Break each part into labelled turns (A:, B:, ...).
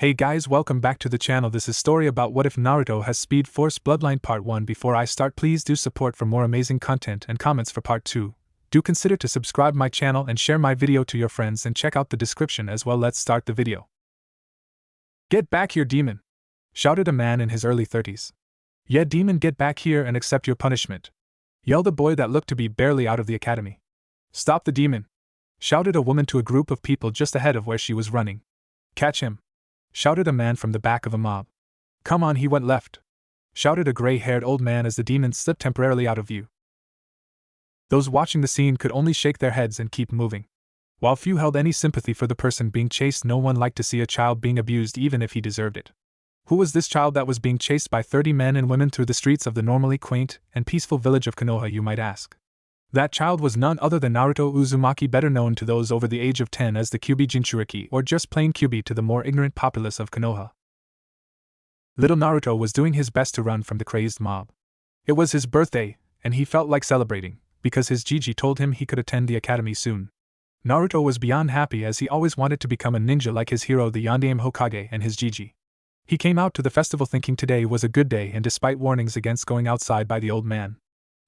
A: Hey guys, welcome back to the channel. This is story about what if Naruto has Speed Force Bloodline Part 1. Before I start, please do support for more amazing content and comments for Part 2. Do consider to subscribe my channel and share my video to your friends and check out the description as well. Let's start the video. Get back here, demon! Shouted a man in his early 30s. Yeah, demon, get back here and accept your punishment! Yelled a boy that looked to be barely out of the academy. Stop the demon! Shouted a woman to a group of people just ahead of where she was running. Catch him! Shouted a man from the back of a mob. Come on, he went left! Shouted a gray-haired old man as the demon slipped temporarily out of view. Those watching the scene could only shake their heads and keep moving. While few held any sympathy for the person being chased, no one liked to see a child being abused even if he deserved it. Who was this child that was being chased by 30 men and women through the streets of the normally quaint and peaceful village of Konoha, you might ask? That child was none other than Naruto Uzumaki, better known to those over the age of 10 as the Kyuubi Jinchuriki, or just plain Kyuubi to the more ignorant populace of Konoha. Little Naruto was doing his best to run from the crazed mob. It was his birthday, and he felt like celebrating, because his Jiji told him he could attend the academy soon. Naruto was beyond happy as he always wanted to become a ninja like his hero the Yondaime Hokage and his Jiji. He came out to the festival thinking today was a good day, and despite warnings against going outside by the old man,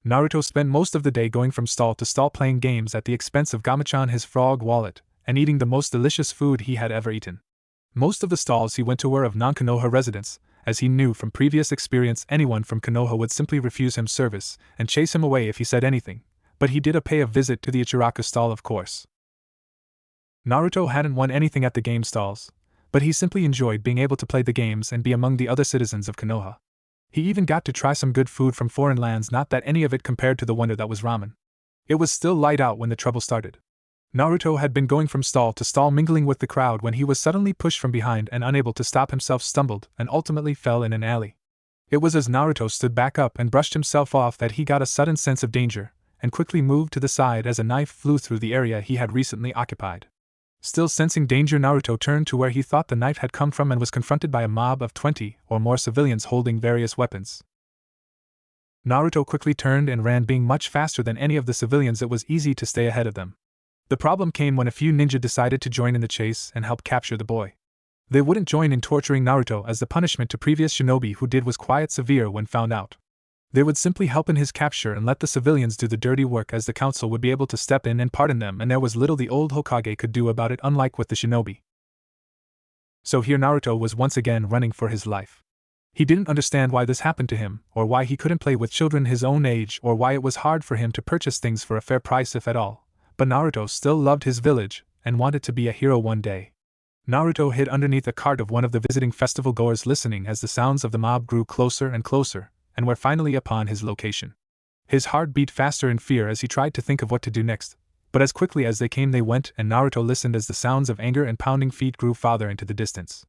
A: Naruto spent most of the day going from stall to stall playing games at the expense of Gamachan, his frog wallet, and eating the most delicious food he had ever eaten. Most of the stalls he went to were of non-Konoha residents, as he knew from previous experience anyone from Konoha would simply refuse him service and chase him away if he said anything, but he did pay a visit to the Ichiraku stall, of course. Naruto hadn't won anything at the game stalls, but he simply enjoyed being able to play the games and be among the other citizens of Konoha. He even got to try some good food from foreign lands, not that any of it compared to the wonder that was ramen. It was still light out when the trouble started. Naruto had been going from stall to stall mingling with the crowd when he was suddenly pushed from behind and, unable to stop himself, stumbled and ultimately fell in an alley. It was as Naruto stood back up and brushed himself off that he got a sudden sense of danger, and quickly moved to the side as a knife flew through the area he had recently occupied. Still sensing danger, Naruto turned to where he thought the knife had come from and was confronted by a mob of 20 or more civilians holding various weapons. Naruto quickly turned and ran, being much faster than any of the civilians. It was easy to stay ahead of them. The problem came when a few ninja decided to join in the chase and help capture the boy. They wouldn't join in torturing Naruto, as the punishment to previous shinobi who did was quite severe when found out. They would simply help in his capture and let the civilians do the dirty work, as the council would be able to step in and pardon them, and there was little the old Hokage could do about it, unlike with the shinobi. So here Naruto was once again running for his life. He didn't understand why this happened to him, or why he couldn't play with children his own age, or why it was hard for him to purchase things for a fair price if at all, but Naruto still loved his village and wanted to be a hero one day. Naruto hid underneath a cart of one of the visiting festival goers, listening as the sounds of the mob grew closer and closer, and were finally upon his location. His heart beat faster in fear as he tried to think of what to do next, but as quickly as they came they went, and Naruto listened as the sounds of anger and pounding feet grew farther into the distance.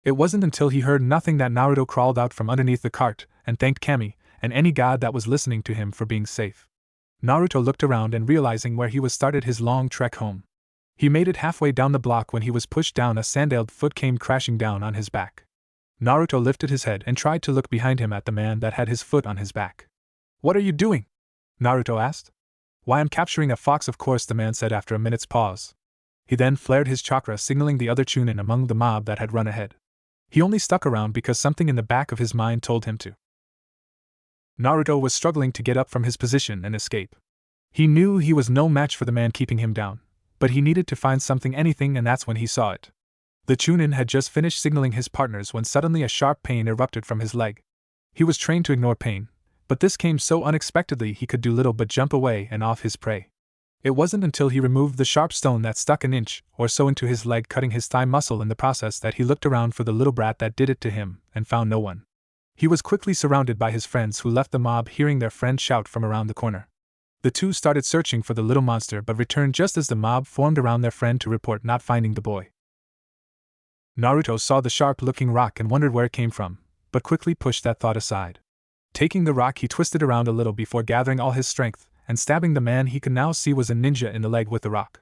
A: It wasn't until he heard nothing that Naruto crawled out from underneath the cart and thanked Kami and any god that was listening to him for being safe. Naruto looked around and, realizing where he was, started his long trek home. He made it halfway down the block when he was pushed down. A sandaled foot came crashing down on his back. Naruto lifted his head and tried to look behind him at the man that had his foot on his back. "What are you doing?" Naruto asked. "Why, I'm capturing a fox, of course," the man said after a minute's pause. He then flared his chakra, signaling the other Chunin among the mob that had run ahead. He only stuck around because something in the back of his mind told him to. Naruto was struggling to get up from his position and escape. He knew he was no match for the man keeping him down, but he needed to find something, anything, and that's when he saw it. The Chunin had just finished signaling his partners when suddenly a sharp pain erupted from his leg. He was trained to ignore pain, but this came so unexpectedly he could do little but jump away and off his prey. It wasn't until he removed the sharp stone that stuck an inch or so into his leg, cutting his thigh muscle in the process, that he looked around for the little brat that did it to him and found no one. He was quickly surrounded by his friends, who left the mob hearing their friend shout from around the corner. The two started searching for the little monster but returned just as the mob formed around their friend to report not finding the boy. Naruto saw the sharp-looking rock and wondered where it came from, but quickly pushed that thought aside. Taking the rock, he twisted around a little before gathering all his strength and stabbing the man he could now see was a ninja in the leg with the rock.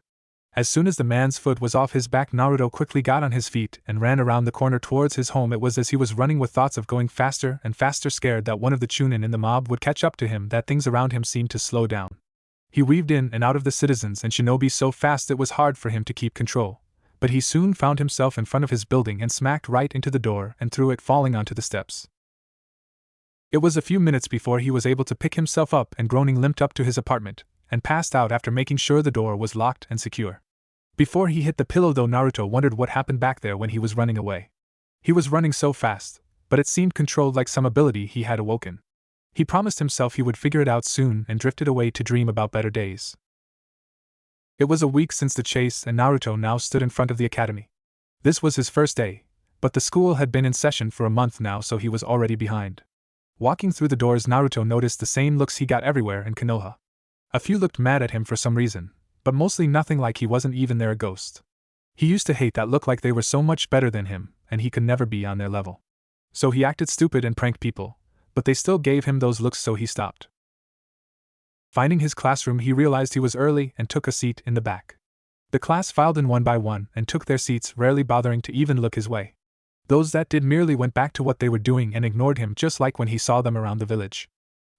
A: As soon as the man's foot was off his back, Naruto quickly got on his feet and ran around the corner towards his home. It was as he was running with thoughts of going faster and faster, scared that one of the Chunin in the mob would catch up to him, that things around him seemed to slow down. He weaved in and out of the citizens and shinobi so fast it was hard for him to keep control, but he soon found himself in front of his building and smacked right into the door and threw it, falling onto the steps. It was a few minutes before he was able to pick himself up and, groaning, limped up to his apartment and passed out after making sure the door was locked and secure. Before he hit the pillow though, Naruto wondered what happened back there when he was running away. He was running so fast, but it seemed controlled, like some ability he had awoken. He promised himself he would figure it out soon and drifted away to dream about better days. It was a week since the chase, and Naruto now stood in front of the academy. This was his first day, but the school had been in session for a month now, so he was already behind. Walking through the doors, Naruto noticed the same looks he got everywhere in Konoha. A few looked mad at him for some reason, but mostly nothing, like he wasn't even there, a ghost. He used to hate that look, like they were so much better than him, and he could never be on their level. So he acted stupid and pranked people, but they still gave him those looks, so he stopped. Finding his classroom, he realized he was early and took a seat in the back. The class filed in one by one and took their seats, rarely bothering to even look his way. Those that did merely went back to what they were doing and ignored him, just like when he saw them around the village.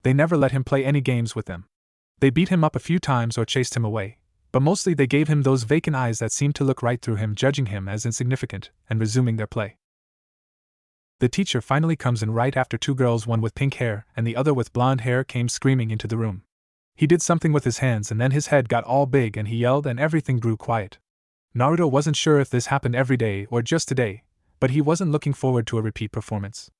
A: They never let him play any games with them. They beat him up a few times or chased him away, but mostly they gave him those vacant eyes that seemed to look right through him, judging him as insignificant and resuming their play. The teacher finally comes in right after two girls, one with pink hair and the other with blonde hair, came screaming into the room. He did something with his hands and then his head got all big and he yelled and everything grew quiet. Naruto wasn't sure if this happened every day or just today, but he wasn't looking forward to a repeat performance.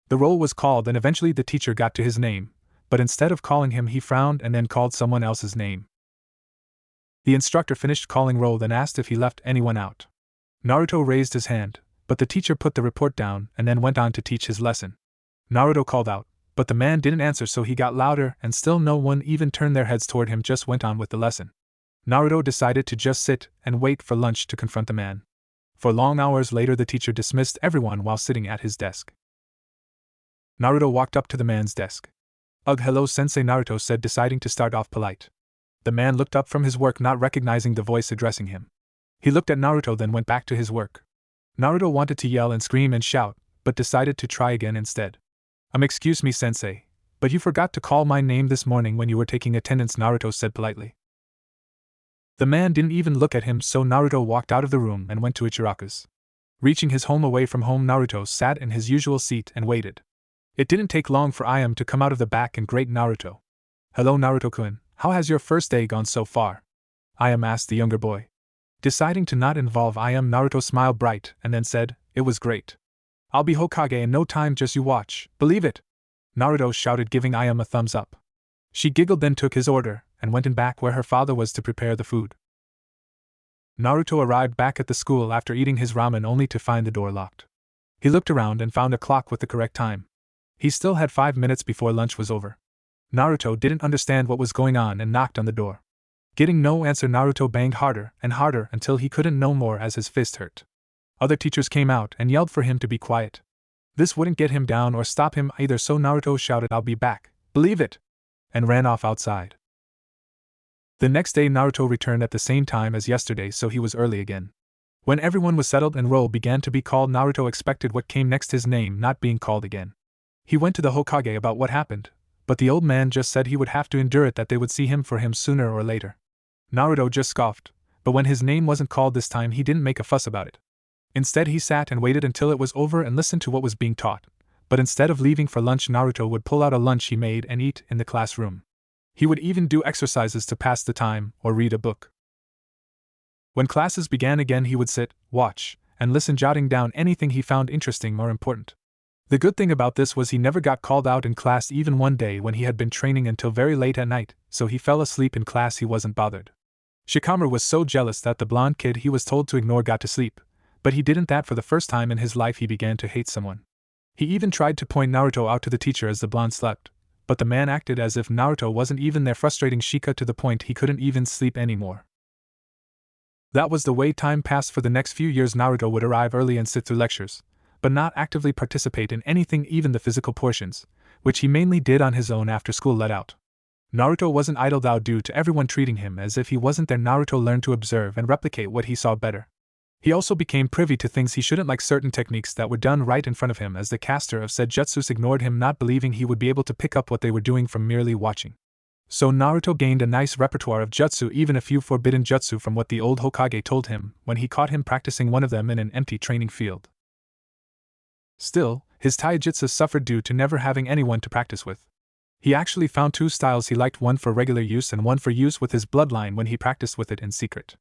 A: The roll was called and eventually the teacher got to his name, but instead of calling him he frowned and then called someone else's name. The instructor finished calling roll, then asked if he left anyone out. Naruto raised his hand, but the teacher put the report down and then went on to teach his lesson. Naruto called out, but the man didn't answer, so he got louder and still no one even turned their heads toward him, just went on with the lesson. Naruto decided to just sit and wait for lunch to confront the man. For long hours later, the teacher dismissed everyone while sitting at his desk. Naruto walked up to the man's desk. "Ugh, hello sensei," Naruto said, deciding to start off polite. The man looked up from his work, not recognizing the voice addressing him. He looked at Naruto, then went back to his work. Naruto wanted to yell and scream and shout, but decided to try again instead. Excuse me sensei, but you forgot to call my name this morning when you were taking attendance," Naruto said politely. The man didn't even look at him, so Naruto walked out of the room and went to Ichiraku's. Reaching his home away from home, Naruto sat in his usual seat and waited. It didn't take long for Ayame to come out of the back and greet Naruto. "Hello Naruto-kun, how has your first day gone so far?" Ayame asked the younger boy. Deciding to not involve Ayame, Naruto smiled bright and then said, "It was great. I'll be Hokage in no time, just you watch, believe it!" Naruto shouted, giving Ayame a thumbs up. She giggled, then took his order and went in back where her father was to prepare the food. Naruto arrived back at the school after eating his ramen only to find the door locked. He looked around and found a clock with the correct time. He still had 5 minutes before lunch was over. Naruto didn't understand what was going on and knocked on the door. Getting no answer, Naruto banged harder and harder until he couldn't no more as his fist hurt. Other teachers came out and yelled for him to be quiet. This wouldn't get him down or stop him either, so Naruto shouted, "I'll be back, believe it!" and ran off outside. The next day Naruto returned at the same time as yesterday, so he was early again. When everyone was settled and roll began to be called, Naruto expected what came next, his name not being called again. He went to the Hokage about what happened, but the old man just said he would have to endure it, that they would see him for him sooner or later. Naruto just scoffed, but when his name wasn't called this time he didn't make a fuss about it. Instead he sat and waited until it was over and listened to what was being taught, but instead of leaving for lunch, Naruto would pull out a lunch he made and eat in the classroom. He would even do exercises to pass the time or read a book. When classes began again, he would sit, watch, and listen, jotting down anything he found interesting or important. The good thing about this was he never got called out in class, even one day when he had been training until very late at night, so he fell asleep in class. He wasn't bothered. Shikamaru was so jealous that the blonde kid he was told to ignore got to sleep, but he didn't. That for the first time in his life he began to hate someone. He even tried to point Naruto out to the teacher as the blonde slept, but the man acted as if Naruto wasn't even there, frustrating Shika to the point he couldn't even sleep anymore. That was the way time passed for the next few years. Naruto would arrive early and sit through lectures, but not actively participate in anything, even the physical portions, which he mainly did on his own after school let out. Naruto wasn't idle though, due to everyone treating him as if he wasn't there. Naruto learned to observe and replicate what he saw better. He also became privy to things he shouldn't, like certain techniques that were done right in front of him, as the caster of said jutsus ignored him, not believing he would be able to pick up what they were doing from merely watching. So Naruto gained a nice repertoire of jutsu, even a few forbidden jutsu from what the old Hokage told him when he caught him practicing one of them in an empty training field. Still, his taijutsu suffered due to never having anyone to practice with. He actually found two styles he liked, one for regular use and one for use with his bloodline when he practiced with it in secret.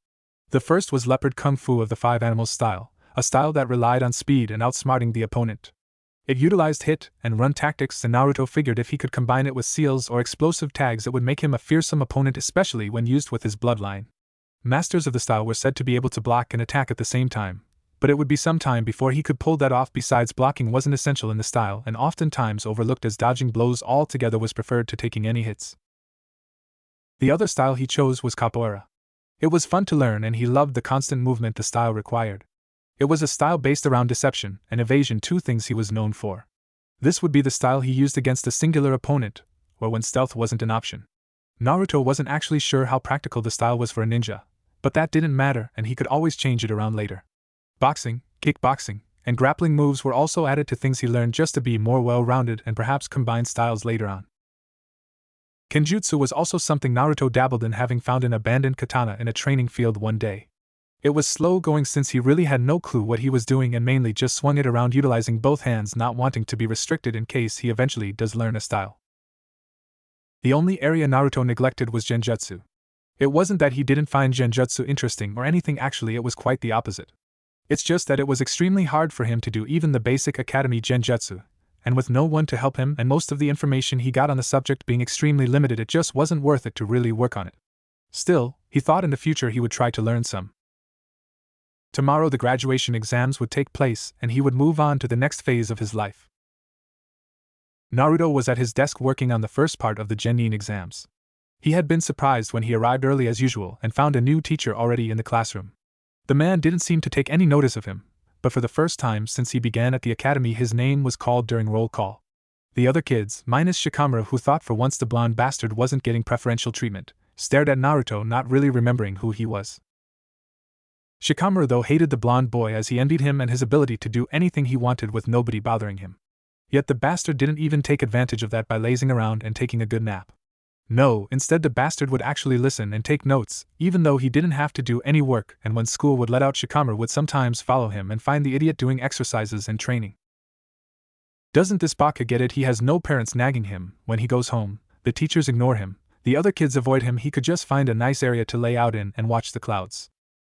A: The first was Leopard Kung Fu of the Five Animals style, a style that relied on speed and outsmarting the opponent. It utilized hit and run tactics, and Naruto figured if he could combine it with seals or explosive tags, it would make him a fearsome opponent, especially when used with his bloodline. Masters of the style were said to be able to block and attack at the same time, but it would be some time before he could pull that off. Besides, blocking wasn't essential in the style and oftentimes overlooked, as dodging blows altogether was preferred to taking any hits. The other style he chose was capoeira. It was fun to learn and he loved the constant movement the style required. It was a style based around deception and evasion, two things he was known for. This would be the style he used against a singular opponent, or when stealth wasn't an option. Naruto wasn't actually sure how practical the style was for a ninja, but that didn't matter and he could always change it around later. Boxing, kickboxing, and grappling moves were also added to things he learned just to be more well-rounded and perhaps combine styles later on. Kenjutsu was also something Naruto dabbled in, having found an abandoned katana in a training field one day. It was slow going since he really had no clue what he was doing and mainly just swung it around utilizing both hands, not wanting to be restricted in case he eventually does learn a style. The only area Naruto neglected was genjutsu. It wasn't that he didn't find genjutsu interesting or anything, actually it was quite the opposite. It's just that it was extremely hard for him to do even the basic academy genjutsu, and with no one to help him and most of the information he got on the subject being extremely limited, it just wasn't worth it to really work on it. Still, he thought in the future he would try to learn some. Tomorrow the graduation exams would take place and he would move on to the next phase of his life. Naruto was at his desk working on the first part of the genin exams. He had been surprised when he arrived early as usual and found a new teacher already in the classroom. The man didn't seem to take any notice of him, but for the first time since he began at the academy his name was called during roll call. The other kids, minus Shikamaru, who thought for once the blonde bastard wasn't getting preferential treatment, stared at Naruto, not really remembering who he was. Shikamaru though hated the blonde boy as he envied him and his ability to do anything he wanted with nobody bothering him. Yet the bastard didn't even take advantage of that by lazing around and taking a good nap. No, instead the bastard would actually listen and take notes, even though he didn't have to do any work, and when school would let out, Shikamaru would sometimes follow him and find the idiot doing exercises and training. Doesn't this baka get it? He has no parents nagging him when he goes home, the teachers ignore him, the other kids avoid him, he could just find a nice area to lay out in and watch the clouds.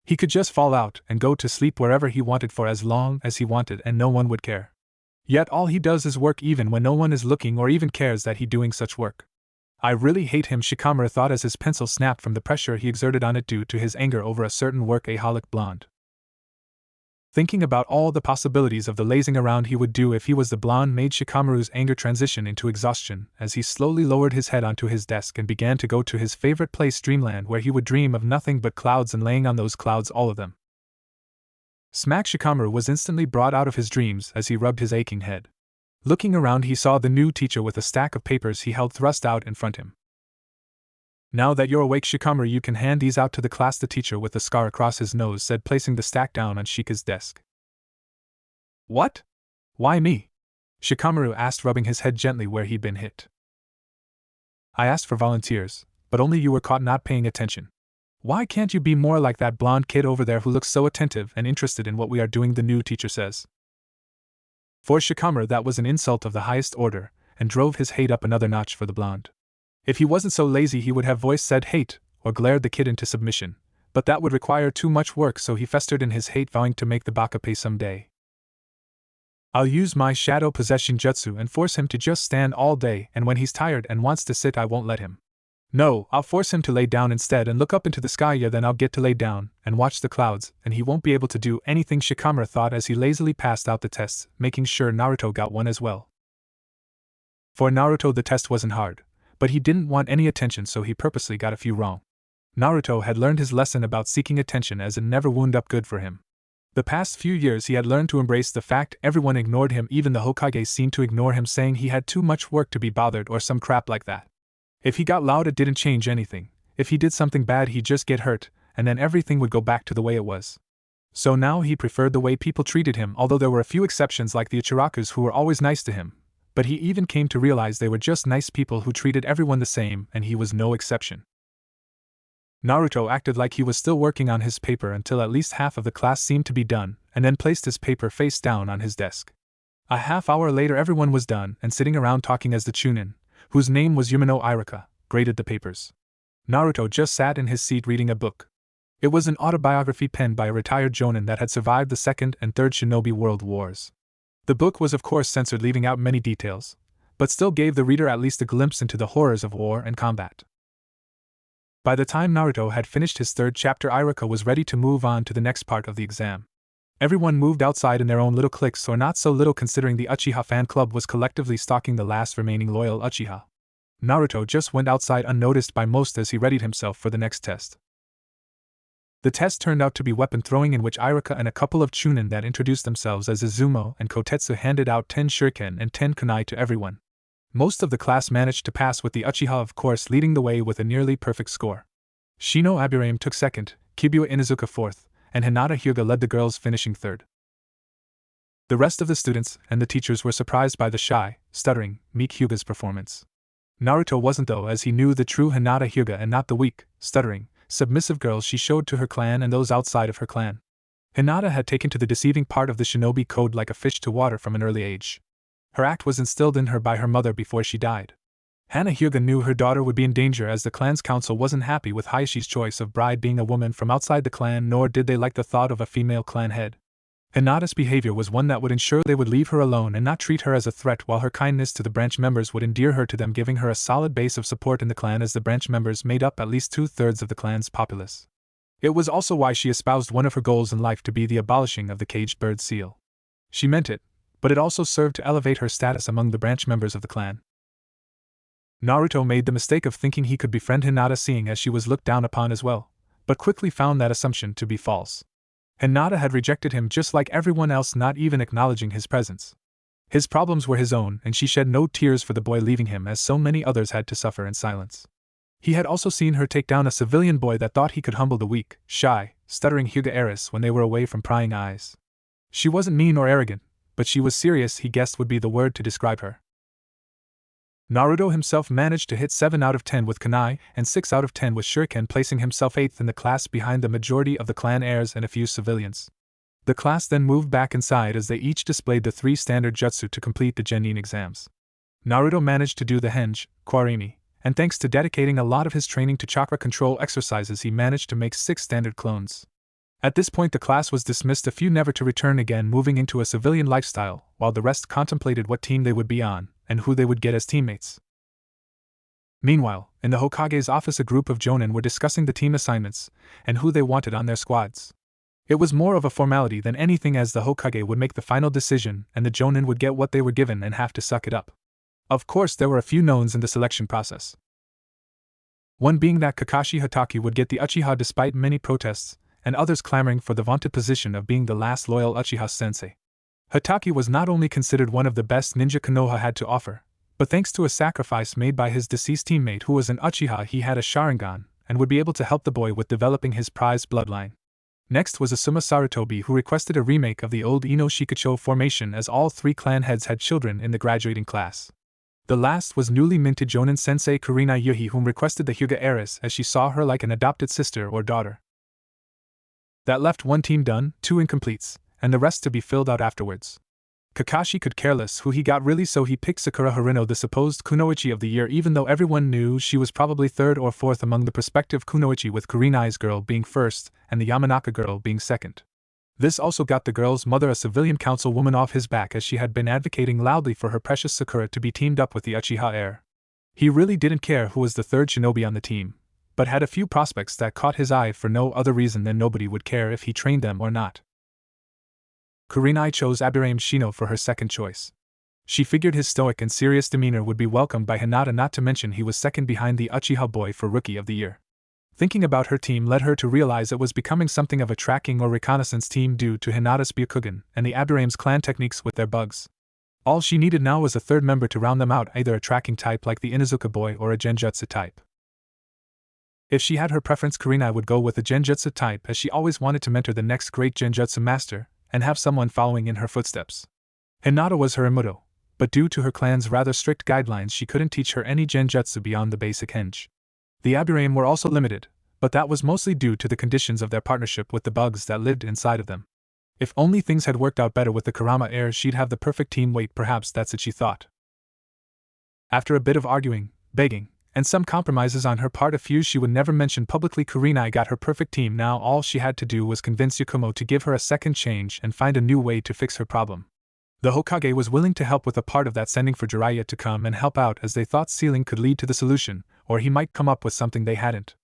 A: He could just fall out and go to sleep wherever he wanted for as long as he wanted and no one would care. Yet all he does is work even when no one is looking or even cares that he doing such work. I really hate him, Shikamaru thought as his pencil snapped from the pressure he exerted on it due to his anger over a certain workaholic blonde. Thinking about all the possibilities of the lazing around he would do if he was the blonde made Shikamaru's anger transition into exhaustion as he slowly lowered his head onto his desk and began to go to his favorite place, dreamland, where he would dream of nothing but clouds and laying on those clouds, all of them. Smack! Shikamaru was instantly brought out of his dreams as he rubbed his aching head. Looking around, he saw the new teacher with a stack of papers he held thrust out in front him. Now that you're awake, Shikamaru, you can hand these out to the class, the teacher with a scar across his nose said, placing the stack down on Shika's desk. What? Why me? Shikamaru asked, rubbing his head gently where he'd been hit. I asked for volunteers, but only you were caught not paying attention. Why can't you be more like that blonde kid over there who looks so attentive and interested in what we are doing, the new teacher says. For Shikamaru that was an insult of the highest order, and drove his hate up another notch for the blonde. If he wasn't so lazy he would have voiced said hate, or glared the kid into submission, but that would require too much work, so he festered in his hate, vowing to make the baka pay someday. I'll use my shadow possession jutsu and force him to just stand all day, and when he's tired and wants to sit I won't let him. No, I'll force him to lay down instead and look up into the sky, yeah, then I'll get to lay down and watch the clouds, and he won't be able to do anything, Shikamaru thought as he lazily passed out the tests, making sure Naruto got one as well. For Naruto the test wasn't hard, but he didn't want any attention, so he purposely got a few wrong. Naruto had learned his lesson about seeking attention, as it never wound up good for him. The past few years he had learned to embrace the fact everyone ignored him, even the Hokage seemed to ignore him, saying he had too much work to be bothered or some crap like that. If he got loud it didn't change anything, if he did something bad he'd just get hurt, and then everything would go back to the way it was. So now he preferred the way people treated him, although there were a few exceptions like the Ichirakus who were always nice to him, but he even came to realize they were just nice people who treated everyone the same, and he was no exception. Naruto acted like he was still working on his paper until at least half of the class seemed to be done, and then placed his paper face down on his desk. A half hour later everyone was done and sitting around talking as the Chunin, whose name was Yumino Irika, graded the papers. Naruto just sat in his seat reading a book. It was an autobiography penned by a retired jonin that had survived the Second and Third Shinobi World Wars. The book was of course censored, leaving out many details, but still gave the reader at least a glimpse into the horrors of war and combat. By the time Naruto had finished his third chapter, Irika was ready to move on to the next part of the exam. Everyone moved outside in their own little cliques, or not so little considering the Uchiha fan club was collectively stalking the last remaining loyal Uchiha. Naruto just went outside unnoticed by most as he readied himself for the next test. The test turned out to be weapon throwing, in which Irika and a couple of Chunin that introduced themselves as Izumo and Kotetsu handed out 10 shuriken and 10 kunai to everyone. Most of the class managed to pass, with the Uchiha of course leading the way with a nearly perfect score. Shino Aburame took second, Kibuya Inuzuka fourth, and Hinata Hyuga led the girls, finishing third. The rest of the students and the teachers were surprised by the shy, stuttering, meek Hyuga's performance. Naruto wasn't though, as he knew the true Hinata Hyuga and not the weak, stuttering, submissive girls she showed to her clan and those outside of her clan. Hinata had taken to the deceiving part of the shinobi code like a fish to water from an early age. Her act was instilled in her by her mother before she died. Hana Hyuga knew her daughter would be in danger, as the clan's council wasn't happy with Hayashi's choice of bride being a woman from outside the clan, nor did they like the thought of a female clan head. Hinata's behavior was one that would ensure they would leave her alone and not treat her as a threat, while her kindness to the branch members would endear her to them, giving her a solid base of support in the clan, as the branch members made up at least 2/3 of the clan's populace. It was also why she espoused one of her goals in life to be the abolishing of the caged bird seal. She meant it, but it also served to elevate her status among the branch members of the clan. Naruto made the mistake of thinking he could befriend Hinata, seeing as she was looked down upon as well, but quickly found that assumption to be false. Hinata had rejected him just like everyone else, not even acknowledging his presence. His problems were his own, and she shed no tears for the boy leaving him, as so many others had to suffer in silence. He had also seen her take down a civilian boy that thought he could humble the weak, shy, stuttering Hyuga heiress when they were away from prying eyes. She wasn't mean or arrogant, but she was serious, he guessed would be the word to describe her. Naruto himself managed to hit 7 out of 10 with kunai and 6 out of 10 with shuriken, placing himself 8th in the class behind the majority of the clan heirs and a few civilians. The class then moved back inside as they each displayed the 3 standard jutsu to complete the genin exams. Naruto managed to do the henge, quarimi, and thanks to dedicating a lot of his training to chakra control exercises, he managed to make 6 standard clones. At this point the class was dismissed, a few never to return again, moving into a civilian lifestyle, while the rest contemplated what team they would be on and who they would get as teammates. Meanwhile, in the Hokage's office a group of jonin were discussing the team assignments and who they wanted on their squads. It was more of a formality than anything, as the Hokage would make the final decision and the jonin would get what they were given and have to suck it up. Of course there were a few knowns in the selection process. One being that Kakashi Hatake would get the Uchiha despite many protests, and others clamoring for the vaunted position of being the last loyal Uchiha sensei. Hatake was not only considered one of the best ninja Konoha had to offer, but thanks to a sacrifice made by his deceased teammate who was an Uchiha, he had a Sharingan, and would be able to help the boy with developing his prized bloodline. Next was Asuma Sarutobi, who requested a remake of the old Ino Shikacho formation, as all 3 clan heads had children in the graduating class. The last was newly minted jonin sensei Kurina Yuhi, whom requested the Hyuga heiress, as she saw her like an adopted sister or daughter. That left 1 team done, 2 incompletes, and the rest to be filled out afterwards. Kakashi could care less who he got really, so he picked Sakura Harino, the supposed kunoichi of the year, even though everyone knew she was probably 3rd or 4th among the prospective kunoichi, with Kurinai's girl being 1st and the Yamanaka girl being 2nd. This also got the girl's mother, a civilian councilwoman, off his back, as she had been advocating loudly for her precious Sakura to be teamed up with the Uchiha heir. He really didn't care who was the 3rd shinobi on the team, but had a few prospects that caught his eye for no other reason than nobody would care if he trained them or not. Kurinai chose Aburame Shino for her second choice. She figured his stoic and serious demeanor would be welcomed by Hinata, not to mention he was 2nd behind the Uchiha boy for Rookie of the Year. Thinking about her team led her to realize it was becoming something of a tracking or reconnaissance team due to Hinata's Byakugan and the Aburame's clan techniques with their bugs. All she needed now was a 3rd member to round them out, either a tracking type like the Inuzuka boy or a genjutsu type. If she had her preference, Kurinai would go with the genjutsu type, as she always wanted to mentor the next great genjutsu master and have someone following in her footsteps. Hinata was her Imuto, but due to her clan's rather strict guidelines she couldn't teach her any genjutsu beyond the basic henge. The Aburaim were also limited, but that was mostly due to the conditions of their partnership with the bugs that lived inside of them. If only things had worked out better with the Kurama heirs, she'd have the perfect team. Wait, perhaps that's it, she thought. After a bit of arguing, begging, and some compromises on her part, a few she would never mention publicly, Kurenai got her perfect team. Now all she had to do was convince Yakumo to give her a second change and find a new way to fix her problem. The Hokage was willing to help with a part of that, sending for Jiraiya to come and help out, as they thought sealing could lead to the solution, or he might come up with something they hadn't.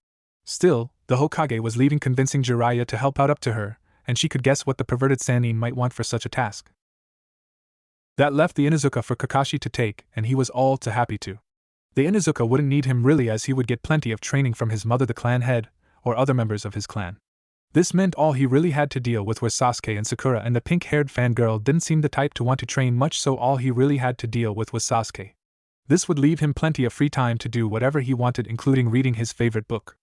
A: Still, the Hokage was leaving convincing Jiraiya to help out up to her, and she could guess what the perverted Sannin might want for such a task. That left the Inuzuka for Kakashi to take, and he was all too happy to. The Inuzuka wouldn't need him really, as he would get plenty of training from his mother, the clan head, or other members of his clan. This meant all he really had to deal with were Sasuke and Sakura, and the pink-haired fangirl didn't seem the type to want to train much, so all he really had to deal with was Sasuke. This would leave him plenty of free time to do whatever he wanted, including reading his favorite book.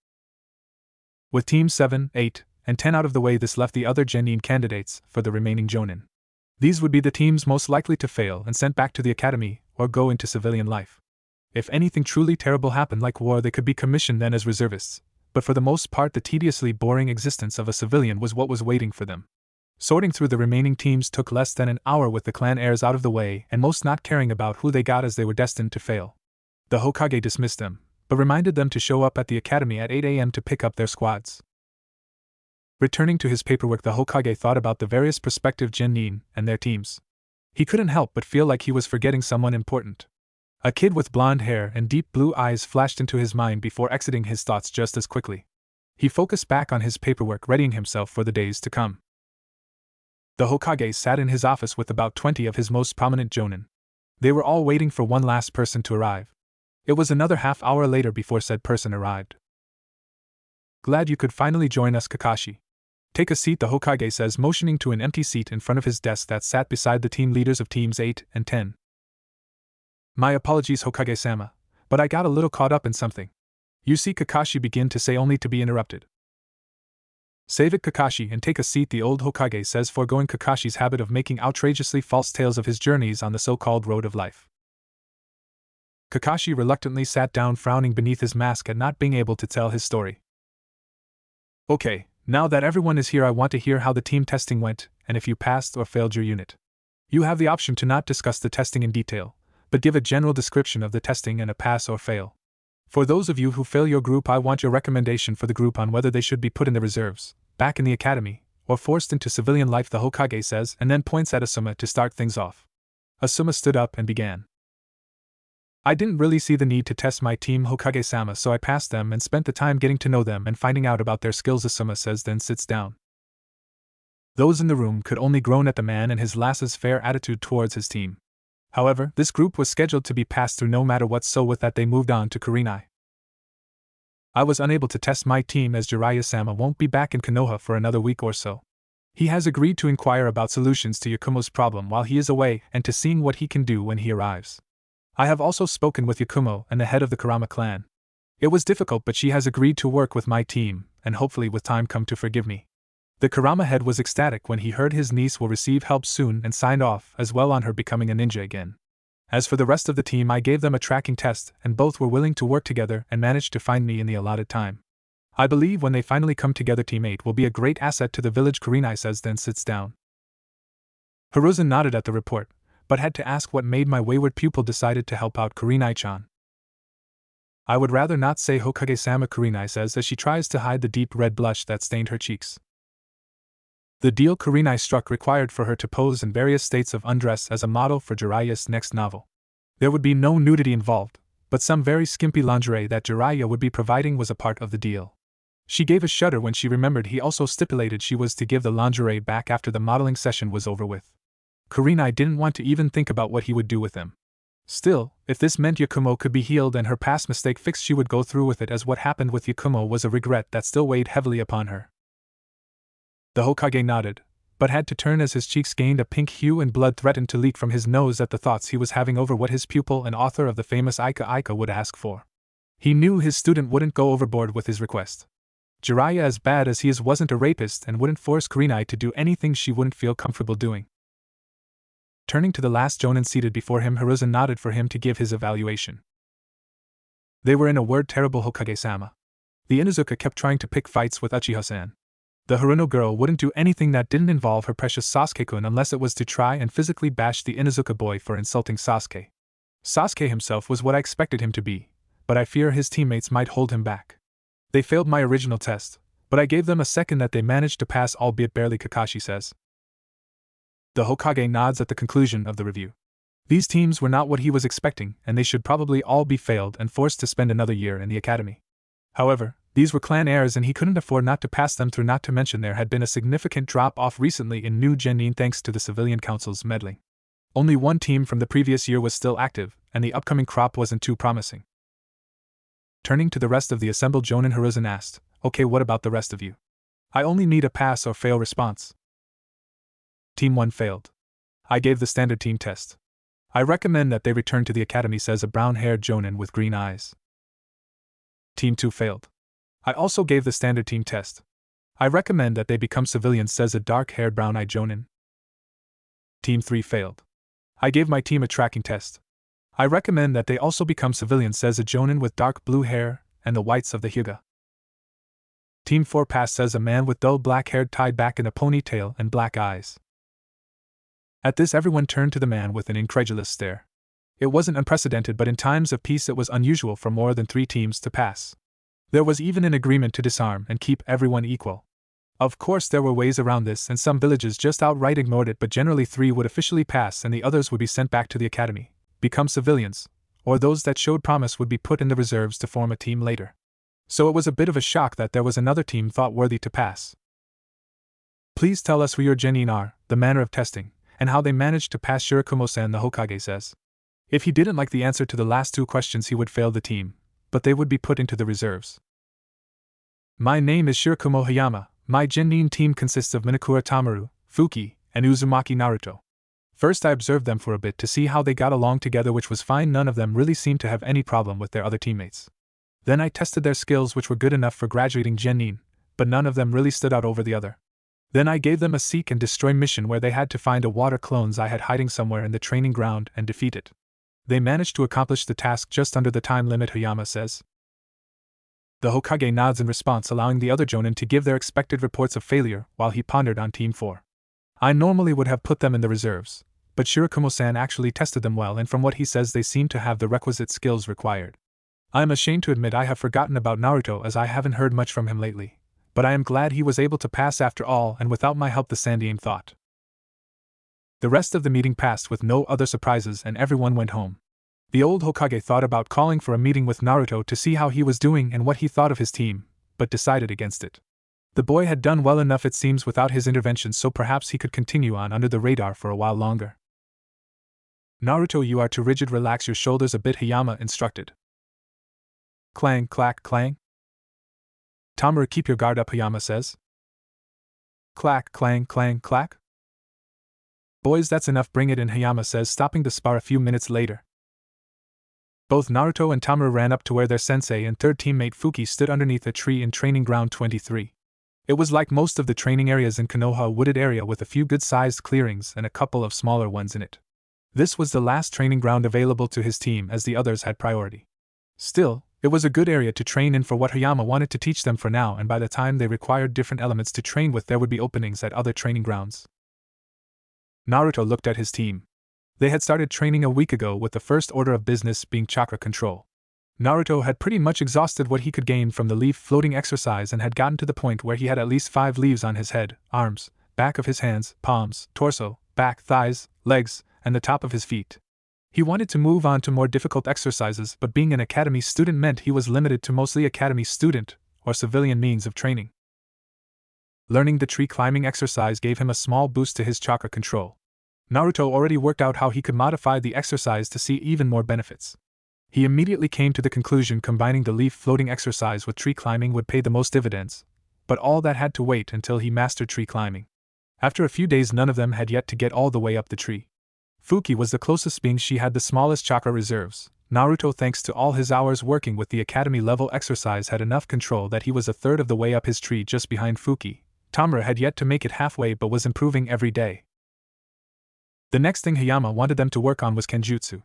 A: With Teams 7, 8, and 10 out of the way, this left the other Genin candidates for the remaining Jonin. These would be the teams most likely to fail and sent back to the academy or go into civilian life. If anything truly terrible happened like war, they could be commissioned then as reservists, but for the most part the tediously boring existence of a civilian was what was waiting for them. Sorting through the remaining teams took less than an hour, with the clan heirs out of the way and most not caring about who they got, as they were destined to fail. The Hokage dismissed them, but reminded them to show up at the academy at 8 a.m. to pick up their squads. Returning to his paperwork, the Hokage thought about the various prospective Genin and their teams. He couldn't help but feel like he was forgetting someone important. A kid with blonde hair and deep blue eyes flashed into his mind before exiting his thoughts just as quickly. He focused back on his paperwork, readying himself for the days to come. The Hokage sat in his office with about 20 of his most prominent Jonin. They were all waiting for one last person to arrive. It was another half-hour later before said person arrived. "Glad you could finally join us, Kakashi. Take a seat," the Hokage says, motioning to an empty seat in front of his desk that sat beside the team leaders of Teams 8 and 10. "My apologies, Hokage-sama, but I got a little caught up in something." "You see," Kakashi began to say, only to be interrupted. "Save it, Kakashi, and take a seat," the old Hokage says, foregoing Kakashi's habit of making outrageously false tales of his journeys on the so-called road of life. Kakashi reluctantly sat down, frowning beneath his mask at not being able to tell his story. "Okay, now that everyone is here, I want to hear how the team testing went, and if you passed or failed your unit. You have the option to not discuss the testing in detail, but give a general description of the testing and a pass or fail. For those of you who fail your group, I want your recommendation for the group on whether they should be put in the reserves, back in the academy, or forced into civilian life," the Hokage says, and then points at Asuma to start things off. Asuma stood up and began. "I didn't really see the need to test my team, Hokage-sama, so I passed them and spent the time getting to know them and finding out about their skills," Asuma says, then sits down. Those in the room could only groan at the man and his laissez-faire attitude towards his team. However, this group was scheduled to be passed through no matter what, so with that they moved on to Kurenai. "I was unable to test my team as Jiraiya-sama won't be back in Konoha for another week or so. He has agreed to inquire about solutions to Yakumo's problem while he is away and to seeing what he can do when he arrives. I have also spoken with Yakumo and the head of the Kurama clan. It was difficult, but she has agreed to work with my team, and hopefully with time come to forgive me." The Kurama head was ecstatic when he heard his niece will receive help soon and signed off as well on her becoming a ninja again. "As for the rest of the team, I gave them a tracking test and both were willing to work together and managed to find me in the allotted time. I believe when they finally come together, Team 8 will be a great asset to the village," Kurenai says, then sits down. Hiruzen nodded at the report, but had to ask what made my wayward pupil decided to help out Kurenai-chan. "I would rather not say, Hokage-sama," Kurenai says as she tries to hide the deep red blush that stained her cheeks. The deal Kurenai struck required for her to pose in various states of undress as a model for Jiraiya's next novel. There would be no nudity involved, but some very skimpy lingerie that Jiraiya would be providing was a part of the deal. She gave a shudder when she remembered he also stipulated she was to give the lingerie back after the modeling session was over with. Kurenai didn't want to even think about what he would do with them. Still, if this meant Yakumo could be healed and her past mistake fixed, she would go through with it, as what happened with Yakumo was a regret that still weighed heavily upon her. The Hokage nodded, but had to turn as his cheeks gained a pink hue and blood threatened to leak from his nose at the thoughts he was having over what his pupil and author of the famous Ika would ask for. He knew his student wouldn't go overboard with his request. Jiraiya, as bad as he is, wasn't a rapist and wouldn't force Kurenai to do anything she wouldn't feel comfortable doing. Turning to the last Jonin seated before him, Hiruzen nodded for him to give his evaluation. They were in a word terrible, Hokage-sama. The Inuzuka kept trying to pick fights with Uchiha-san. The Haruno girl wouldn't do anything that didn't involve her precious Sasuke-kun unless it was to try and physically bash the Inuzuka boy for insulting Sasuke. Sasuke himself was what I expected him to be, but I fear his teammates might hold him back. They failed my original test, but I gave them a second that they managed to pass, albeit barely, Kakashi says. The Hokage nods at the conclusion of the review. These teams were not what he was expecting, and they should probably all be failed and forced to spend another year in the academy. However, these were clan heirs and he couldn't afford not to pass them through, not to mention there had been a significant drop-off recently in New Genin thanks to the civilian council's meddling. Only one team from the previous year was still active, and the upcoming crop wasn't too promising. Turning to the rest of the assembled Jonin, Hiruzen asked, "Okay, what about the rest of you? I only need a pass or fail response." Team 1 failed. I gave the standard team test. I recommend that they return to the academy, says a brown-haired Jonin with green eyes. Team 2 failed. I also gave the standard team test. I recommend that they become civilians, says a dark-haired brown-eyed Jonin. Team 3 failed. I gave my team a tracking test. I recommend that they also become civilians, says a Jonin with dark blue hair and the whites of the Hyuga. Team 4 passed, says a man with dull black hair tied back in a ponytail and black eyes. At this, everyone turned to the man with an incredulous stare. It wasn't unprecedented, but in times of peace it was unusual for more than 3 teams to pass. There was even an agreement to disarm and keep everyone equal. Of course, there were ways around this, and some villages just outright ignored it, but generally 3 would officially pass and the others would be sent back to the academy, become civilians, or those that showed promise would be put in the reserves to form a team later. So it was a bit of a shock that there was another team thought worthy to pass. Please tell us who your genin are, the manner of testing, and how they managed to pass, Shirakumo-san, the Hokage says. If he didn't like the answer to the last 2 questions, he would fail the team, but they would be put into the reserves. My name is Shirakumo Hayama. My genin team consists of Minakura Tamaru, Fuki, and Uzumaki Naruto. First I observed them for a bit to see how they got along together, which was fine. None of them really seemed to have any problem with their other teammates. Then I tested their skills, which were good enough for graduating genin, but none of them really stood out over the other. Then I gave them a seek and destroy mission where they had to find a water clones I had hiding somewhere in the training ground and defeat it. They managed to accomplish the task just under the time limit, Hayama says. The Hokage nods in response, allowing the other Jonin to give their expected reports of failure while he pondered on Team 4. I normally would have put them in the reserves, but Shirakumo-san actually tested them well, and from what he says they seem to have the requisite skills required. I am ashamed to admit I have forgotten about Naruto, as I haven't heard much from him lately, but I am glad he was able to pass after all, and without my help, the Sandaime thought. The rest of the meeting passed with no other surprises and everyone went home. The old Hokage thought about calling for a meeting with Naruto to see how he was doing and what he thought of his team, but decided against it. The boy had done well enough, it seems, without his intervention, so perhaps he could continue on under the radar for a while longer. Naruto, you are too rigid, relax your shoulders a bit, Hayama instructed. Clang, clack, clang. Tamaru, keep your guard up, Hayama says. Clack, clang, clang, clack. Boys, that's enough, bring it in, Hayama says, stopping the spar a few minutes later. Both Naruto and Tamaru ran up to where their sensei and third teammate Fuki stood underneath a tree in Training Ground 23. It was like most of the training areas in Konoha, a wooded area with a few good-sized clearings and a couple of smaller ones in it. This was the last training ground available to his team, as the others had priority. Still, it was a good area to train in for what Hayama wanted to teach them for now, and by the time they required different elements to train with, there would be openings at other training grounds. Naruto looked at his team. They had started training a week ago, with the first order of business being chakra control. Naruto had pretty much exhausted what he could gain from the leaf floating exercise and had gotten to the point where he had at least 5 leaves on his head, arms, back of his hands, palms, torso, back, thighs, legs, and the top of his feet. He wanted to move on to more difficult exercises, but being an academy student meant he was limited to mostly academy student or civilian means of training. Learning the tree climbing exercise gave him a small boost to his chakra control. Naruto already worked out how he could modify the exercise to see even more benefits. He immediately came to the conclusion combining the leaf floating exercise with tree climbing would pay the most dividends, but all that had to wait until he mastered tree climbing. After a few days, none of them had yet to get all the way up the tree. Fuki was the closest, being she had the smallest chakra reserves. Naruto, thanks to all his hours working with the academy level exercise, had enough control that he was a third of the way up his tree just behind Fuki. Tamaru had yet to make it halfway but was improving every day. The next thing Hayama wanted them to work on was kenjutsu.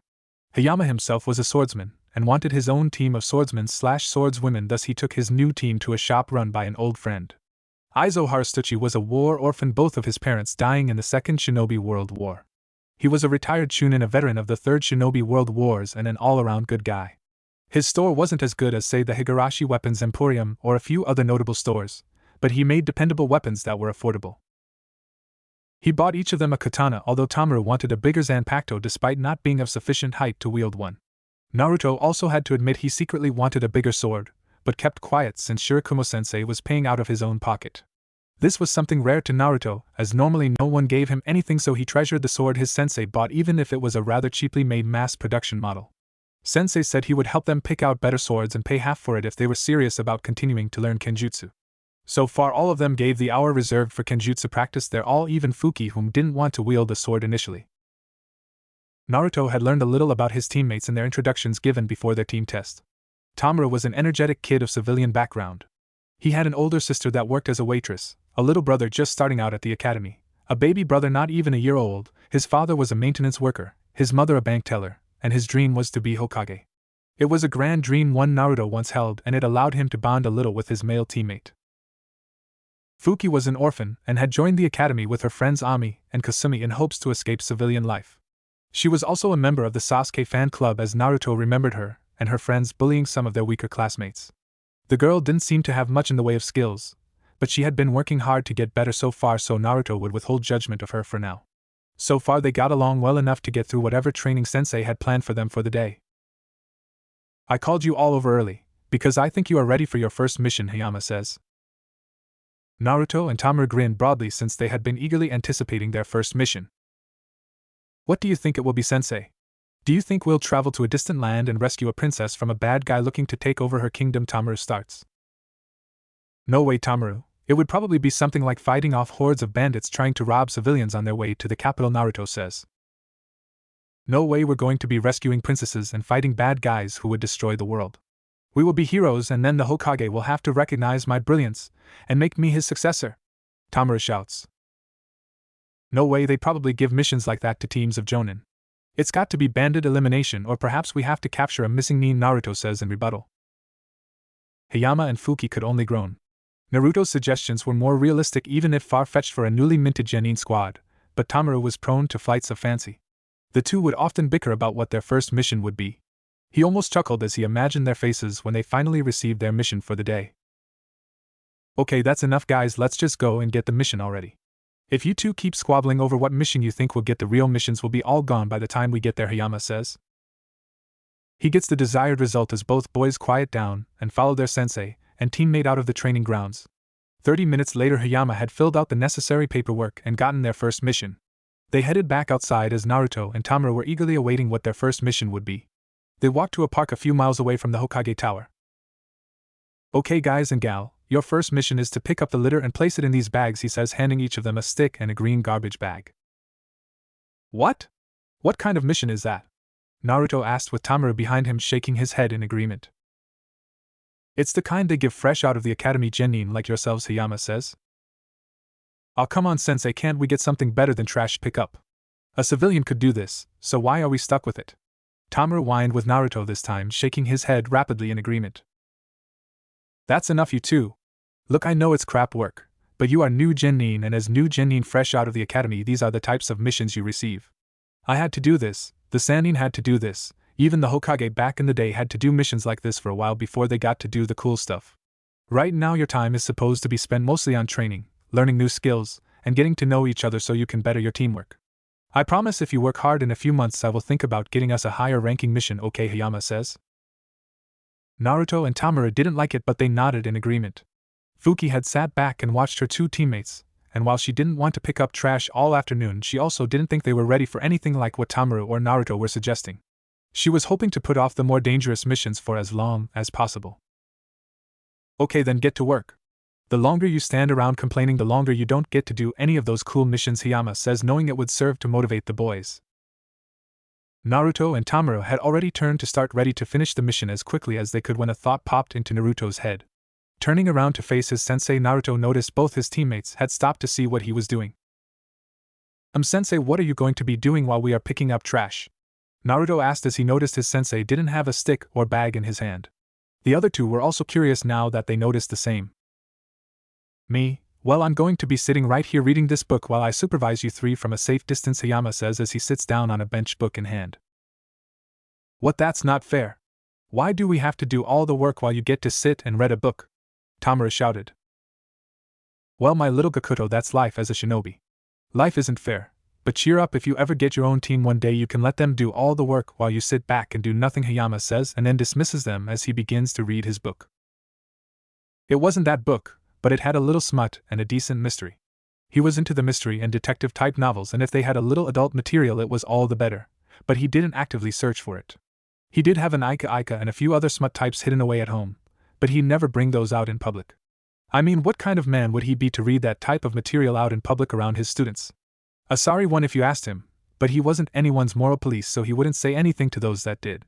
A: Hayama himself was a swordsman, and wanted his own team of swordsmen/swordswomen, thus he took his new team to a shop run by an old friend. Izo Harustuchi was a war orphan, both of his parents dying in the Second Shinobi World War. He was a retired chunin, a veteran of the Third Shinobi World Wars, and an all-around good guy. His store wasn't as good as, say, the Higurashi Weapons Emporium or a few other notable stores, but he made dependable weapons that were affordable. He bought each of them a katana, although Tamaru wanted a bigger Zanpakuto despite not being of sufficient height to wield one. Naruto also had to admit he secretly wanted a bigger sword, but kept quiet since Shirakumo-sensei was paying out of his own pocket. This was something rare to Naruto, as normally no one gave him anything, so he treasured the sword his sensei bought, even if it was a rather cheaply made mass-production model. Sensei said he would help them pick out better swords and pay half for it if they were serious about continuing to learn kenjutsu. So far all of them gave the hour reserved for kenjutsu practice their all, even Fuki, whom didn't want to wield a sword initially. Naruto had learned a little about his teammates in their introductions given before their team test. Tamaru was an energetic kid of civilian background. He had an older sister that worked as a waitress, a little brother just starting out at the academy, a baby brother not even a year old, his father was a maintenance worker, his mother a bank teller, and his dream was to be Hokage. It was a grand dream one Naruto once held, and it allowed him to bond a little with his male teammate. Fuki was an orphan and had joined the academy with her friends Ami and Kasumi in hopes to escape civilian life. She was also a member of the Sasuke fan club, as Naruto remembered her and her friends bullying some of their weaker classmates. The girl didn't seem to have much in the way of skills, but she had been working hard to get better so far, so Naruto would withhold judgment of her for now. So far they got along well enough to get through whatever training sensei had planned for them for the day. I called you all over early, because I think you are ready for your first mission, Hayama says. Naruto and Tamaru grinned broadly since they had been eagerly anticipating their first mission. What do you think it will be, sensei? Do you think we'll travel to a distant land and rescue a princess from a bad guy looking to take over her kingdom? Tamaru starts. No way, Tamaru. It would probably be something like fighting off hordes of bandits trying to rob civilians on their way to the capital, Naruto says. No way we're going to be rescuing princesses and fighting bad guys who would destroy the world. We will be heroes, and then the Hokage will have to recognize my brilliance and make me his successor, Tamaru shouts. No way, they probably give missions like that to teams of jonin. It's got to be bandit elimination, or perhaps we have to capture a missing nin, Naruto says in rebuttal. Hayama and Fuki could only groan. Naruto's suggestions were more realistic, even if far-fetched for a newly minted genin squad, but Tamaru was prone to flights of fancy. The two would often bicker about what their first mission would be. He almost chuckled as he imagined their faces when they finally received their mission for the day. Okay, that's enough guys, let's just go and get the mission already. If you two keep squabbling over what mission you think will get, the real missions will be all gone by the time we get there, Hayama says. He gets the desired result as both boys quiet down and follow their sensei and teammate out of the training grounds. 30 minutes later, Hayama had filled out the necessary paperwork and gotten their first mission. They headed back outside as Naruto and Tamaru were eagerly awaiting what their first mission would be. They walked to a park a few miles away from the Hokage Tower. Okay guys and gal, your first mission is to pick up the litter and place it in these bags, he says, handing each of them a stick and a green garbage bag. What? What kind of mission is that? Naruto asked, with Tamaru behind him shaking his head in agreement. It's the kind they give fresh out of the academy genin like yourselves, Hayama says. Oh come on sensei, can't we get something better than trash pickup? A civilian could do this, so why are we stuck with it? Tamaru whined, with Naruto this time shaking his head rapidly in agreement. That's enough, you two. Look, I know it's crap work, but you are new genin, and as new genin fresh out of the academy, these are the types of missions you receive. I had to do this, the Sannin had to do this, even the Hokage back in the day had to do missions like this for a while before they got to do the cool stuff. Right now your time is supposed to be spent mostly on training, learning new skills, and getting to know each other so you can better your teamwork. I promise if you work hard, in a few months I will think about getting us a higher ranking mission, okay, Hayama says. Naruto and Tamaru didn't like it, but they nodded in agreement. Fuki had sat back and watched her two teammates, and while she didn't want to pick up trash all afternoon, she also didn't think they were ready for anything like what Tamaru or Naruto were suggesting. She was hoping to put off the more dangerous missions for as long as possible. Okay, then get to work. The longer you stand around complaining, the longer you don't get to do any of those cool missions, Hayama says, knowing it would serve to motivate the boys. Naruto and Tamaru had already turned to start, ready to finish the mission as quickly as they could, when a thought popped into Naruto's head. Turning around to face his sensei, Naruto noticed both his teammates had stopped to see what he was doing. Sensei, what are you going to be doing while we are picking up trash? Naruto asked as he noticed his sensei didn't have a stick or bag in his hand. The other two were also curious now that they noticed the same. Me? Well, I'm going to be sitting right here reading this book while I supervise you three from a safe distance, Hayama says as he sits down on a bench, book in hand. What, that's not fair. Why do we have to do all the work while you get to sit and read a book? Tamura shouted. Well, my little Gakuto, that's life as a shinobi. Life isn't fair, but cheer up, if you ever get your own team one day you can let them do all the work while you sit back and do nothing, Hayama says, and then dismisses them as he begins to read his book. It wasn't that book, but it had a little smut and a decent mystery. He was into the mystery and detective-type novels, and if they had a little adult material it was all the better, but he didn't actively search for it. He did have an Ika and a few other smut types hidden away at home, but he'd never bring those out in public. I mean, what kind of man would he be to read that type of material out in public around his students? A sorry one if you asked him, but he wasn't anyone's moral police, so he wouldn't say anything to those that did.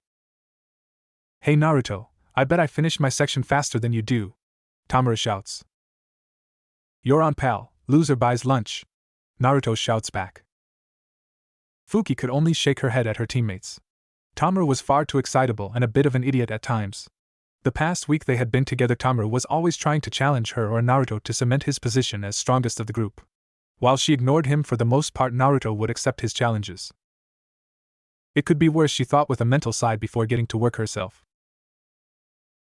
A: Hey Naruto, I bet I finished my section faster than you do, Tamura shouts. You're on, pal, loser buys lunch, Naruto shouts back. Fuki could only shake her head at her teammates. Tamura was far too excitable and a bit of an idiot at times. The past week they had been together, Tamura was always trying to challenge her or Naruto to cement his position as strongest of the group. While she ignored him for the most part, Naruto would accept his challenges. It could be worse, she thought with a mental sigh before getting to work herself.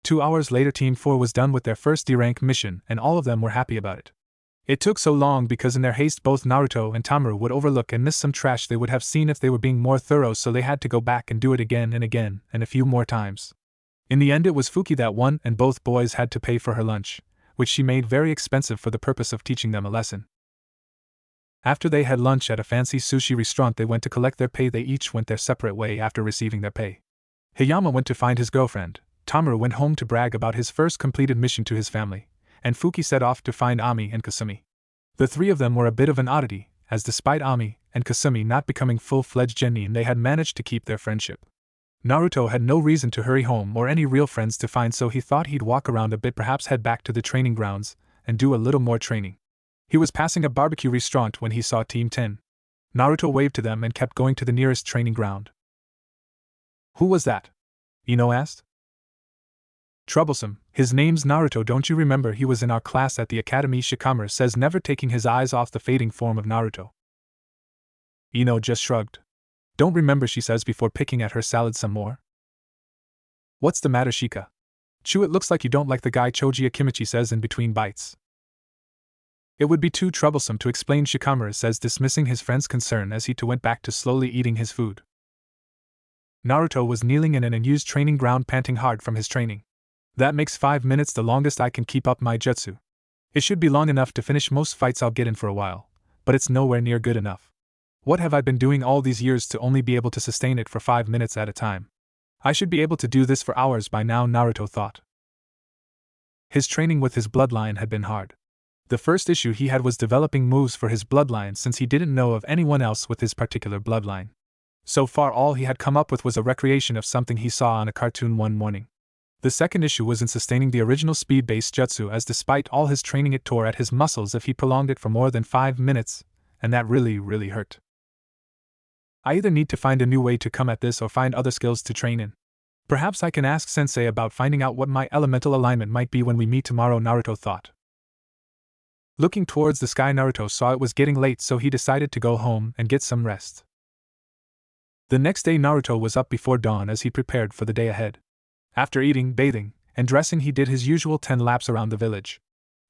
A: 2 hours later, Team 4 was done with their first D-rank mission, and all of them were happy about it. It took so long because in their haste both Naruto and Tamura would overlook and miss some trash they would have seen if they were being more thorough, so they had to go back and do it again and again, and a few more times. In the end it was Fuki that won, and both boys had to pay for her lunch, which she made very expensive for the purpose of teaching them a lesson. After they had lunch at a fancy sushi restaurant they went to collect their pay. They each went their separate way after receiving their pay. Hayama went to find his girlfriend, Tamura went home to brag about his first completed mission to his family, and Fuki set off to find Ami and Kasumi. The three of them were a bit of an oddity, as despite Ami and Kasumi not becoming full-fledged genin, they had managed to keep their friendship. Naruto had no reason to hurry home or any real friends to find, so he thought he'd walk around a bit, perhaps head back to the training grounds and do a little more training. He was passing a barbecue restaurant when he saw Team 10. Naruto waved to them and kept going to the nearest training ground. Who was that? Ino asked. Troublesome, his name's Naruto, don't you remember? He was in our class at the academy, Shikamaru says, never taking his eyes off the fading form of Naruto. Ino just shrugged. Don't remember, she says before picking at her salad some more. What's the matter, Shika? Chew, it looks like you don't like the guy, Choji Akimichi says in between bites. It would be too troublesome to explain, Shikamaru says, dismissing his friend's concern as he too went back to slowly eating his food. Naruto was kneeling in an unused training ground, panting hard from his training. That makes 5 minutes the longest I can keep up my jutsu. It should be long enough to finish most fights I'll get in for a while, but it's nowhere near good enough. What have I been doing all these years to only be able to sustain it for 5 minutes at a time? I should be able to do this for hours by now, Naruto thought. His training with his bloodline had been hard. The first issue he had was developing moves for his bloodline, since he didn't know of anyone else with his particular bloodline. So far all he had come up with was a recreation of something he saw on a cartoon one morning. The second issue was in sustaining the original speed-based jutsu, as despite all his training it tore at his muscles if he prolonged it for more than 5 minutes, and that really hurt. I either need to find a new way to come at this or find other skills to train in. Perhaps I can ask Sensei about finding out what my elemental alignment might be when we meet tomorrow, Naruto thought. Looking towards the sky, Naruto saw it was getting late, so he decided to go home and get some rest. The next day Naruto was up before dawn as he prepared for the day ahead. After eating, bathing, and dressing he did his usual 10 laps around the village.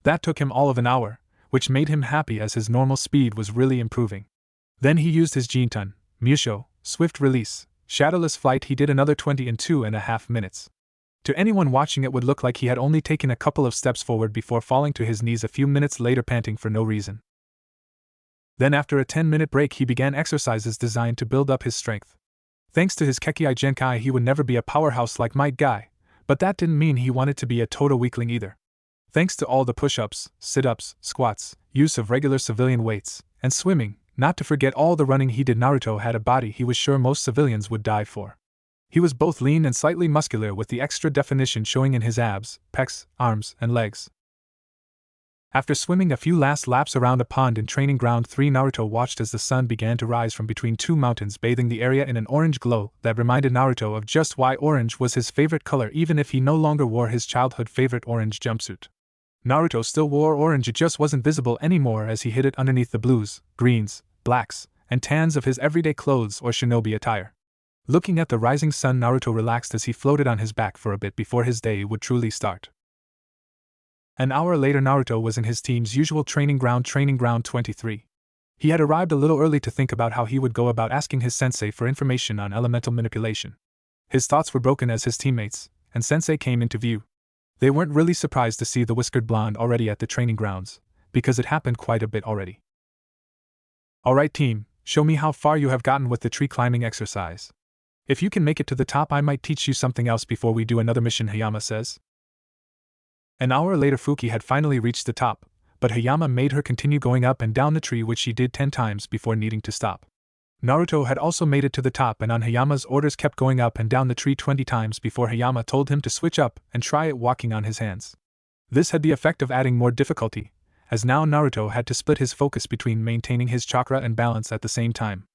A: That took him all of an hour, which made him happy as his normal speed was really improving. Then he used his Jintan, Musho, Swift Release, Shadowless Flight. He did another 20 in 2.5 minutes. To anyone watching it would look like he had only taken a couple of steps forward before falling to his knees a few minutes later, panting for no reason. Then after a 10-minute break he began exercises designed to build up his strength. Thanks to his Kekkei Genkai he would never be a powerhouse like Might Guy, but that didn't mean he wanted to be a total weakling either. Thanks to all the push-ups, sit-ups, squats, use of regular civilian weights, and swimming, not to forget all the running he did, Naruto had a body he was sure most civilians would die for. He was both lean and slightly muscular, with the extra definition showing in his abs, pecs, arms, and legs. After swimming a few last laps around a pond in Training Ground 3, Naruto watched as the sun began to rise from between two mountains, bathing the area in an orange glow that reminded Naruto of just why orange was his favorite color, even if he no longer wore his childhood favorite orange jumpsuit. Naruto still wore orange, it just wasn't visible anymore as he hid it underneath the blues, greens, blacks, and tans of his everyday clothes or shinobi attire. Looking at the rising sun, Naruto relaxed as he floated on his back for a bit before his day would truly start. An hour later, Naruto was in his team's usual training ground 23. He had arrived a little early to think about how he would go about asking his sensei for information on elemental manipulation. His thoughts were broken as his teammates and sensei came into view. They weren't really surprised to see the whiskered blonde already at the training grounds, because it happened quite a bit already. Alright team, show me how far you have gotten with the tree climbing exercise. If you can make it to the top, I might teach you something else before we do another mission, Hayama says. An hour later, Fuki had finally reached the top, but Hayama made her continue going up and down the tree, which she did 10 times before needing to stop. Naruto had also made it to the top and on Hayama's orders kept going up and down the tree 20 times before Hayama told him to switch up and try it walking on his hands. This had the effect of adding more difficulty, as now Naruto had to split his focus between maintaining his chakra and balance at the same time.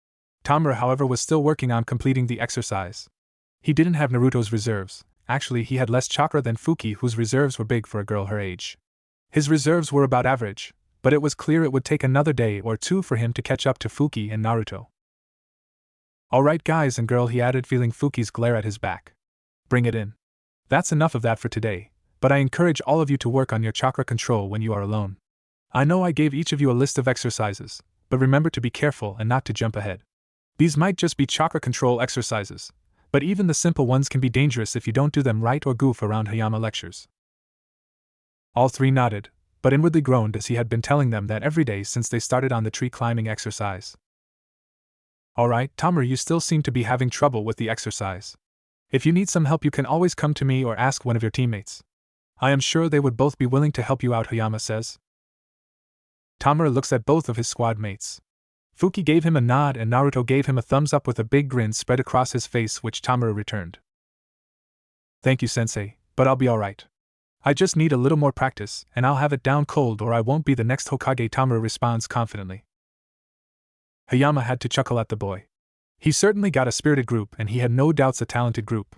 A: Tamura, however, was still working on completing the exercise. He didn't have Naruto's reserves. Actually, he had less chakra than Fuki, whose reserves were big for a girl her age. His reserves were about average, but it was clear it would take another day or two for him to catch up to Fuki and Naruto. Alright guys and girl, he added, feeling Fuki's glare at his back. Bring it in. That's enough of that for today, but I encourage all of you to work on your chakra control when you are alone. I know I gave each of you a list of exercises, but remember to be careful and not to jump ahead. These might just be chakra control exercises, but even the simple ones can be dangerous if you don't do them right or goof around Hayama lectures. All three nodded, but inwardly groaned as he had been telling them that every day since they started on the tree climbing exercise. Alright, Tamura, you still seem to be having trouble with the exercise. If you need some help, you can always come to me or ask one of your teammates. I am sure they would both be willing to help you out, Hayama says. Tamura looks at both of his squad mates. Fuki gave him a nod and Naruto gave him a thumbs up with a big grin spread across his face, which Tamura returned. Thank you, sensei, but I'll be alright. I just need a little more practice, and I'll have it down cold or I won't be the next Hokage, Tamura responds confidently. Hayama had to chuckle at the boy. He certainly got a spirited group and he had no doubts a talented group.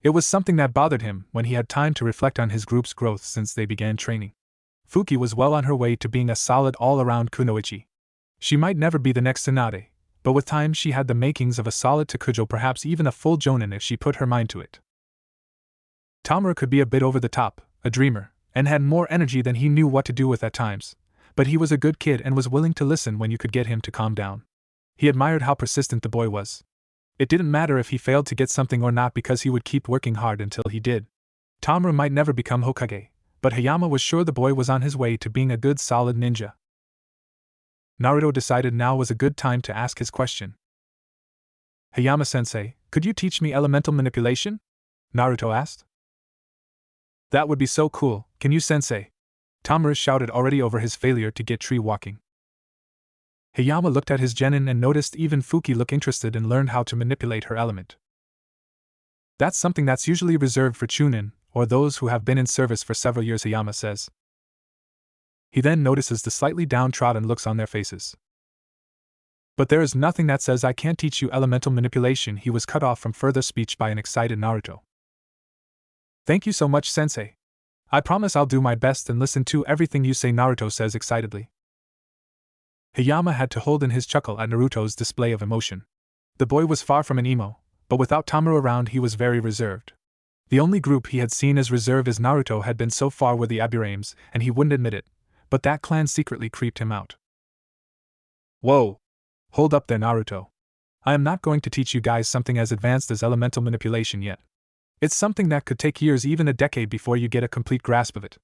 A: It was something that bothered him when he had time to reflect on his group's growth since they began training. Fuki was well on her way to being a solid all-around kunoichi. She might never be the next Tsunade, but with time she had the makings of a solid Takujo, perhaps even a full Jonin if she put her mind to it. Tamura could be a bit over the top, a dreamer, and had more energy than he knew what to do with at times, but he was a good kid and was willing to listen when you could get him to calm down. He admired how persistent the boy was. It didn't matter if he failed to get something or not because he would keep working hard until he did. Tamura might never become Hokage, but Hayama was sure the boy was on his way to being a good solid ninja. Naruto decided now was a good time to ask his question. Hayama-sensei, could you teach me elemental manipulation? Naruto asked. That would be so cool, can you, sensei? Tamura shouted, already over his failure to get tree walking. Hayama looked at his genin and noticed even Fuki look interested and learned how to manipulate her element. That's something that's usually reserved for chunin, or those who have been in service for several years, Hayama says. He then notices the slightly downtrodden looks on their faces. But there is nothing that says I can't teach you elemental manipulation. He was cut off from further speech by an excited Naruto. Thank you so much, sensei. I promise I'll do my best and listen to everything you say, Naruto says excitedly. Hayama had to hold in his chuckle at Naruto's display of emotion. The boy was far from an emo, but without Tamura around he was very reserved. The only group he had seen as reserved as Naruto had been so far were the Aburames, and he wouldn't admit it, but that clan secretly creeped him out. Whoa! Hold up there, Naruto. I am not going to teach you guys something as advanced as elemental manipulation yet. It's something that could take years, even a decade, before you get a complete grasp of it.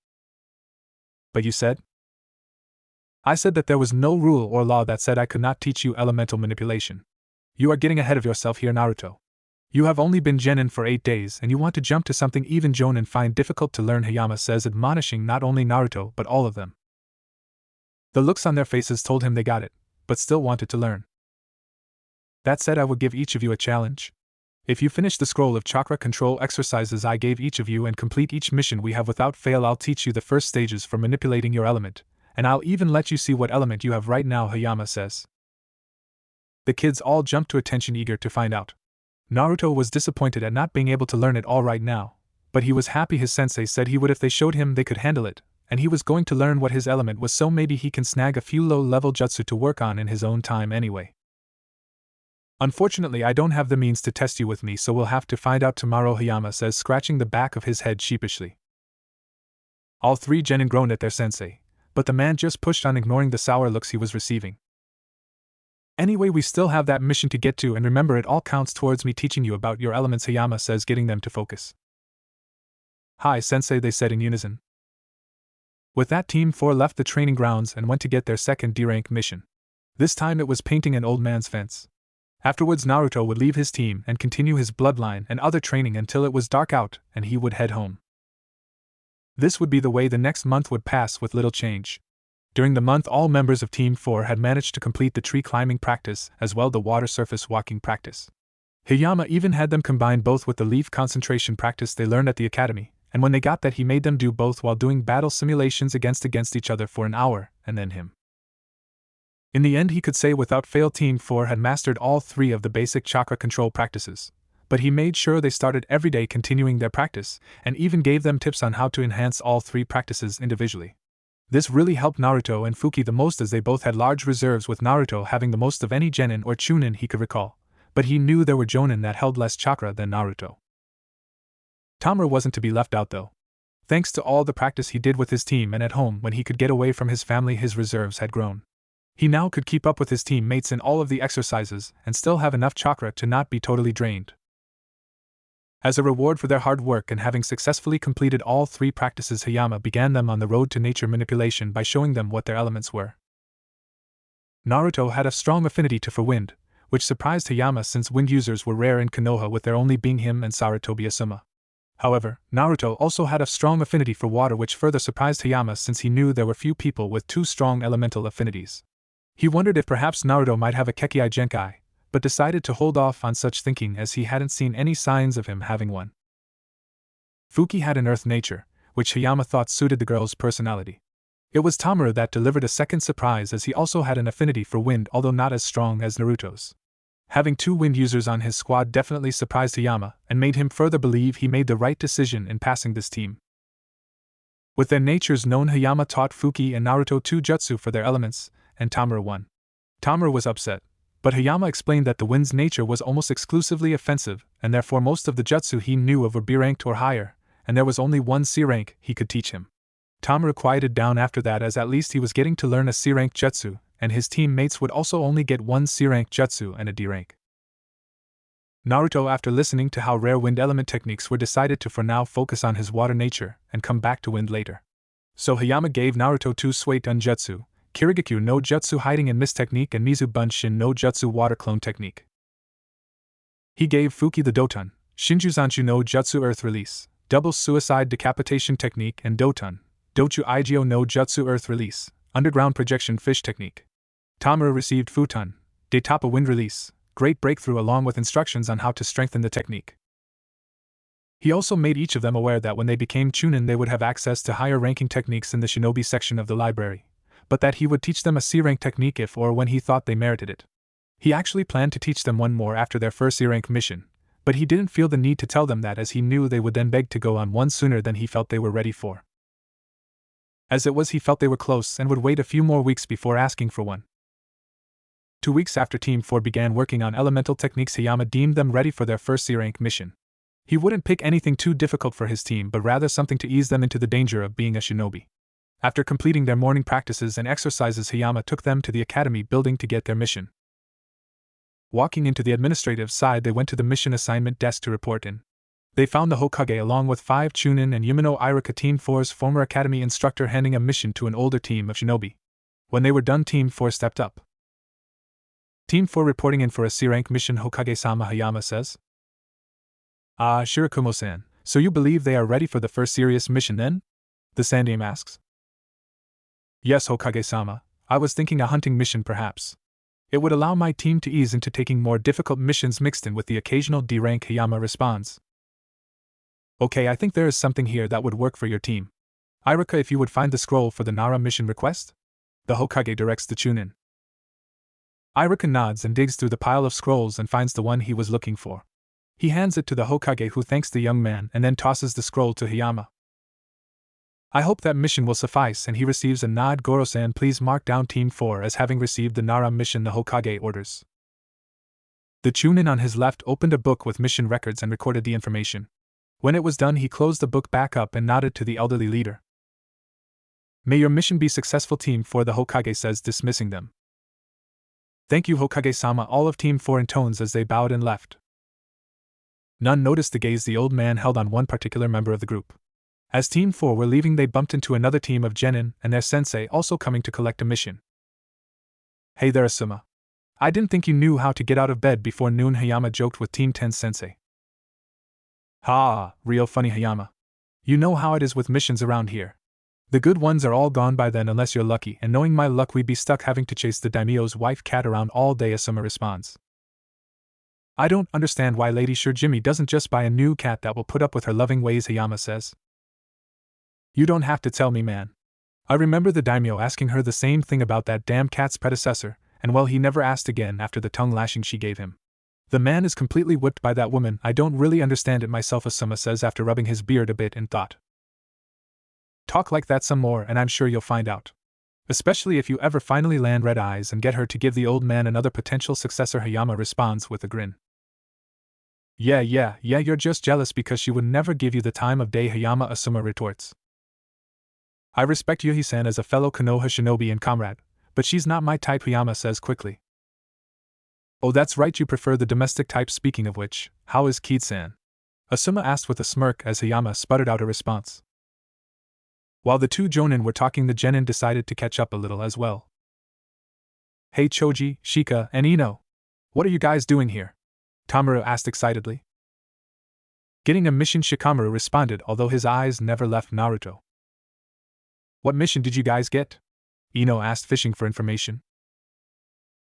A: But you said? I said that there was no rule or law that said I could not teach you elemental manipulation. You are getting ahead of yourself here, Naruto. You have only been genin for 8 days and you want to jump to something even Jonin find difficult to learn, Hayama says, admonishing not only Naruto but all of them. The looks on their faces told him they got it, but still wanted to learn. That said, I would give each of you a challenge. If you finish the scroll of chakra control exercises I gave each of you and complete each mission we have without fail, I'll teach you the first stages for manipulating your element, and I'll even let you see what element you have right now, Hayama says. The kids all jumped to attention, eager to find out. Naruto was disappointed at not being able to learn it all right now, but he was happy his sensei said he would if they showed him they could handle it, and he was going to learn what his element was, so maybe he can snag a few low-level jutsu to work on in his own time anyway. Unfortunately, I don't have the means to test you with me, so we'll have to find out tomorrow, Hayama says, scratching the back of his head sheepishly. All three genin groaned at their sensei, but the man just pushed on, ignoring the sour looks he was receiving. Anyway, we still have that mission to get to, and remember, it all counts towards me teaching you about your elements, Hayama says, getting them to focus. Hi, sensei, they said in unison. With that, Team 4 left the training grounds and went to get their second D-rank mission. This time it was painting an old man's fence. Afterwards, Naruto would leave his team and continue his bloodline and other training until it was dark out and he would head home. This would be the way the next month would pass, with little change. During the month, all members of Team 4 had managed to complete the tree climbing practice as well the water surface walking practice. Hayama even had them combine both with the leaf concentration practice they learned at the academy, and when they got that, he made them do both while doing battle simulations against each other for an hour, and then him. In the end, he could say without fail Team 4 had mastered all three of the basic chakra control practices, but he made sure they started every day continuing their practice, and even gave them tips on how to enhance all three practices individually. This really helped Naruto and Fuki the most, as they both had large reserves, with Naruto having the most of any genin or chunin he could recall, but he knew there were jonin that held less chakra than Naruto. Tamura wasn't to be left out though. Thanks to all the practice he did with his team and at home when he could get away from his family, his reserves had grown. He now could keep up with his teammates in all of the exercises and still have enough chakra to not be totally drained. As a reward for their hard work and having successfully completed all three practices, Hayama began them on the road to nature manipulation by showing them what their elements were. Naruto had a strong affinity for wind, which surprised Hayama since wind users were rare in Konoha, with there only being him and Sarutobi Asuma. However, Naruto also had a strong affinity for water, which further surprised Hayama since he knew there were few people with two strong elemental affinities. He wondered if perhaps Naruto might have a Kekkei Genkai, but decided to hold off on such thinking as he hadn't seen any signs of him having one. Fuki had an earth nature, which Hayama thought suited the girl's personality. It was Tamura that delivered a second surprise, as he also had an affinity for wind, although not as strong as Naruto's. Having two wind users on his squad definitely surprised Hayama and made him further believe he made the right decision in passing this team. With their natures known, Hayama taught Fuki and Naruto two jutsu for their elements, and Tamura one. Tamura was upset, but Hayama explained that the wind's nature was almost exclusively offensive, and therefore most of the jutsu he knew of were B-ranked or higher, and there was only one C-rank he could teach him. Tamura quieted down after that, as at least he was getting to learn a C-rank jutsu, and his teammates would also only get one C-rank jutsu and a D-rank. Naruto, after listening to how rare wind element techniques were, decided to for now focus on his water nature and come back to wind later. So Hayama gave Naruto two Suetun jutsu, Kirigakyu no Jutsu hiding in mist technique and Mizu Bunshin no Jutsu water clone technique. He gave Fuki the Dotun, Shinjuzanchu no Jutsu earth release, double suicide decapitation technique, and Dotun, Dochu Igyo no Jutsu earth release, underground projection fish technique. Tamura received Futun, Detapa wind release, great breakthrough, along with instructions on how to strengthen the technique. He also made each of them aware that when they became Chunin they would have access to higher ranking techniques in the shinobi section of the library, but that he would teach them a C-rank technique if or when he thought they merited it. He actually planned to teach them one more after their first C-rank mission, but he didn't feel the need to tell them that, as he knew they would then beg to go on one sooner than he felt they were ready for. As it was, he felt they were close and would wait a few more weeks before asking for one. 2 weeks after Team 4 began working on elemental techniques, Hayama deemed them ready for their first C-rank mission. He wouldn't pick anything too difficult for his team, but rather something to ease them into the danger of being a shinobi. After completing their morning practices and exercises, Hayama took them to the academy building to get their mission. Walking into the administrative side, they went to the mission assignment desk to report in. They found the Hokage along with 5 Chunin and Yumino Irika, Team 4's former academy instructor, handing a mission to an older team of shinobi. When they were done, Team 4 stepped up. Team 4 reporting in for a C-rank mission, Hokage-sama, Hayama says. Ah, Shirakumo-san, so you believe they are ready for the first serious mission then? The Sandaime asks. Yes, Hokage-sama, I was thinking a hunting mission perhaps. It would allow my team to ease into taking more difficult missions mixed in with the occasional D-rank, Hayama responds. Okay, I think there is something here that would work for your team. Iruka, if you would find the scroll for the Nara mission request? The Hokage directs the Chunin. Iruka nods and digs through the pile of scrolls and finds the one he was looking for. He hands it to the Hokage, who thanks the young man and then tosses the scroll to Hayama. I hope that mission will suffice, and he receives a nod. Goro-san, please mark down Team 4 as having received the Nara mission, the Hokage orders. The Chunin on his left opened a book with mission records and recorded the information. When it was done, he closed the book back up and nodded to the elderly leader. May your mission be successful, Team 4, the Hokage says, dismissing them. Thank you, Hokage-sama, all of Team 4 intones as they bowed and left. None noticed the gaze the old man held on one particular member of the group. As Team 4 were leaving, they bumped into another team of genin and their sensei also coming to collect a mission. Hey there, Asuma. I didn't think you knew how to get out of bed before noon, Hayama joked with Team 10's sensei. Ha, real funny, Hayama. You know how it is with missions around here. The good ones are all gone by then unless you're lucky, and knowing my luck we'd be stuck having to chase the daimyo's wife cat around all day, Asuma responds. I don't understand why Lady Sure Jimmy doesn't just buy a new cat that will put up with her loving ways, Hayama says. You don't have to tell me, man. I remember the daimyo asking her the same thing about that damn cat's predecessor, and well, he never asked again after the tongue lashing she gave him. The man is completely whipped by that woman. I don't really understand it myself, Asuma says after rubbing his beard a bit in thought. Talk like that some more and I'm sure you'll find out. Especially if you ever finally land Red Eyes and get her to give the old man another potential successor, Hayama responds with a grin. Yeah, you're just jealous because she would never give you the time of day, Hayama, Asuma retorts. I respect Yuhi-san as a fellow Konoha shinobi and comrade, but she's not my type, Hayama says quickly. Oh, that's right, you prefer the domestic type. Speaking of which, how is Keed-san? Asuma asked with a smirk as Hayama sputtered out a response. While the two jonin were talking, the genin decided to catch up a little as well. Hey Choji, Shika, and Ino. What are you guys doing here? Tamaru asked excitedly. Getting a mission, Shikamaru responded, although his eyes never left Naruto. What mission did you guys get? Ino asked, fishing for information.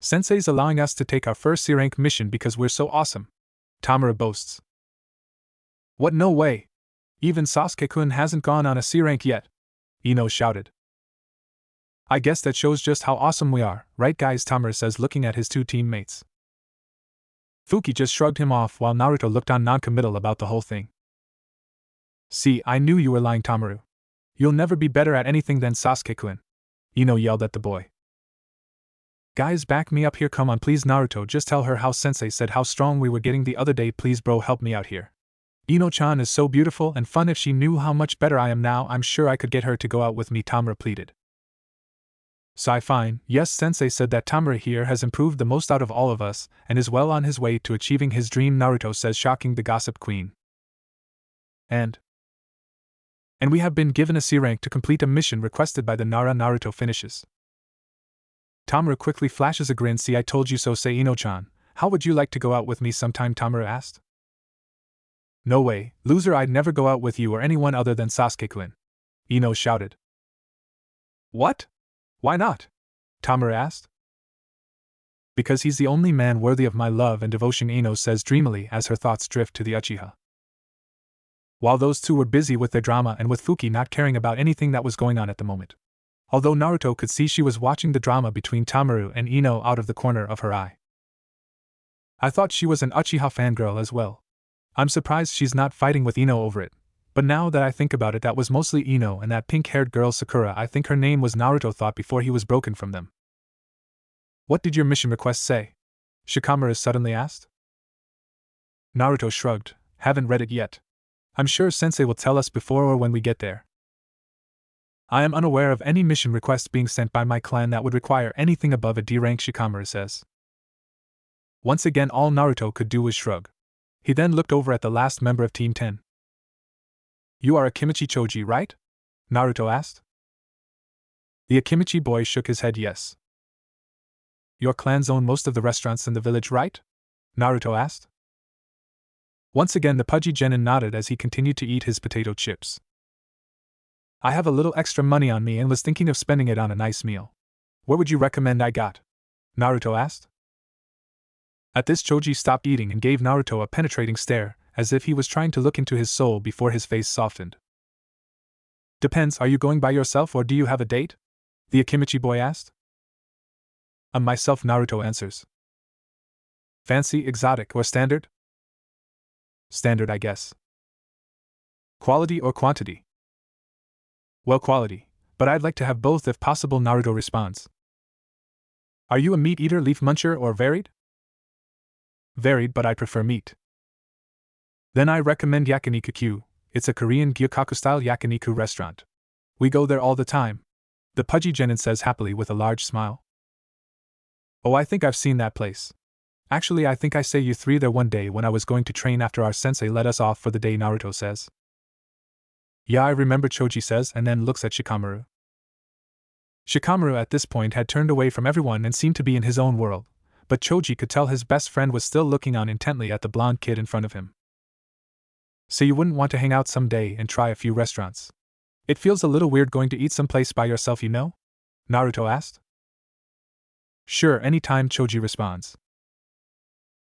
A: Sensei's allowing us to take our first C-rank mission because we're so awesome, Tamaru boasts. What, no way? Even Sasuke-kun hasn't gone on a C-rank yet, Ino shouted. I guess that shows just how awesome we are, right guys, Tamaru says, looking at his two teammates. Fuki just shrugged him off while Naruto looked on non-committal about the whole thing. See, I knew you were lying, Tamaru. You'll never be better at anything than Sasuke-kun, Ino yelled at the boy. Guys, back me up here, come on please, Naruto, just tell her how Sensei said how strong we were getting the other day, please bro, help me out here. Ino-chan is so beautiful and fun, if she knew how much better I am now, I'm sure I could get her to go out with me, Tamaru pleaded. Sigh, fine, yes, Sensei said that Tamaru here has improved the most out of all of us, and is well on his way to achieving his dream, Naruto says, shocking the gossip queen. And we have been given a C-rank to complete a mission requested by the Nara, Naruto finishes. Tamaru quickly flashes a grin. See, I told you so, say Ino-chan. How would you like to go out with me sometime, Tamaru asked. No way, loser, I'd never go out with you or anyone other than Sasuke-kun, Ino shouted. What? Why not? Tamaru asked. Because he's the only man worthy of my love and devotion, Ino says dreamily as her thoughts drift to the Uchiha. While those two were busy with their drama and with Fuki not caring about anything that was going on at the moment. Although Naruto could see she was watching the drama between Tamaru and Ino out of the corner of her eye. I thought she was an Uchiha fangirl as well. I'm surprised she's not fighting with Ino over it, but now that I think about it, that was mostly Ino and that pink-haired girl Sakura, I think her name was, Naruto thought before he was broken from them. What did your mission request say? Shikamaru suddenly asked. Naruto shrugged, haven't read it yet. I'm sure Sensei will tell us before or when we get there. I am unaware of any mission requests being sent by my clan that would require anything above a D rank, Shikamaru says. Once again, all Naruto could do was shrug. He then looked over at the last member of Team 10. You are Akimichi Choji, right? Naruto asked. The Akimichi boy shook his head yes. Your clans own most of the restaurants in the village, right? Naruto asked. Once again the pudgy genin nodded as he continued to eat his potato chips. I have a little extra money on me and was thinking of spending it on a nice meal. Where would you recommend I got? Naruto asked. At this, Choji stopped eating and gave Naruto a penetrating stare, as if he was trying to look into his soul before his face softened. Depends, are you going by yourself or do you have a date? The Akimichi boy asked. Myself, Naruto answers. Fancy, exotic, or standard? Standard, I guess. Quality or quantity? Well, quality, but I'd like to have both if possible, Naruto responds. Are you a meat eater, leaf muncher, or varied? Varied, but I prefer meat. Then I recommend Yakiniku-kyu. It's a Korean gyukaku-style yakiniku restaurant. We go there all the time, the pudgy genin says happily with a large smile. Oh, I think I've seen that place. Actually, I think I saw you three there one day when I was going to train after our sensei let us off for the day, Naruto says. Yeah, I remember, Choji says, and then looks at Shikamaru. Shikamaru at this point had turned away from everyone and seemed to be in his own world, but Choji could tell his best friend was still looking on intently at the blonde kid in front of him. So you wouldn't want to hang out someday and try a few restaurants? It feels a little weird going to eat someplace by yourself, you know? Naruto asked. Sure, anytime, Choji responds.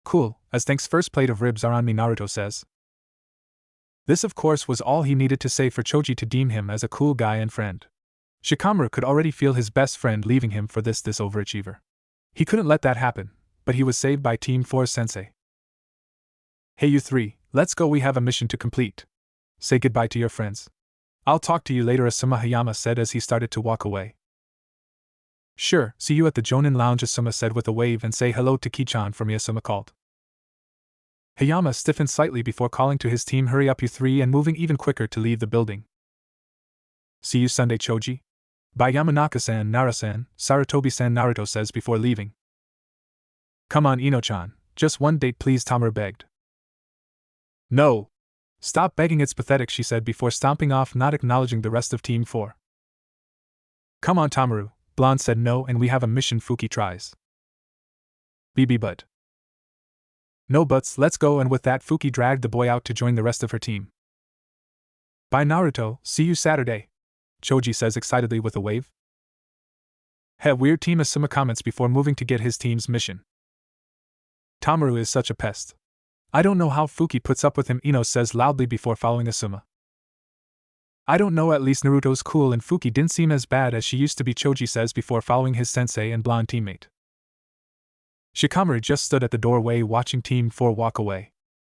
A: Cool, as thanks, first plate of ribs are on me, Naruto says. This, of course, was all he needed to say for Choji to deem him as a cool guy and friend. Shikamaru could already feel his best friend leaving him for this overachiever. He couldn't let that happen, but he was saved by Team 4's sensei. Hey, you three, let's go, we have a mission to complete. Say goodbye to your friends. I'll talk to you later, Asuma Hayama said as he started to walk away. Sure, see you at the Jonin Lounge, Asuma said with a wave, and say hello to Ki-chan for me, Asuma called. Hayama stiffened slightly before calling to his team, hurry up you three, and moving even quicker to leave the building. See you Sunday, Choji. Bye Yamanaka-san, Nara-san, Sarutobi-san, Naruto says before leaving. Come on, Ino-chan, just one date please, Tamaru begged. No. Stop begging, it's pathetic, she said before stomping off, not acknowledging the rest of Team 4. Come on, Tamaru, Blonde said no, and we have a mission, Fuki tries. BB but. No buts, let's go, and with that Fuki dragged the boy out to join the rest of her team. Bye Naruto, see you Saturday, Choji says excitedly with a wave. Heh, weird team, Asuma comments before moving to get his team's mission. Tamaru is such a pest. I don't know how Fuki puts up with him, Ino says loudly before following Asuma. I don't know, at least Naruto's cool and Fuki didn't seem as bad as she used to be, Choji says before following his sensei and blonde teammate. Shikamaru just stood at the doorway watching Team 4 walk away.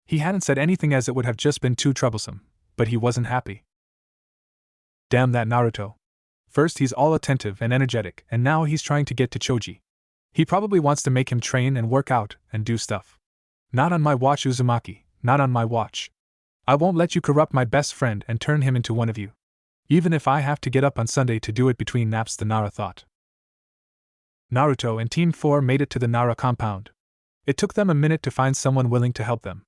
A: He hadn't said anything as it would have just been too troublesome, but he wasn't happy. Damn that Naruto. First he's all attentive and energetic, and now he's trying to get to Choji. He probably wants to make him train and work out and do stuff. Not on my watch, Uzumaki, not on my watch. I won't let you corrupt my best friend and turn him into one of you. Even if I have to get up on Sunday to do it between naps, the Nara thought. Naruto and Team 4 made it to the Nara compound. It took them a minute to find someone willing to help them.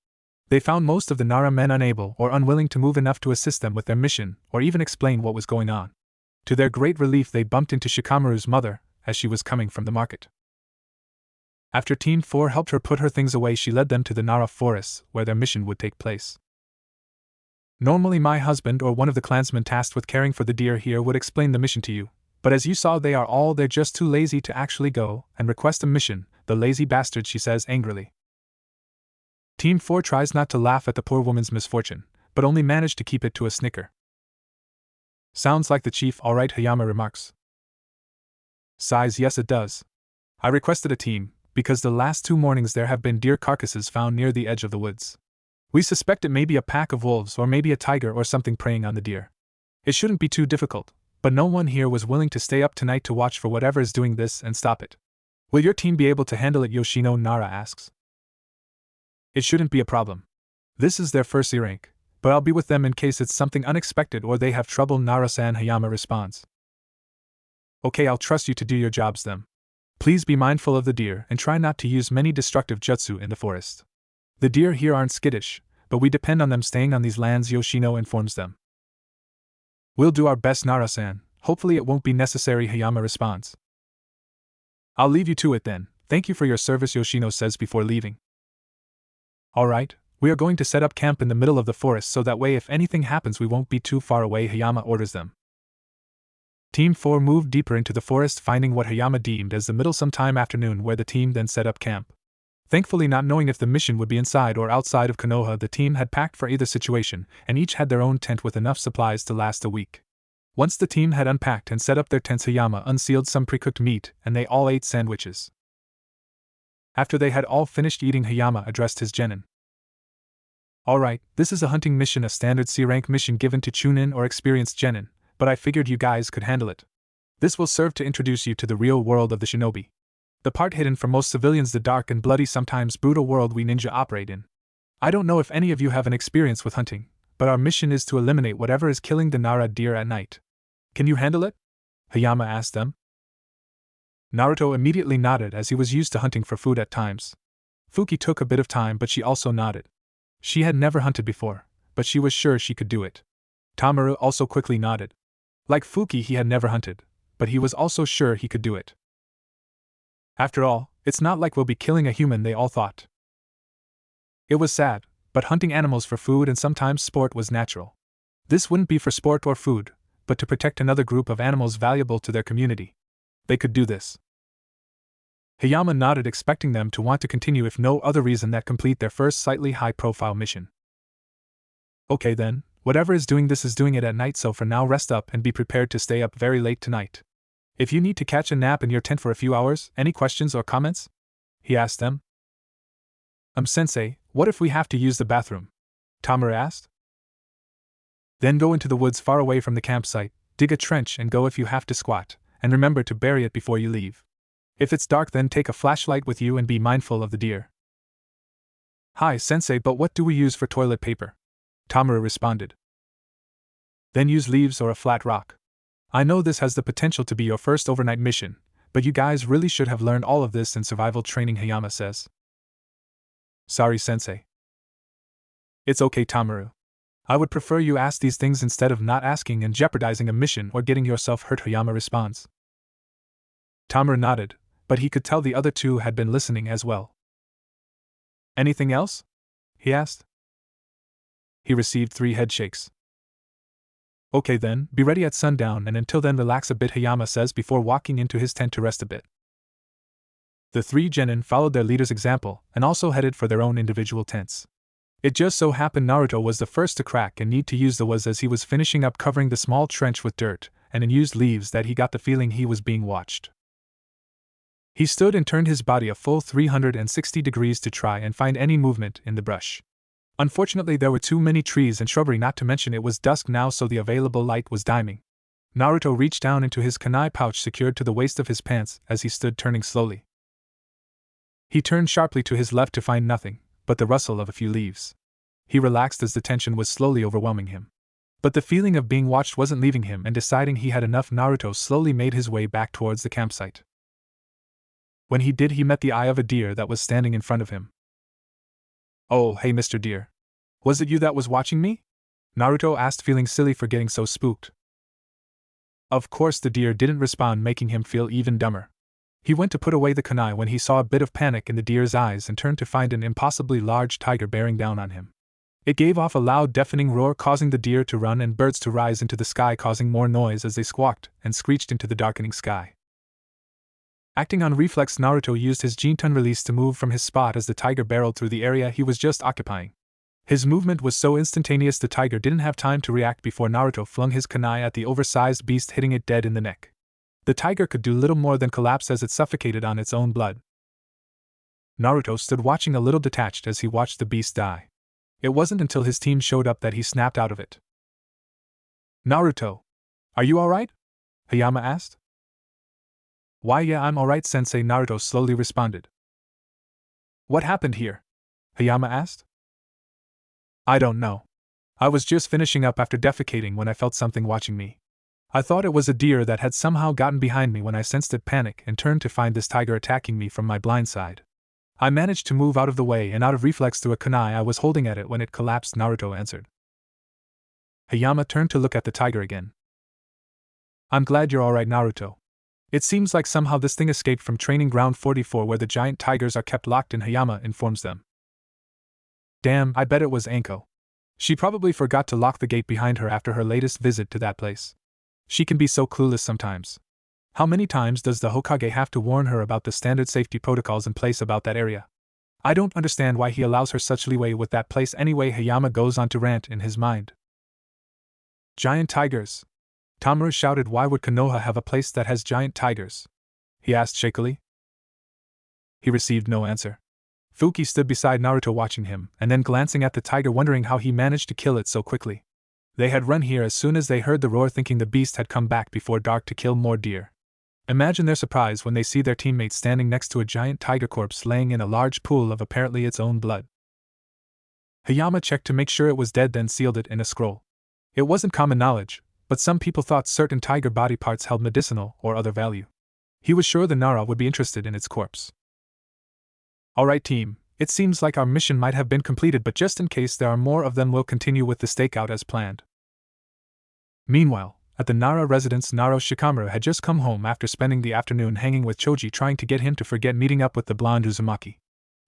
A: They found most of the Nara men unable or unwilling to move enough to assist them with their mission or even explain what was going on. To their great relief, they bumped into Shikamaru's mother as she was coming from the market. After Team 4 helped her put her things away, she led them to the Nara forests where their mission would take place. Normally my husband or one of the clansmen tasked with caring for the deer here would explain the mission to you, but as you saw they're just too lazy to actually go and request a mission, the lazy bastards, she says angrily. Team 4 tries not to laugh at the poor woman's misfortune, but only managed to keep it to a snicker. Sounds like the chief, alright, Hayama remarks. Sighs, yes it does. I requested a team, because the last 2 mornings there have been deer carcasses found near the edge of the woods. We suspect it may be a pack of wolves or maybe a tiger or something preying on the deer. It shouldn't be too difficult, but no one here was willing to stay up tonight to watch for whatever is doing this and stop it. Will your team be able to handle it, Yoshino, Nara asks. It shouldn't be a problem. This is their first rank, but I'll be with them in case it's something unexpected or they have trouble, Nara-san, Hayama responds. Okay, I'll trust you to do your jobs then. Please be mindful of the deer and try not to use many destructive jutsu in the forest. The deer here aren't skittish, but we depend on them staying on these lands, Yoshino informs them. We'll do our best, Nara-san. Hopefully it won't be necessary, Hayama responds. I'll leave you to it then. Thank you for your service, Yoshino says before leaving. Alright, we are going to set up camp in the middle of the forest so that way if anything happens we won't be too far away, Hayama orders them. Team 4 moved deeper into the forest, finding what Hayama deemed as the middle sometime afternoon, where the team then set up camp. Thankfully, not knowing if the mission would be inside or outside of Konoha, the team had packed for either situation, and each had their own tent with enough supplies to last a week. Once the team had unpacked and set up their tents, Hayama unsealed some pre-cooked meat, and they all ate sandwiches. After they had all finished eating, Hayama addressed his genin. Alright, this is a hunting mission, a standard C-rank mission given to Chunin or experienced genin, but I figured you guys could handle it. This will serve to introduce you to the real world of the shinobi. The part hidden from most civilians, the dark and bloody, sometimes brutal world we ninja operate in. I don't know if any of you have an experience with hunting, but our mission is to eliminate whatever is killing the Nara deer at night. Can you handle it? Hayama asked them. Naruto immediately nodded, as he was used to hunting for food at times. Fuki took a bit of time, but she also nodded. She had never hunted before, but she was sure she could do it. Tamaru also quickly nodded. Like Fuki, he had never hunted, but he was also sure he could do it. After all, it's not like we'll be killing a human, they all thought. It was sad, but hunting animals for food and sometimes sport was natural. This wouldn't be for sport or food, but to protect another group of animals valuable to their community. They could do this. Hayama nodded, expecting them to want to continue if no other reason than complete their first slightly high-profile mission. Okay then, whatever is doing this is doing it at night, so for now rest up and be prepared to stay up very late tonight. If you need to catch a nap in your tent for a few hours, any questions or comments? He asked them. Sensei, what if we have to use the bathroom? Tamaru asked. Then go into the woods far away from the campsite, dig a trench and go if you have to squat, and remember to bury it before you leave. If it's dark, then take a flashlight with you and be mindful of the deer. Hi, Sensei, but what do we use for toilet paper? Tamaru responded. Then use leaves or a flat rock. I know this has the potential to be your first overnight mission, but you guys really should have learned all of this in survival training, Hayama says. Sorry, Sensei. It's okay, Tamaru. I would prefer you ask these things instead of not asking and jeopardizing a mission or getting yourself hurt, Hayama responds. Tamaru nodded, but he could tell the other two had been listening as well. Anything else? He asked. He received 3 head shakes. Okay then, be ready at sundown, and until then relax a bit, Hayama says before walking into his tent to rest a bit. The 3 genin followed their leader's example and also headed for their own individual tents. It just so happened Naruto was the first to crack and need to use the was as he was finishing up covering the small trench with dirt and used leaves that he got the feeling he was being watched. He stood and turned his body a full 360 degrees to try and find any movement in the brush. Unfortunately, there were too many trees and shrubbery, not to mention it was dusk now, so the available light was dimming. Naruto reached down into his kunai pouch secured to the waist of his pants as he stood turning slowly. He turned sharply to his left to find nothing but the rustle of a few leaves. He relaxed as the tension was slowly overwhelming him. But the feeling of being watched wasn't leaving him, and deciding he had enough, Naruto slowly made his way back towards the campsite. When he did, he met the eye of a deer that was standing in front of him. Oh, hey Mr. Deer. Was it you that was watching me? Naruto asked, feeling silly for getting so spooked. Of course the deer didn't respond, making him feel even dumber. He went to put away the kunai when he saw a bit of panic in the deer's eyes and turned to find an impossibly large tiger bearing down on him. It gave off a loud, deafening roar, causing the deer to run and birds to rise into the sky, causing more noise as they squawked and screeched into the darkening sky. Acting on reflex, Naruto used his Jinton release to move from his spot as the tiger barreled through the area he was just occupying. His movement was so instantaneous the tiger didn't have time to react before Naruto flung his kunai at the oversized beast, hitting it dead in the neck. The tiger could do little more than collapse as it suffocated on its own blood. Naruto stood watching, a little detached as he watched the beast die. It wasn't until his team showed up that he snapped out of it. Naruto, are you alright? Hayama asked. Why, yeah, I'm alright, Sensei, Naruto slowly responded. What happened here? Hayama asked. I don't know. I was just finishing up after defecating when I felt something watching me. I thought it was a deer that had somehow gotten behind me when I sensed it panic and turned to find this tiger attacking me from my blind side. I managed to move out of the way and out of reflex threw a kunai I was holding at it when it collapsed, Naruto answered. Hayama turned to look at the tiger again. I'm glad you're alright, Naruto. It seems like somehow this thing escaped from training ground 44 where the giant tigers are kept locked in, Hayama informs them. Damn, I bet it was Anko. She probably forgot to lock the gate behind her after her latest visit to that place. She can be so clueless sometimes. How many times does the Hokage have to warn her about the standard safety protocols in place about that area? I don't understand why he allows her such leeway with that place anyway. Hayama goes on to rant in his mind. Giant tigers. Tamaru shouted. Why would Konoha have a place that has giant tigers? He asked shakily. He received no answer. Fuki stood beside Naruto watching him, and then glancing at the tiger wondering how he managed to kill it so quickly. They had run here as soon as they heard the roar thinking the beast had come back before dark to kill more deer. Imagine their surprise when they see their teammates standing next to a giant tiger corpse laying in a large pool of apparently its own blood. Hayama checked to make sure it was dead, then sealed it in a scroll. It wasn't common knowledge, but some people thought certain tiger body parts held medicinal or other value. He was sure the Nara would be interested in its corpse. Alright team, it seems like our mission might have been completed, but just in case there are more of them, we'll continue with the stakeout as planned. Meanwhile, at the Nara residence, Naruto Shikamaru had just come home after spending the afternoon hanging with Choji trying to get him to forget meeting up with the blonde Uzumaki.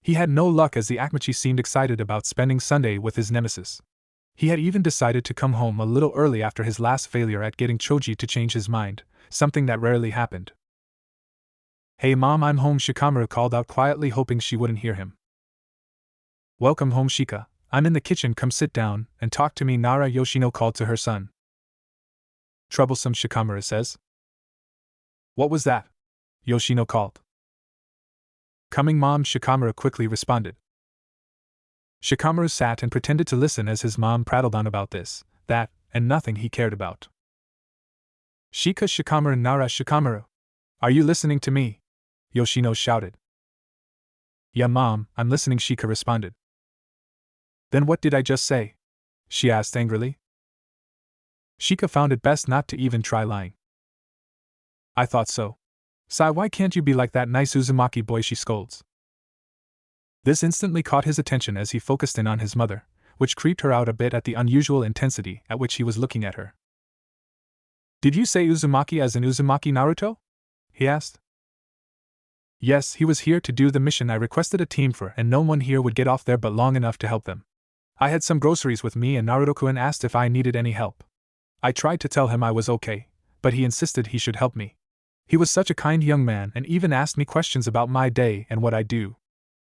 A: He had no luck as the Akamachi seemed excited about spending Sunday with his nemesis. He had even decided to come home a little early after his last failure at getting Choji to change his mind, something that rarely happened. Hey mom, I'm home, Shikamaru called out quietly, hoping she wouldn't hear him. Welcome home, Shika. I'm in the kitchen, come sit down and talk to me, Nara Yoshino called to her son. Troublesome, Shikamaru says. What was that? Yoshino called. Coming mom, Shikamaru quickly responded. Shikamaru sat and pretended to listen as his mom prattled on about this, that, and nothing he cared about. Shika Shikamaru, Nara Shikamaru. Are you listening to me? Yoshino shouted. Yeah mom, I'm listening, Shika responded. Then what did I just say? She asked angrily. Shika found it best not to even try lying. I thought so. Sai, why can't you be like that nice Uzumaki boy, she scolds. This instantly caught his attention as he focused in on his mother, which creeped her out a bit at the unusual intensity at which he was looking at her. Did you say Uzumaki as in Uzumaki Naruto? He asked. Yes, he was here to do the mission I requested a team for, and no one here would get off there but long enough to help them. I had some groceries with me and Naruto-kun asked if I needed any help. I tried to tell him I was okay, but he insisted he should help me. He was such a kind young man and even asked me questions about my day and what I do.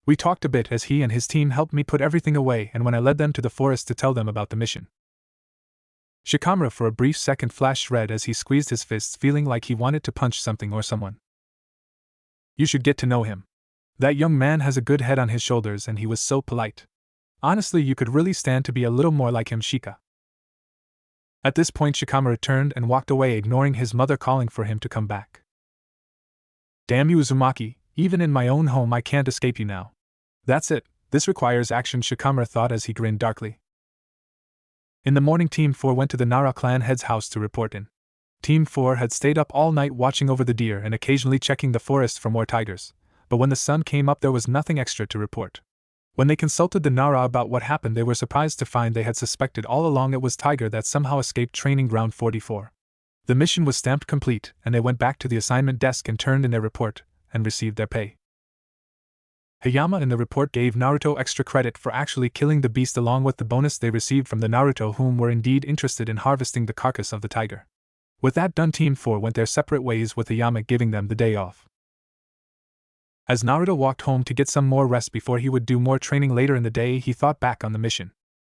A: We talked a bit as he and his team helped me put everything away, and when I led them to the forest to tell them about the mission. Shikamaru for a brief second flashed red as he squeezed his fists, feeling like he wanted to punch something or someone. You should get to know him. That young man has a good head on his shoulders and he was so polite. Honestly, you could really stand to be a little more like him, Shika. At this point, Shikamaru turned and walked away, ignoring his mother calling for him to come back. Damn you, Uzumaki, even in my own home I can't escape you now. That's it, this requires action, Shikamaru thought as he grinned darkly. In the morning, Team 4 went to the Nara clan head's house to report in. Team 4 had stayed up all night watching over the deer and occasionally checking the forest for more tigers, but when the sun came up there was nothing extra to report. When they consulted the Nara about what happened, they were surprised to find they had suspected all along it was Tiger that somehow escaped training ground 44. The mission was stamped complete, and they went back to the assignment desk and turned in their report, and received their pay. Hayama in the report gave Naruto extra credit for actually killing the beast along with the bonus they received from the Naruto whom were indeed interested in harvesting the carcass of the tiger. With that done, Team 4 went their separate ways with Hayama giving them the day off. As Naruto walked home to get some more rest before he would do more training later in the day, he thought back on the mission.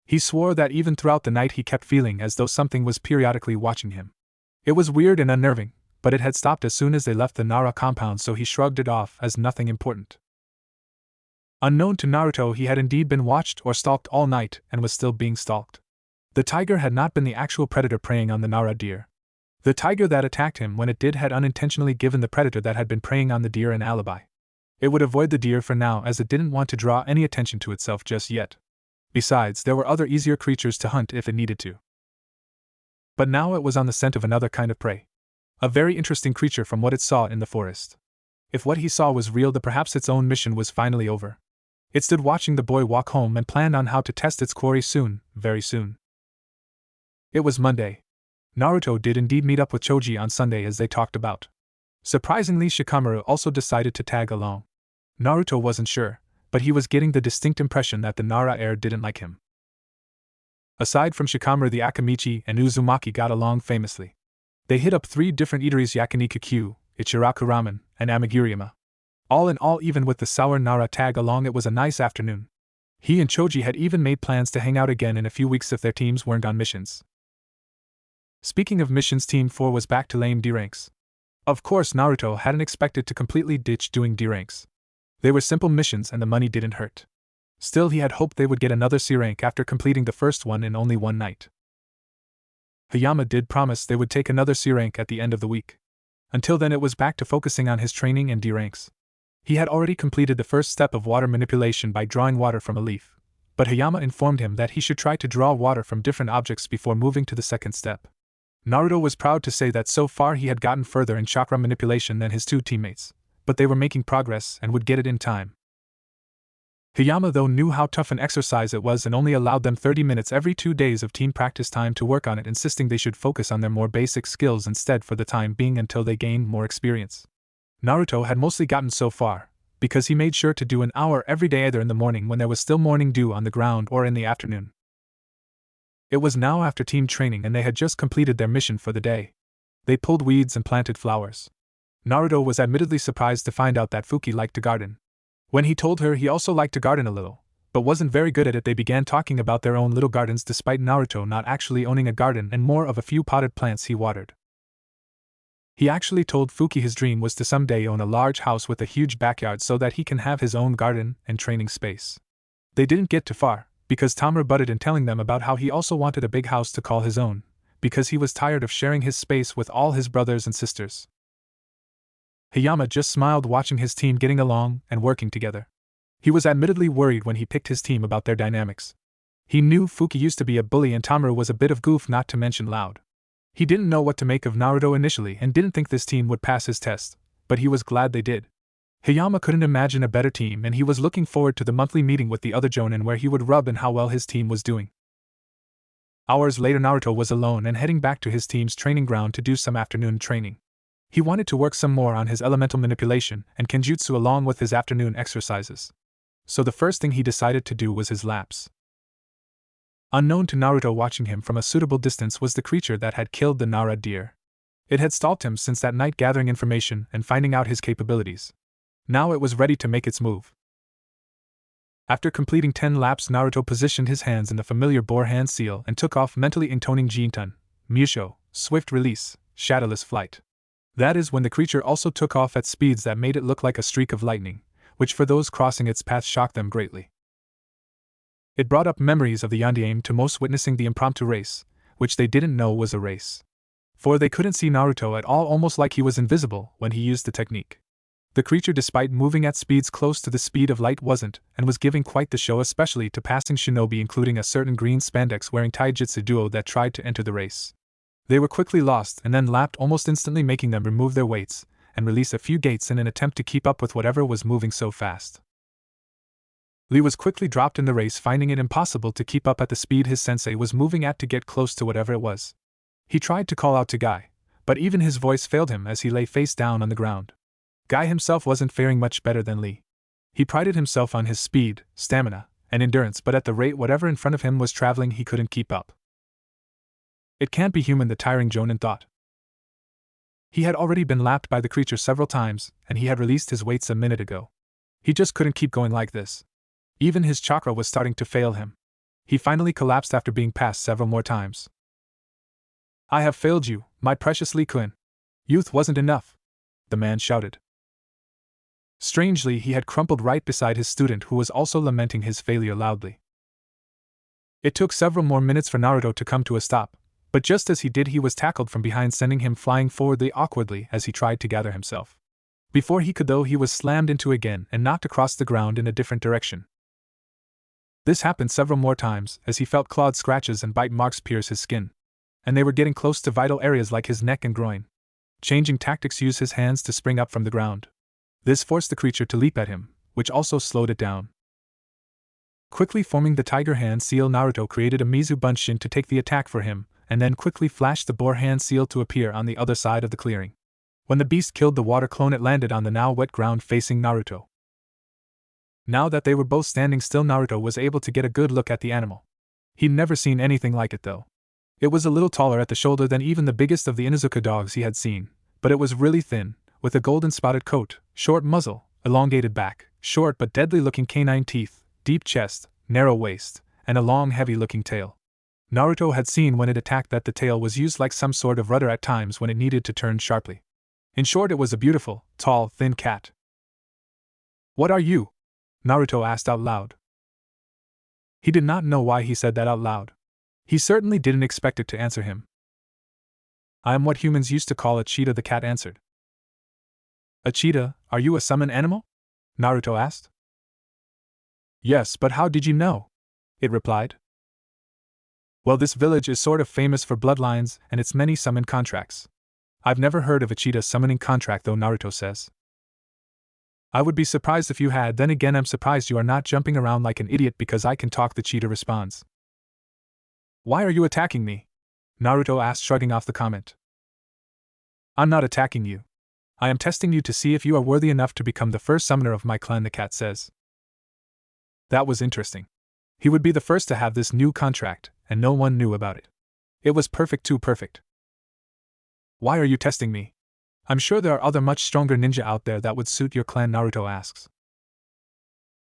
A: He swore that even throughout the night he kept feeling as though something was periodically watching him. It was weird and unnerving, but it had stopped as soon as they left the Nara compound, so he shrugged it off as nothing important. Unknown to Naruto, he had indeed been watched or stalked all night and was still being stalked. The tiger had not been the actual predator preying on the Nara deer. The tiger that attacked him when it did had unintentionally given the predator that had been preying on the deer an alibi. It would avoid the deer for now as it didn't want to draw any attention to itself just yet. Besides, there were other easier creatures to hunt if it needed to. But now it was on the scent of another kind of prey. A very interesting creature from what it saw in the forest. If what he saw was real, then perhaps its own mission was finally over. It stood watching the boy walk home and planned on how to test its quarry soon, very soon. It was Monday. Naruto did indeed meet up with Choji on Sunday as they talked about. Surprisingly, Shikamaru also decided to tag along. Naruto wasn't sure, but he was getting the distinct impression that the Nara heir didn't like him. Aside from Shikamaru, the Akamichi and Uzumaki got along famously. They hit up 3 different eateries: Yakiniku, Ichiraku Ramen, and Amiguriyama. All in all, even with the sour Nara tag along, it was a nice afternoon. He and Choji had even made plans to hang out again in a few weeks if their teams weren't on missions. Speaking of missions, Team 4 was back to lame D ranks. Of course, Naruto hadn't expected to completely ditch doing D ranks. They were simple missions and the money didn't hurt. Still, he had hoped they would get another C rank after completing the first one in only one night. Hayama did promise they would take another C rank at the end of the week. Until then, it was back to focusing on his training and D ranks. He had already completed the first step of water manipulation by drawing water from a leaf, but Hayama informed him that he should try to draw water from different objects before moving to the second step. Naruto was proud to say that so far he had gotten further in chakra manipulation than his 2 teammates, but they were making progress and would get it in time. Hayama, though, knew how tough an exercise it was and only allowed them 30 minutes every 2 days of team practice time to work on it, insisting they should focus on their more basic skills instead for the time being until they gained more experience. Naruto had mostly gotten so far, because he made sure to do an hour every day, either in the morning when there was still morning dew on the ground or in the afternoon. It was now after team training and they had just completed their mission for the day. They pulled weeds and planted flowers. Naruto was admittedly surprised to find out that Fuki liked to garden. When he told her he also liked to garden a little, but wasn't very good at it, they began talking about their own little gardens, despite Naruto not actually owning a garden and more of a few potted plants he watered. He actually told Fuki his dream was to someday own a large house with a huge backyard so that he can have his own garden and training space. They didn't get too far, because Tamura butted in, telling them about how he also wanted a big house to call his own, because he was tired of sharing his space with all his brothers and sisters. Hayama just smiled watching his team getting along and working together. He was admittedly worried when he picked his team about their dynamics. He knew Fuki used to be a bully and Tamura was a bit of goof, not to mention loud. He didn't know what to make of Naruto initially and didn't think this team would pass his test, but he was glad they did. Hayama couldn't imagine a better team, and he was looking forward to the monthly meeting with the other Jonin where he would rub in how well his team was doing. Hours later, Naruto was alone and heading back to his team's training ground to do some afternoon training. He wanted to work some more on his elemental manipulation and kenjutsu along with his afternoon exercises. So the first thing he decided to do was his laps. Unknown to Naruto, watching him from a suitable distance was the creature that had killed the Nara deer. It had stalked him since that night, gathering information and finding out his capabilities. Now it was ready to make its move. After completing 10 laps, Naruto positioned his hands in the familiar boar hand seal and took off, mentally intoning Jintan, Musho, swift release, shadowless flight. That is when the creature also took off at speeds that made it look like a streak of lightning, which for those crossing its path shocked them greatly. It brought up memories of the Yondaime to most, witnessing the impromptu race, which they didn't know was a race. For they couldn't see Naruto at all, almost like he was invisible when he used the technique. The creature, despite moving at speeds close to the speed of light, wasn't, and was giving quite the show, especially to passing shinobi, including a certain green spandex wearing taijutsu duo that tried to enter the race. They were quickly lost and then lapped almost instantly, making them remove their weights and release a few gates in an attempt to keep up with whatever was moving so fast. Lee was quickly dropped in the race, finding it impossible to keep up at the speed his sensei was moving at to get close to whatever it was. He tried to call out to Guy, but even his voice failed him as he lay face down on the ground. Guy himself wasn't faring much better than Lee. He prided himself on his speed, stamina, and endurance, but at the rate whatever in front of him was traveling, he couldn't keep up. It can't be human, the tiring Jonin thought. He had already been lapped by the creature several times, and he had released his weights a minute ago. He just couldn't keep going like this. Even his chakra was starting to fail him. He finally collapsed after being passed several more times. "I have failed you, my precious Lee Kun. Youth wasn't enough," the man shouted. Strangely, he had crumpled right beside his student, who was also lamenting his failure loudly. It took several more minutes for Naruto to come to a stop, but just as he did, he was tackled from behind, sending him flying forwardly awkwardly as he tried to gather himself. Before he could, though, he was slammed into again and knocked across the ground in a different direction. This happened several more times as he felt clawed scratches and bite marks pierce his skin. And they were getting close to vital areas like his neck and groin. Changing tactics, used his hands to spring up from the ground. This forced the creature to leap at him, which also slowed it down. Quickly forming the tiger hand seal, Naruto created a Mizu Bunshin to take the attack for him, and then quickly flashed the boar hand seal to appear on the other side of the clearing. When the beast killed the water clone, it landed on the now wet ground facing Naruto. Now that they were both standing still, Naruto was able to get a good look at the animal. He'd never seen anything like it, though. It was a little taller at the shoulder than even the biggest of the Inuzuka dogs he had seen, but it was really thin, with a golden spotted coat, short muzzle, elongated back, short but deadly-looking canine teeth, deep chest, narrow waist, and a long heavy-looking tail. Naruto had seen when it attacked that the tail was used like some sort of rudder at times when it needed to turn sharply. In short, it was a beautiful, tall, thin cat. "What are you?" Naruto asked out loud. He did not know why he said that out loud. He certainly didn't expect it to answer him. "I am what humans used to call a cheetah," the cat answered. "A cheetah? Are you a summon animal?" Naruto asked. "Yes, but how did you know?" it replied. "Well, this village is sort of famous for bloodlines and its many summon contracts. I've never heard of a cheetah summoning contract though," Naruto says. "I would be surprised if you had, then again I'm surprised you are not jumping around like an idiot because I can talk," the cheetah responds. "Why are you attacking me?" Naruto asked, shrugging off the comment. "I'm not attacking you. I am testing you to see if you are worthy enough to become the first summoner of my clan," the cat says. That was interesting. He would be the first to have this new contract, and no one knew about it. It was perfect, too perfect. "Why are you testing me? I'm sure there are other much stronger ninja out there that would suit your clan," Naruto asks.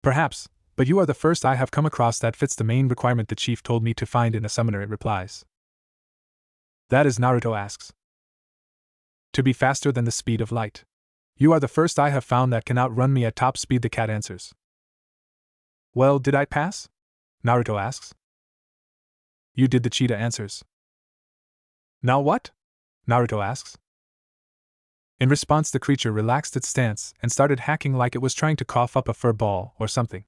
A: "Perhaps, but you are the first I have come across that fits the main requirement the chief told me to find in a summoner," it replies. "That is," Naruto asks. "To be faster than the speed of light. You are the first I have found that can outrun me at top speed," the cat answers. "Well, did I pass?" Naruto asks. "You did," the cheetah answers. "Now what?" Naruto asks. In response, the creature relaxed its stance and started hacking like it was trying to cough up a fur ball or something.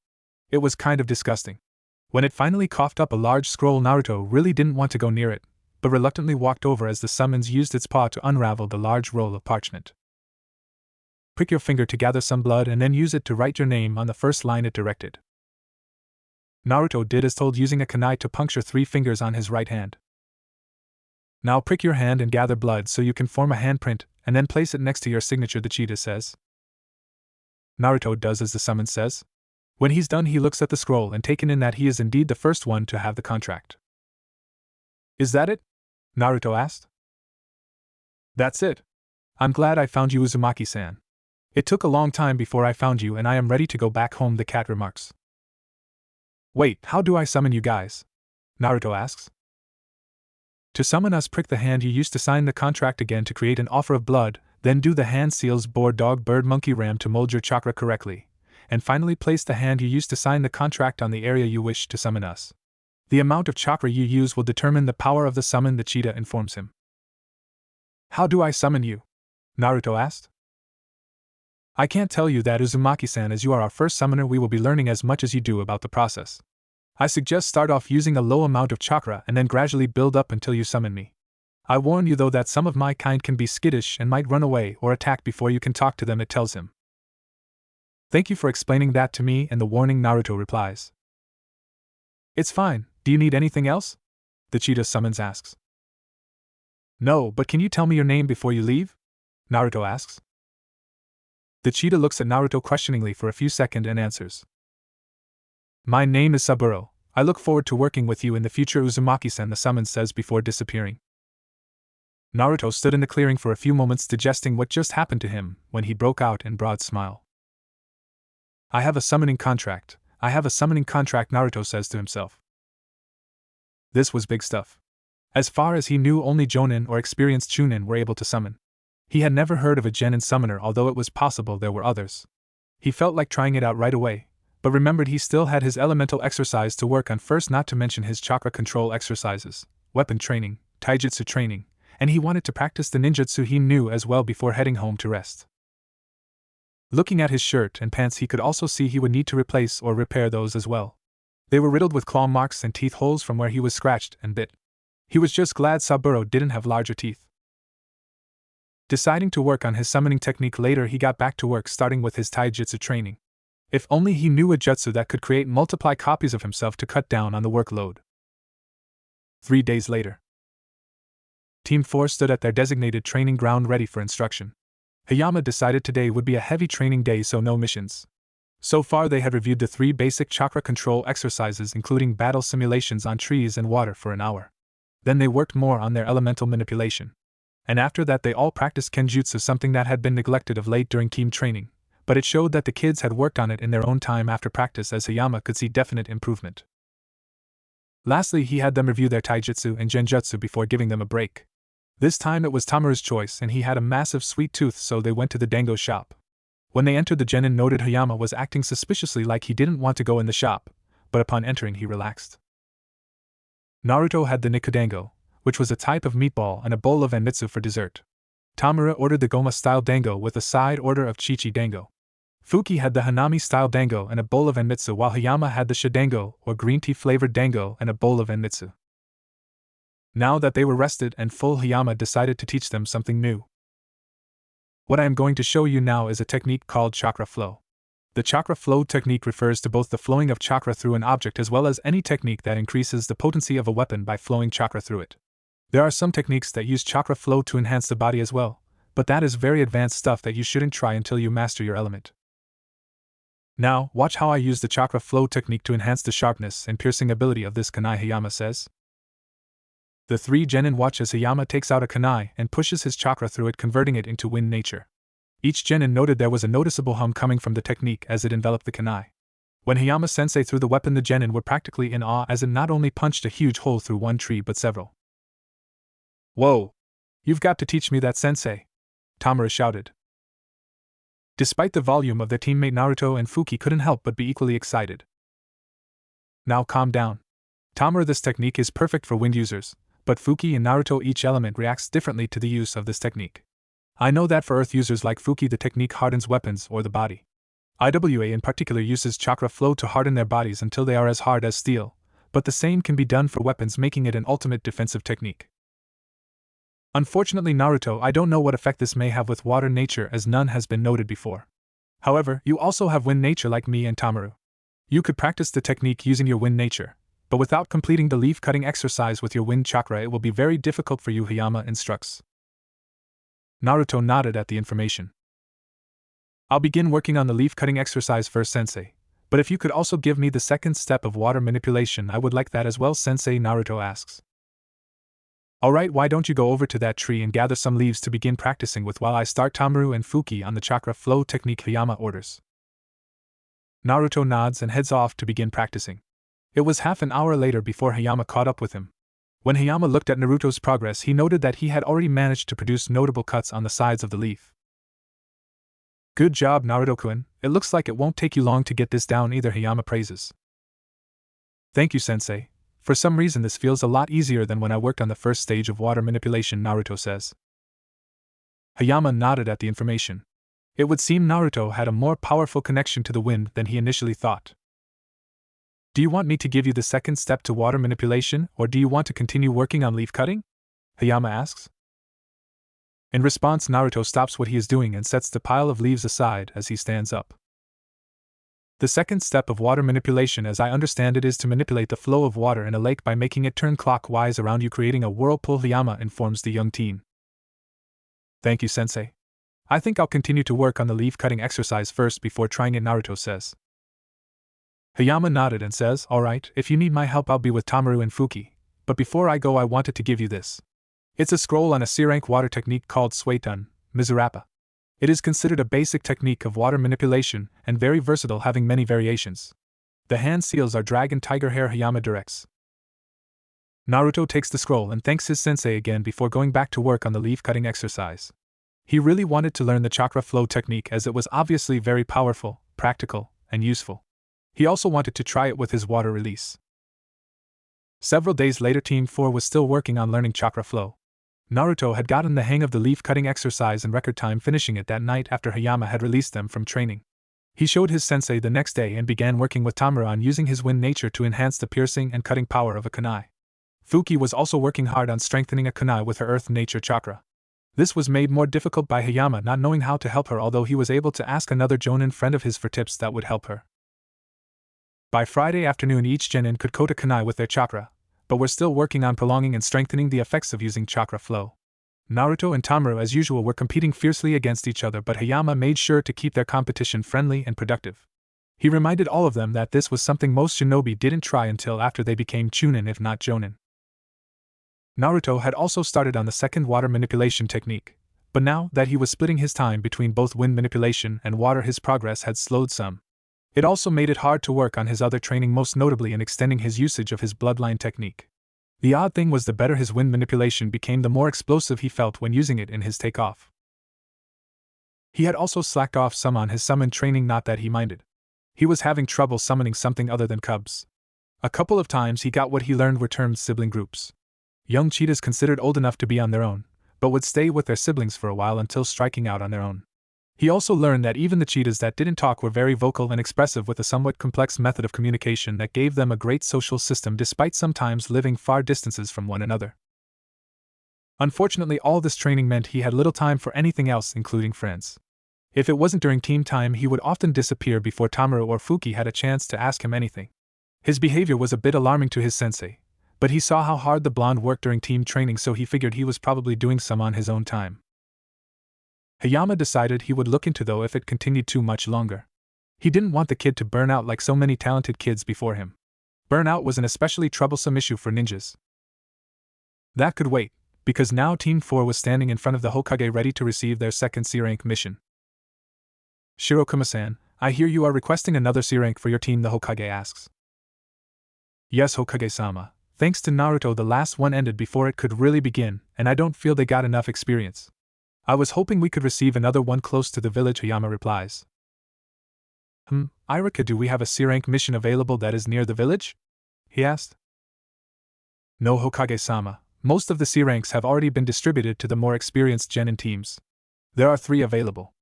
A: It was kind of disgusting. When it finally coughed up a large scroll, Naruto really didn't want to go near it, but reluctantly walked over as the summons used its paw to unravel the large roll of parchment. "Prick your finger to gather some blood and then use it to write your name on the first line," it directed. Naruto did as told, using a kunai to puncture 3 fingers on his right hand. "Now prick your hand and gather blood so you can form a handprint, and then place it next to your signature," the cheetah says. Naruto does as the summons says. When he's done, he looks at the scroll and taken in that he is indeed the first one to have the contract. "Is that it?" Naruto asked. "That's it. I'm glad I found you, Uzumaki-san. It took a long time before I found you and I am ready to go back home," the cat remarks. "Wait, how do I summon you guys?" Naruto asks. "To summon us, prick the hand you used to sign the contract again to create an offer of blood, then do the hand seals boar dog bird monkey ram to mold your chakra correctly, and finally place the hand you used to sign the contract on the area you wish to summon us. The amount of chakra you use will determine the power of the summon," the cheetah informs him. "How do I summon you?" Naruto asked. "I can't tell you that, Uzumaki-san, as you are our first summoner. We will be learning as much as you do about the process. I suggest start off using a low amount of chakra and then gradually build up until you summon me. I warn you though that some of my kind can be skittish and might run away or attack before you can talk to them," it tells him. "Thank you for explaining that to me and the warning," Naruto replies. "It's fine. Do you need anything else?" the cheetah summons asks. "No, but can you tell me your name before you leave?" Naruto asks. The cheetah looks at Naruto questioningly for a few seconds and answers. "My name is Saburo. I look forward to working with you in the future, Uzumaki-san," the summons says before disappearing. Naruto stood in the clearing for a few moments digesting what just happened to him when he broke out in broad smile. "I have a summoning contract. I have a summoning contract," Naruto says to himself. This was big stuff. As far as he knew, only Jonin or experienced Chunin were able to summon. He had never heard of a genin summoner, although it was possible there were others. He felt like trying it out right away, but remembered he still had his elemental exercise to work on first, not to mention his chakra control exercises, weapon training, taijutsu training, and he wanted to practice the ninjutsu he knew as well before heading home to rest. Looking at his shirt and pants, he could also see he would need to replace or repair those as well. They were riddled with claw marks and teeth holes from where he was scratched and bit. He was just glad Saburo didn't have larger teeth. Deciding to work on his summoning technique later, he got back to work, starting with his taijutsu training. If only he knew a jutsu that could create multiply copies of himself to cut down on the workload. 3 days later. Team 4 stood at their designated training ground ready for instruction. Hayama decided today would be a heavy training day, so no missions. So far they had reviewed the 3 basic chakra control exercises, including battle simulations on trees and water, for an hour. Then they worked more on their elemental manipulation. And after that they all practiced Kenjutsu, something that had been neglected of late during team training, but it showed that the kids had worked on it in their own time after practice, as Hayama could see definite improvement. Lastly, he had them review their taijutsu and genjutsu before giving them a break. This time it was Tamaru's choice, and he had a massive sweet tooth, so they went to the dango shop. When they entered, the genin noted Hayama was acting suspiciously, like he didn't want to go in the shop, but upon entering he relaxed. Naruto had the nikudango, which was a type of meatball, and a bowl of anmitsu for dessert. Tamura ordered the Goma-style dango with a side order of chichi dango. Fuki had the Hanami-style dango and a bowl of anmitsu, while Hayama had the shidango, or green tea-flavored dango, and a bowl of anmitsu. Now that they were rested and full, Hayama decided to teach them something new. What I am going to show you now is a technique called chakra flow. The chakra flow technique refers to both the flowing of chakra through an object as well as any technique that increases the potency of a weapon by flowing chakra through it. There are some techniques that use chakra flow to enhance the body as well, but that is very advanced stuff that you shouldn't try until you master your element. Now, watch how I use the chakra flow technique to enhance the sharpness and piercing ability of this kunai, Hayama says. The three genin watch as Hayama takes out a kunai and pushes his chakra through it, converting it into wind nature. Each genin noted there was a noticeable hum coming from the technique as it enveloped the kunai. When Hayama-sensei threw the weapon, the genin were practically in awe, as it not only punched a huge hole through one tree but several. "Whoa! You've got to teach me that, sensei!" Tamura shouted. Despite the volume of their teammate, Naruto and Fuki couldn't help but be equally excited. "Now calm down. Tamura, this technique is perfect for wind users, but Fuki and Naruto, each element reacts differently to the use of this technique. I know that for earth users like Fuki, the technique hardens weapons or the body. IWA in particular uses chakra flow to harden their bodies until they are as hard as steel, but the same can be done for weapons, making it an ultimate defensive technique. Unfortunately, Naruto, I don't know what effect this may have with water nature, as none has been noted before. However, you also have wind nature like me and Tamaru. You could practice the technique using your wind nature, but without completing the leaf-cutting exercise with your wind chakra, it will be very difficult for you, Hayama instructs. Naruto nodded at the information. "I'll begin working on the leaf-cutting exercise first, sensei, but if you could also give me the second step of water manipulation, I would like that as well, sensei," Naruto asks. "Alright, why don't you go over to that tree and gather some leaves to begin practicing with while I start Tamaru and Fuki on the chakra flow technique," Hayama orders. Naruto nods and heads off to begin practicing. It was half an hour later before Hayama caught up with him. When Hayama looked at Naruto's progress, he noted that he had already managed to produce notable cuts on the sides of the leaf. "Good job, Naruto-kun. It looks like it won't take you long to get this down either," Hayama praises. "Thank you, sensei. For some reason this feels a lot easier than when I worked on the first stage of water manipulation," Naruto says. Hayama nodded at the information. It would seem Naruto had a more powerful connection to the wind than he initially thought. "Do you want me to give you the second step to water manipulation, or do you want to continue working on leaf cutting?" Hayama asks. In response, Naruto stops what he is doing and sets the pile of leaves aside as he stands up. "The second step of water manipulation, as I understand it, is to manipulate the flow of water in a lake by making it turn clockwise around you, creating a whirlpool," Hayama informs the young teen. "Thank you, sensei. I think I'll continue to work on the leaf cutting exercise first before trying it," Naruto says. Hayama nodded and says, "Alright, if you need my help I'll be with Tamaru and Fuki, but before I go I wanted to give you this. It's a scroll on a C-rank water technique called Suetun, Mizurappa. It is considered a basic technique of water manipulation and very versatile, having many variations. The hand seals are dragon tiger hair," Hayama directs. Naruto takes the scroll and thanks his sensei again before going back to work on the leaf-cutting exercise. He really wanted to learn the chakra flow technique as it was obviously very powerful, practical, and useful. He also wanted to try it with his water release. Several days later, Team 4 was still working on learning chakra flow. Naruto had gotten the hang of the leaf-cutting exercise in record time, finishing it that night after Hayama had released them from training. He showed his sensei the next day and began working with Tamura on using his wind nature to enhance the piercing and cutting power of a kunai. Fuki was also working hard on strengthening a kunai with her earth nature chakra. This was made more difficult by Hayama not knowing how to help her, although he was able to ask another jonin friend of his for tips that would help her. By Friday afternoon, each genin could coat a kunai with their chakra, but were still working on prolonging and strengthening the effects of using chakra flow. Naruto and Tamaru, as usual, were competing fiercely against each other, but Hayama made sure to keep their competition friendly and productive. He reminded all of them that this was something most shinobi didn't try until after they became chunin, if not jonin. Naruto had also started on the second water manipulation technique, but now that he was splitting his time between both wind manipulation and water, his progress had slowed some. It also made it hard to work on his other training, most notably in extending his usage of his bloodline technique. The odd thing was, the better his wind manipulation became, the more explosive he felt when using it in his takeoff. He had also slacked off some on his summon training, not that he minded. He was having trouble summoning something other than cubs. A couple of times he got what he learned were termed sibling groups. Young cheetahs considered old enough to be on their own, but would stay with their siblings for a while until striking out on their own. He also learned that even the cheetahs that didn't talk were very vocal and expressive, with a somewhat complex method of communication that gave them a great social system despite sometimes living far distances from one another. Unfortunately, all this training meant he had little time for anything else, including friends. If it wasn't during team time, he would often disappear before Tamaru or Fuki had a chance to ask him anything. His behavior was a bit alarming to his sensei, but he saw how hard the blonde worked during team training, so he figured he was probably doing some on his own time. Hayama decided he would look into though if it continued too much longer. He didn't want the kid to burn out like so many talented kids before him. Burnout was an especially troublesome issue for ninjas. That could wait, because now Team 4 was standing in front of the Hokage ready to receive their second C-rank mission. Shirokuma-san, I hear you are requesting another C-rank for your team, the Hokage asks. Yes, Hokage-sama. Thanks to Naruto, the last one ended before it could really begin, and I don't feel they got enough experience. I was hoping we could receive another one close to the village, Hayama replies. Irika, do we have a C-rank mission available that is near the village? He asked. No, Hokage-sama. Most of the C-ranks have already been distributed to the more experienced genin teams. There are 3 available.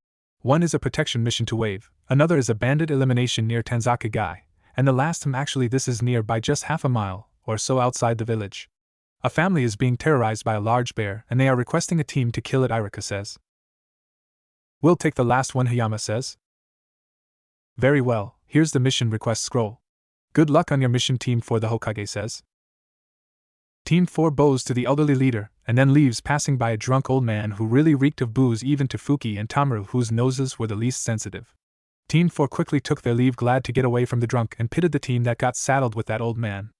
A: One is a protection mission to Wave, another is a bandit elimination near Tanzaka-gai, and the last actually this is near by just half a mile or so outside the village. A family is being terrorized by a large bear and they are requesting a team to kill it, Irika says. We'll take the last one, Hayama says. Very well, here's the mission request scroll. Good luck on your mission, Team 4, the Hokage says. Team 4 bows to the elderly leader and then leaves, passing by a drunk old man who really reeked of booze, even to Fuki and Tamaru, whose noses were the least sensitive. Team 4 quickly took their leave, glad to get away from the drunk, and pitted the team that got saddled with that old man.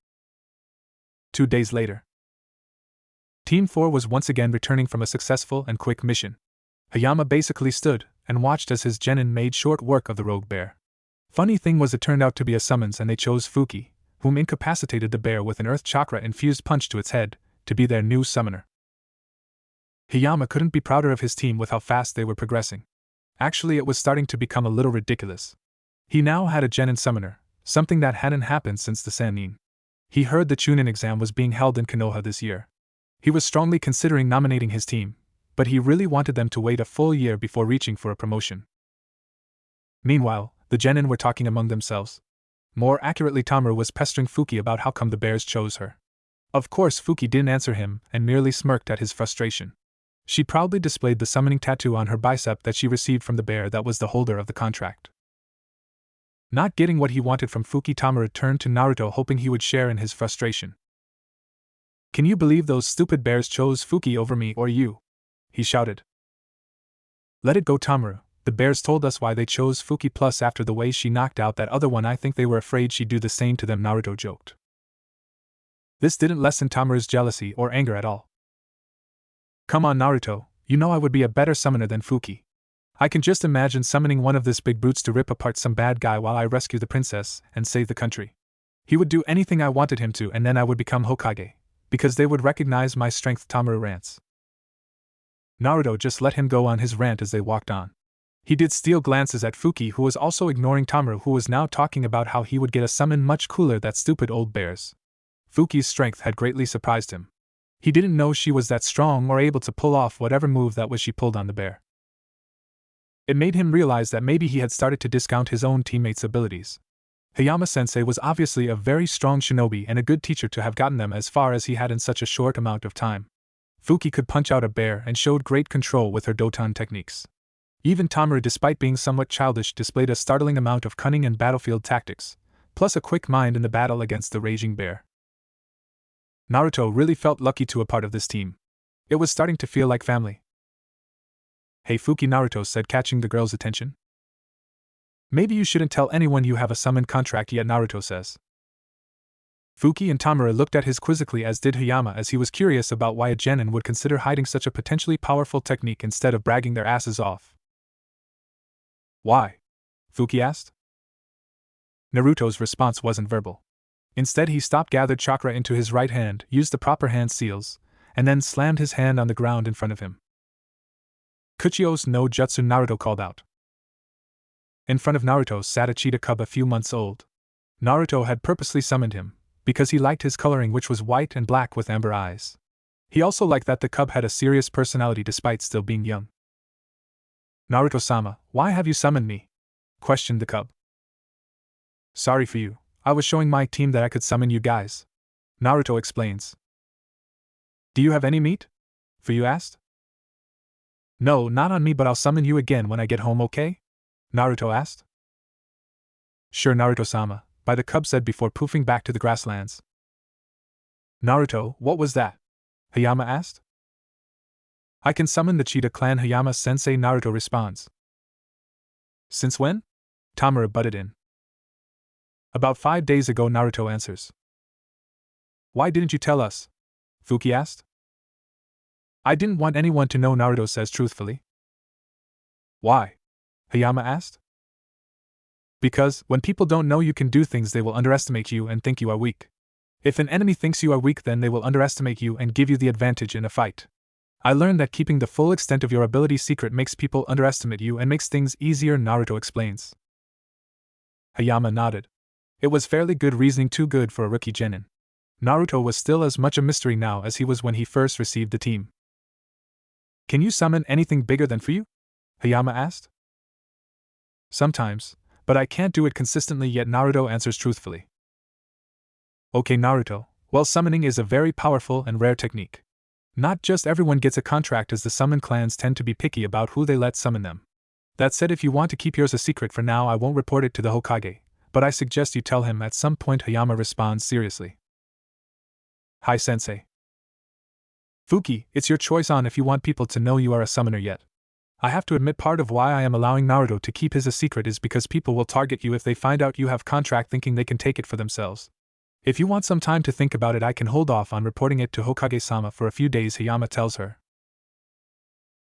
A: 2 days later. Team 4 was once again returning from a successful and quick mission. Hayama basically stood and watched as his genin made short work of the rogue bear. Funny thing was, it turned out to be a summons, and they chose Fuki, whom incapacitated the bear with an earth chakra-infused punch to its head, to be their new summoner. Hayama couldn't be prouder of his team with how fast they were progressing. Actually, it was starting to become a little ridiculous. He now had a genin summoner, something that hadn't happened since the Sannin. He heard the Chunin exam was being held in Konoha this year. He was strongly considering nominating his team, but he really wanted them to wait a full year before reaching for a promotion. Meanwhile, the genin were talking among themselves. More accurately, Tamaru was pestering Fuki about how come the bears chose her. Of course, Fuki didn't answer him and merely smirked at his frustration. She proudly displayed the summoning tattoo on her bicep that she received from the bear that was the holder of the contract. Not getting what he wanted from Fuki, Tamaru turned to Naruto, hoping he would share in his frustration. Can you believe those stupid bears chose Fuki over me or you? He shouted. Let it go, Tamaru. The bears told us why they chose Fuki, plus after the way she knocked out that other one, I think they were afraid she'd do the same to them, Naruto joked. This didn't lessen Tamaru's jealousy or anger at all. Come on, Naruto, you know I would be a better summoner than Fuki. I can just imagine summoning one of this big brutes to rip apart some bad guy while I rescue the princess and save the country. He would do anything I wanted him to, and then I would become Hokage, because they would recognize my strength, Tamaru rants. Naruto just let him go on his rant as they walked on. He did steal glances at Fuki, who was also ignoring Tamaru, who was now talking about how he would get a summon much cooler than stupid old bears. Fuki's strength had greatly surprised him. He didn't know she was that strong or able to pull off whatever move that was she pulled on the bear. It made him realize that maybe he had started to discount his own teammates' abilities. Hayama-sensei was obviously a very strong shinobi and a good teacher to have gotten them as far as he had in such a short amount of time. Fuki could punch out a bear and showed great control with her Doton techniques. Even Tamaru, despite being somewhat childish, displayed a startling amount of cunning and battlefield tactics, plus a quick mind in the battle against the raging bear. Naruto really felt lucky to be a part of this team. It was starting to feel like family. Hey Fuki, Naruto said, catching the girl's attention. Maybe you shouldn't tell anyone you have a summon contract yet, Naruto says. Fuki and Tamura looked at him quizzically, as did Hayama, as he was curious about why a genin would consider hiding such a potentially powerful technique instead of bragging their asses off. Why? Fuki asked. Naruto's response wasn't verbal. Instead, he stopped, gathered chakra into his right hand, used the proper hand seals, and then slammed his hand on the ground in front of him. Kuchiyos no Jutsu, Naruto called out. In front of Naruto sat a cheetah cub a few months old. Naruto had purposely summoned him, because he liked his coloring, which was white and black with amber eyes. He also liked that the cub had a serious personality despite still being young. Naruto-sama, why have you summoned me? Questioned the cub. Sorry for you, I was showing my team that I could summon you guys. Naruto explains. Do you have any meat? Fuyu asked. No, not on me, but I'll summon you again when I get home, okay? Naruto asked. Sure, Naruto-sama, the cub said before poofing back to the grasslands. Naruto, what was that? Hayama asked. I can summon the cheetah clan, Hayama-sensei, Naruto responds. Since when? Tamura butted in. About 5 days ago, Naruto answers. Why didn't you tell us? Fuki asked. I didn't want anyone to know, Naruto says truthfully. Why? Hayama asked. Because, when people don't know you can do things, they will underestimate you and think you are weak. If an enemy thinks you are weak, then they will underestimate you and give you the advantage in a fight. I learned that keeping the full extent of your ability secret makes people underestimate you and makes things easier, Naruto explains. Hayama nodded. It was fairly good reasoning, too good for a rookie genin. Naruto was still as much a mystery now as he was when he first received the team. Can you summon anything bigger than Fuyu? Hayama asked. Sometimes, but I can't do it consistently yet, Naruto answers truthfully. Okay, Naruto, well, summoning is a very powerful and rare technique. Not just everyone gets a contract, as the summon clans tend to be picky about who they let summon them. That said, if you want to keep yours a secret for now, I won't report it to the Hokage, but I suggest you tell him at some point, Hayama responds seriously. Hi, sensei. Fuki, it's your choice on if you want people to know you are a summoner yet. I have to admit, part of why I am allowing Naruto to keep his a secret is because people will target you if they find out you have contract, thinking they can take it for themselves. If you want some time to think about it, I can hold off on reporting it to Hokage-sama for a few days, Hayama tells her.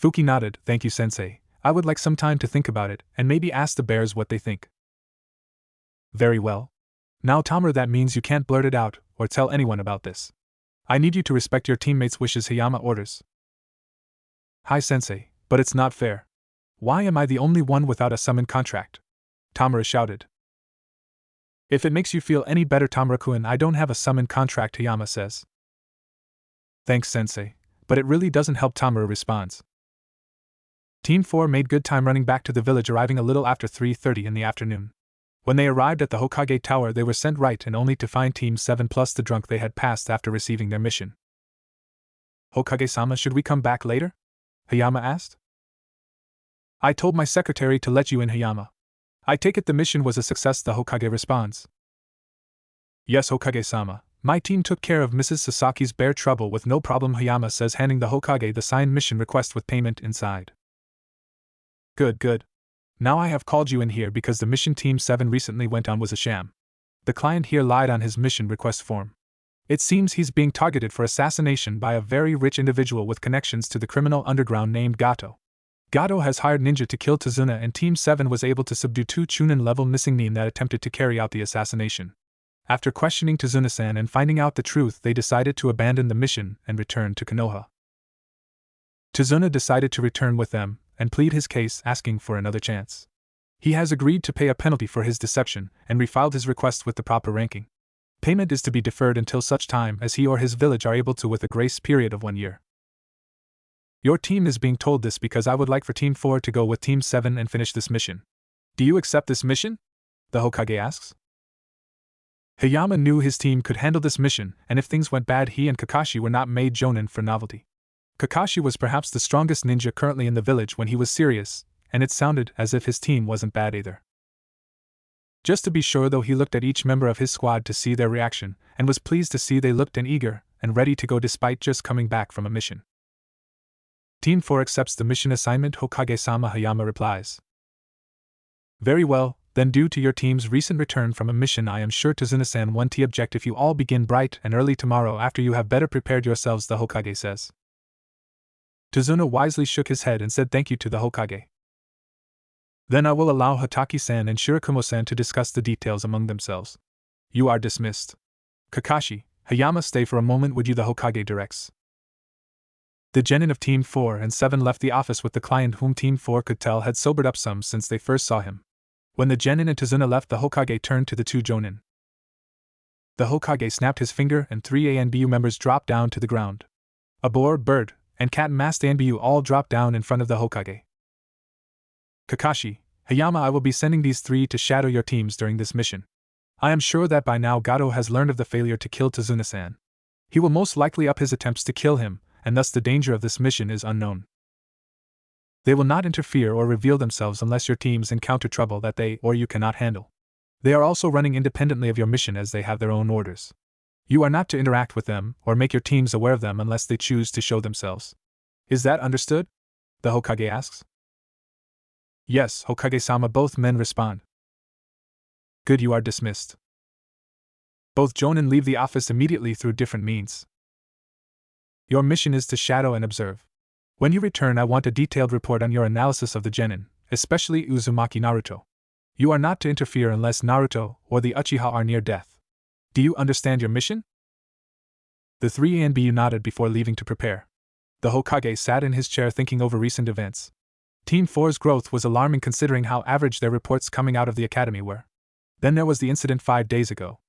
A: Fuki nodded. Thank you, sensei. I would like some time to think about it, and maybe ask the bears what they think. Very well. Now, Tamura, that means you can't blurt it out, or tell anyone about this. I need you to respect your teammates' wishes, Hayama orders. Hi, sensei, but it's not fair. Why am I the only one without a summon contract? Tamura shouted. If it makes you feel any better, Tamura-kun, I don't have a summon contract, Hayama says. Thanks, sensei, but it really doesn't help, Tamura responds. Team 4 made good time running back to the village, arriving a little after 3:30 in the afternoon. When they arrived at the Hokage Tower, they were sent right and only to find Team 7 plus the drunk they had passed after receiving their mission. Hokage-sama, should we come back later? Hayama asked. I told my secretary to let you in, Hayama. I take it the mission was a success, the Hokage responds. Yes, Hokage-sama. My team took care of Mrs. Sasaki's bear trouble with no problem, Hayama says, handing the Hokage the signed mission request with payment inside. Good. Now I have called you in here because the mission Team 7 recently went on was a sham. The client here lied on his mission request form. It seems he's being targeted for assassination by a very rich individual with connections to the criminal underground named Gato. Gato has hired ninja to kill Tazuna, and Team 7 was able to subdue 2 Chunin-level missing nin that attempted to carry out the assassination. After questioning Tazuna-san and finding out the truth, they decided to abandon the mission and return to Konoha. Tazuna decided to return with them and plead his case, asking for another chance. He has agreed to pay a penalty for his deception and refiled his request with the proper ranking. Payment is to be deferred until such time as he or his village are able to, with a grace period of 1 year. Your team is being told this because I would like for Team 4 to go with Team 7 and finish this mission. Do you accept this mission? The Hokage asks. Hayama knew his team could handle this mission, and if things went bad, he and Kakashi were not made jonin for novelty. Kakashi was perhaps the strongest ninja currently in the village when he was serious, and it sounded as if his team wasn't bad either. Just to be sure, though, he looked at each member of his squad to see their reaction, and was pleased to see they looked eager and ready to go despite just coming back from a mission. Team 4 accepts the mission assignment, Hokage-sama, Hayama replies. Very well, Then due to your team's recent return from a mission, I am sure Tazuna-san won't object if you all begin bright and early tomorrow after you have better prepared yourselves, the Hokage says. Tazuna wisely shook his head and said thank you to the Hokage. Then I will allow Hataki-san and Shirakumo-san to discuss the details among themselves. You are dismissed. Kakashi, Hayama, stay for a moment, would you, the Hokage directs. The genin of Team 4 and 7 left the office with the client, whom Team 4 could tell had sobered up some since they first saw him. When the genin and Tazuna left, the Hokage turned to the two jonin. The Hokage snapped his finger and 3 ANBU members dropped down to the ground. A boar, bird, and cat-masked ANBU all dropped down in front of the Hokage. Kakashi, Hayama, I will be sending these 3 to shadow your teams during this mission. I am sure that by now Gato has learned of the failure to kill Tazuna-san. He will most likely up his attempts to kill him, and thus the danger of this mission is unknown. They will not interfere or reveal themselves unless your teams encounter trouble that they or you cannot handle. They are also running independently of your mission as they have their own orders. You are not to interact with them or make your teams aware of them unless they choose to show themselves. Is that understood? The Hokage asks. Yes, Hokage-sama, both men respond. Good, you are dismissed. Both jonin leave the office immediately through different means. Your mission is to shadow and observe. When you return, I want a detailed report on your analysis of the genin, especially Uzumaki Naruto. You are not to interfere unless Naruto or the Uchiha are near death. Do you understand your mission? The 3 ANBU nodded before leaving to prepare. The Hokage sat in his chair thinking over recent events. Team 4's growth was alarming considering how average their reports coming out of the academy were. Then there was the incident 5 days ago.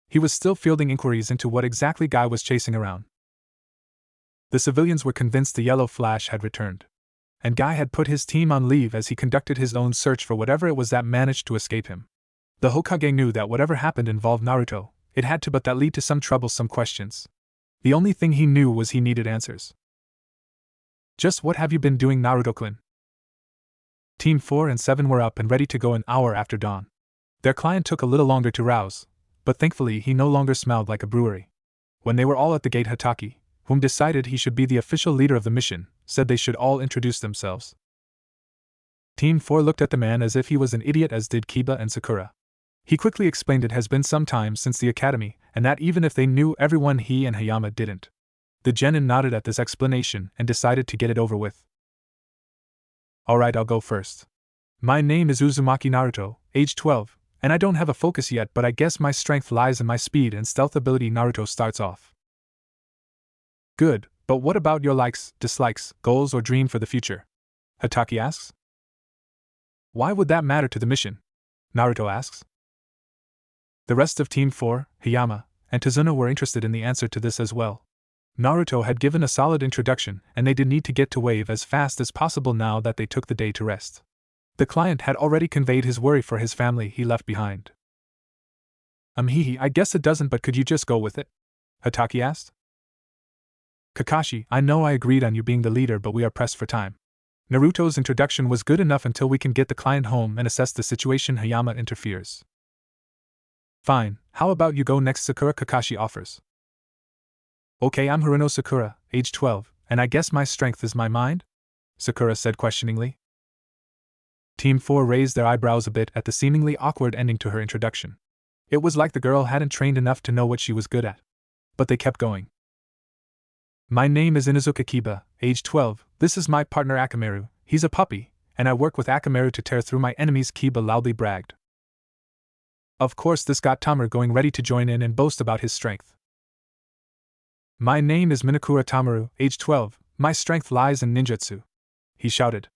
A: He was still fielding inquiries into what exactly Guy was chasing around. The civilians were convinced the Yellow Flash had returned. And Guy had put his team on leave as he conducted his own search for whatever it was that managed to escape him. The Hokage knew that whatever happened involved Naruto, it had to but that lead to some troublesome questions. The only thing he knew was he needed answers. Just what have you been doing, Naruto-kun? Team 4 and 7 were up and ready to go an hour after dawn. Their client took a little longer to rouse, but thankfully he no longer smelled like a brewery. When they were all at the gate, Hataki, whom decided he should be the official leader of the mission, said they should all introduce themselves. Team 4 looked at the man as if he was an idiot, as did Kiba and Sakura. He quickly explained it has been some time since the academy, and that even if they knew everyone, he and Hayama didn't. The genin nodded at this explanation and decided to get it over with. Alright, I'll go first. My name is Uzumaki Naruto, age 12, and I don't have a focus yet, but I guess my strength lies in my speed and stealth ability. Naruto starts off. Good, but what about your likes, dislikes, goals, or dream for the future? Hataki asks. Why would that matter to the mission? Naruto asks. The rest of Team 4, Hayama, and Tazuna were interested in the answer to this as well. Naruto had given a solid introduction, and they did need to get to Wave as fast as possible now that they took the day to rest. The client had already conveyed his worry for his family he left behind. I guess it doesn't, but could you just go with it? Hataki asked. Kakashi, I know I agreed on you being the leader, but we are pressed for time. Naruto's introduction was good enough until we can get the client home and assess the situation. Hayama interferes. Fine, how about you go next, Sakura? Kakashi offers. Okay, I'm Haruno Sakura, age 12, and I guess my strength is my mind? Sakura said questioningly. Team 4 raised their eyebrows a bit at the seemingly awkward ending to her introduction. It was like the girl hadn't trained enough to know what she was good at. But they kept going. My name is Inuzuka Kiba, age 12, this is my partner Akamaru, he's a puppy, and I work with Akamaru to tear through my enemies, Kiba loudly bragged. Of course, this got Tamaru going, ready to join in and boast about his strength. My name is Minakura Tamaru, age 12, my strength lies in ninjutsu, he shouted.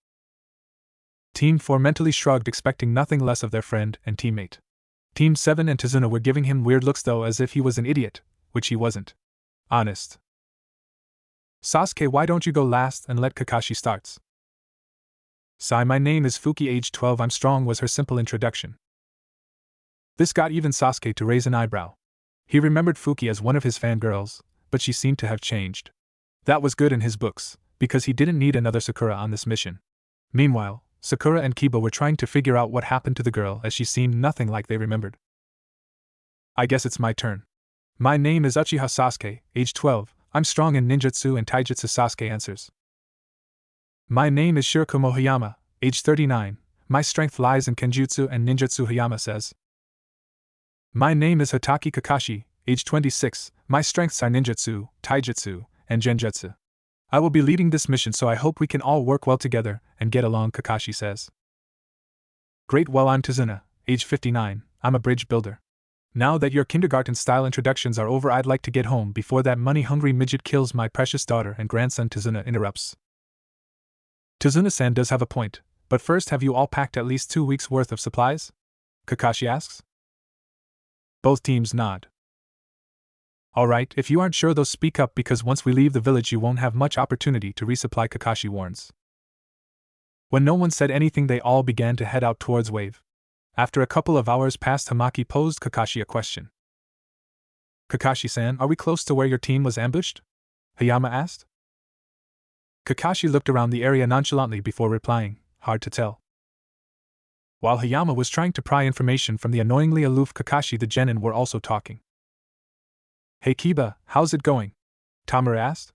A: Team 4 mentally shrugged, expecting nothing less of their friend and teammate. Team 7 and Tazuna were giving him weird looks though, as if he was an idiot, which he wasn't. Honest. Sasuke, why don't you go last and let Kakashi starts? Sai, my name is Fuki, age 12, I'm strong, was her simple introduction. This got even Sasuke to raise an eyebrow. He remembered Fuki as one of his fangirls, but she seemed to have changed. That was good in his books, because he didn't need another Sakura on this mission. Meanwhile, Sakura and Kiba were trying to figure out what happened to the girl, as she seemed nothing like they remembered. I guess it's my turn. My name is Uchiha Sasuke, age 12, I'm strong in ninjutsu and taijutsu, Sasuke answers. My name is Shirakumo Hayama, age 39, My strength lies in Kenjutsu and Ninjutsu, Hayama says. My name is Hitaki Kakashi, age 26, my strengths are Ninjutsu, Taijutsu, and Genjutsu. I will be leading this mission, so I hope we can all work well together and get along, Kakashi says. Great, well, I'm Tazuna, age 59, I'm a bridge builder. Now that your kindergarten-style introductions are over, I'd like to get home before that money-hungry midget kills my precious daughter and grandson, Tazuna interrupts. Tazuna-san does have a point, but first, have you all packed at least 2 weeks' worth of supplies? Kakashi asks. Both teams nod. Alright, if you aren't sure though, speak up, because once we leave the village you won't have much opportunity to resupply, Kakashi warns. When no one said anything, they all began to head out towards Wave. After a couple of hours passed, Hamaki posed Kakashi a question. Kakashi-san, are we close to where your team was ambushed? Hayama asked. Kakashi looked around the area nonchalantly before replying, hard to tell. While Hayama was trying to pry information from the annoyingly aloof Kakashi, the genin were also talking. Hey Kiba, how's it going? Tamura asked.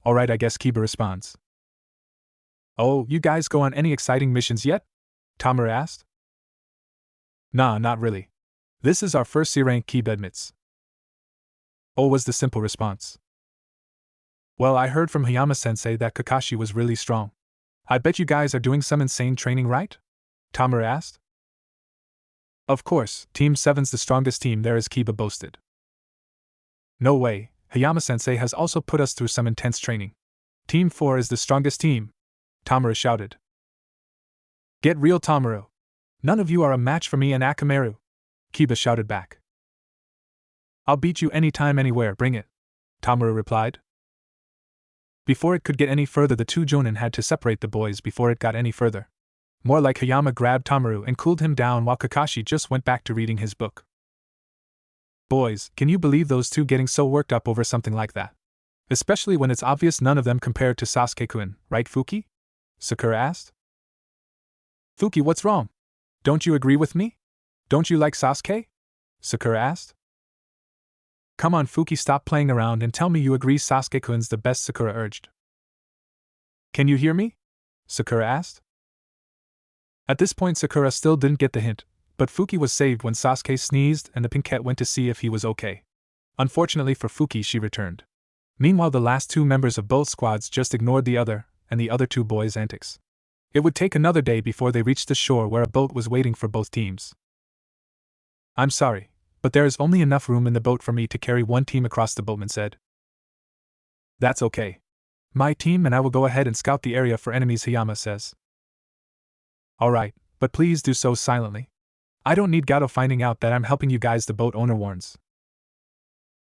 A: Alright, I guess, Kiba responds. Oh, you guys go on any exciting missions yet? Tamura asked. Nah, not really. This is our first C-rank, Kiba admits. Oh, was the simple response. Well, I heard from Hayama-sensei that Kakashi was really strong. I bet you guys are doing some insane training, right? Tamura asked. Of course, Team 7's the strongest team there is, Kiba boasted. No way, Hayama-sensei has also put us through some intense training. Team 4 is the strongest team, Tamura shouted. Get real, Tamura. None of you are a match for me and Akamaru, Kiba shouted back. I'll beat you anytime, anywhere, bring it, Tamura replied. Before it could get any further, the two jonin had to separate the boys before it got any further. More like Hayama grabbed Tamura and cooled him down while Kakashi just went back to reading his book. Boys, can you believe those two getting so worked up over something like that? Especially when it's obvious none of them compared to Sasuke-kun, right, Fuki? Sakura asked. Fuki, what's wrong? Don't you agree with me? Don't you like Sasuke? Sakura asked. Come on, Fuki, stop playing around and tell me you agree Sasuke-kun's the best, Sakura urged. Can you hear me? Sakura asked. At this point, Sakura still didn't get the hint, but Fuki was saved when Sasuke sneezed and the Pinkette went to see if he was okay. Unfortunately for Fuki, she returned. Meanwhile, the last two members of both squads just ignored the other two boys' antics. It would take another day before they reached the shore, where a boat was waiting for both teams. I'm sorry, but there is only enough room in the boat for me to carry one team across, the boatman said. That's okay. My team and I will go ahead and scout the area for enemies, Hayama says. Alright, but please do so silently. I don't need Gato finding out that I'm helping you guys, the boat owner warns.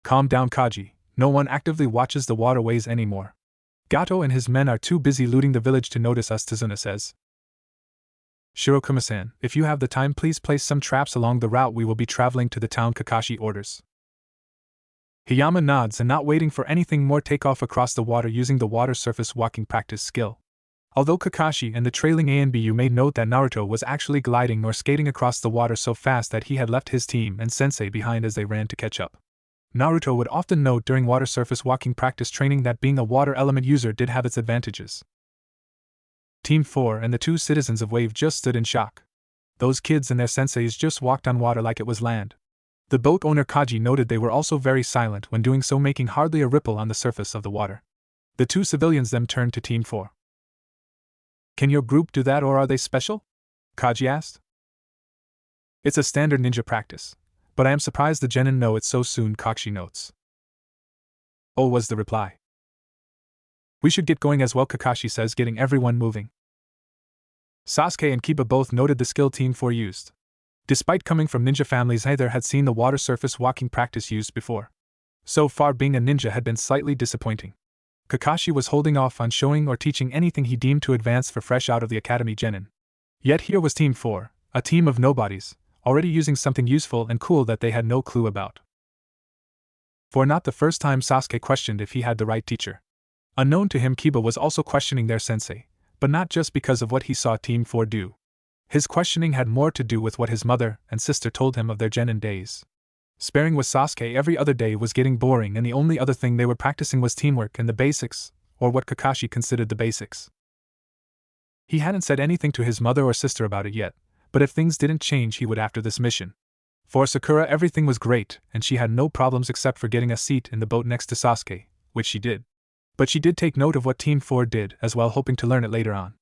A: Calm down, Kaji. No one actively watches the waterways anymore. Gato and his men are too busy looting the village to notice us, Tazuna says. Shirokuma-san, if you have the time, please place some traps along the route we will be traveling to the town, Kakashi orders. Hayama nods and, not waiting for anything more, take off across the water using the water surface walking practice skill. Although Kakashi and the trailing ANBU made note that Naruto was actually gliding or skating across the water so fast that he had left his team and sensei behind as they ran to catch up. Naruto would often note during water surface walking practice training that being a water element user did have its advantages. Team 4 and the two citizens of Wave just stood in shock. Those kids and their senseis just walked on water like it was land. The boat owner Kaji noted they were also very silent when doing so, making hardly a ripple on the surface of the water. The two civilians then turned to Team 4. Can your group do that, or are they special? Kaji asked. It's a standard ninja practice, but I am surprised the genin know it so soon, Kakashi notes. Oh, was the reply. We should get going as well, Kakashi says, getting everyone moving. Sasuke and Kiba both noted the skill Team 4 used. Despite coming from ninja families, neither had seen the water surface walking practice used before. So far, being a ninja had been slightly disappointing. Kakashi was holding off on showing or teaching anything he deemed too advanced for fresh out of the academy genin. Yet here was Team 4, a team of nobodies, already using something useful and cool that they had no clue about. For not the first time, Sasuke questioned if he had the right teacher. Unknown to him, Kiba was also questioning their sensei, but not just because of what he saw Team 4 do. His questioning had more to do with what his mother and sister told him of their genin days. Sparring with Sasuke every other day was getting boring, and the only other thing they were practicing was teamwork and the basics, or what Kakashi considered the basics. He hadn't said anything to his mother or sister about it yet, but if things didn't change he would after this mission. For Sakura everything was great, and she had no problems except for getting a seat in the boat next to Sasuke, which she did. But she did take note of what Team 4 did as well, hoping to learn it later on.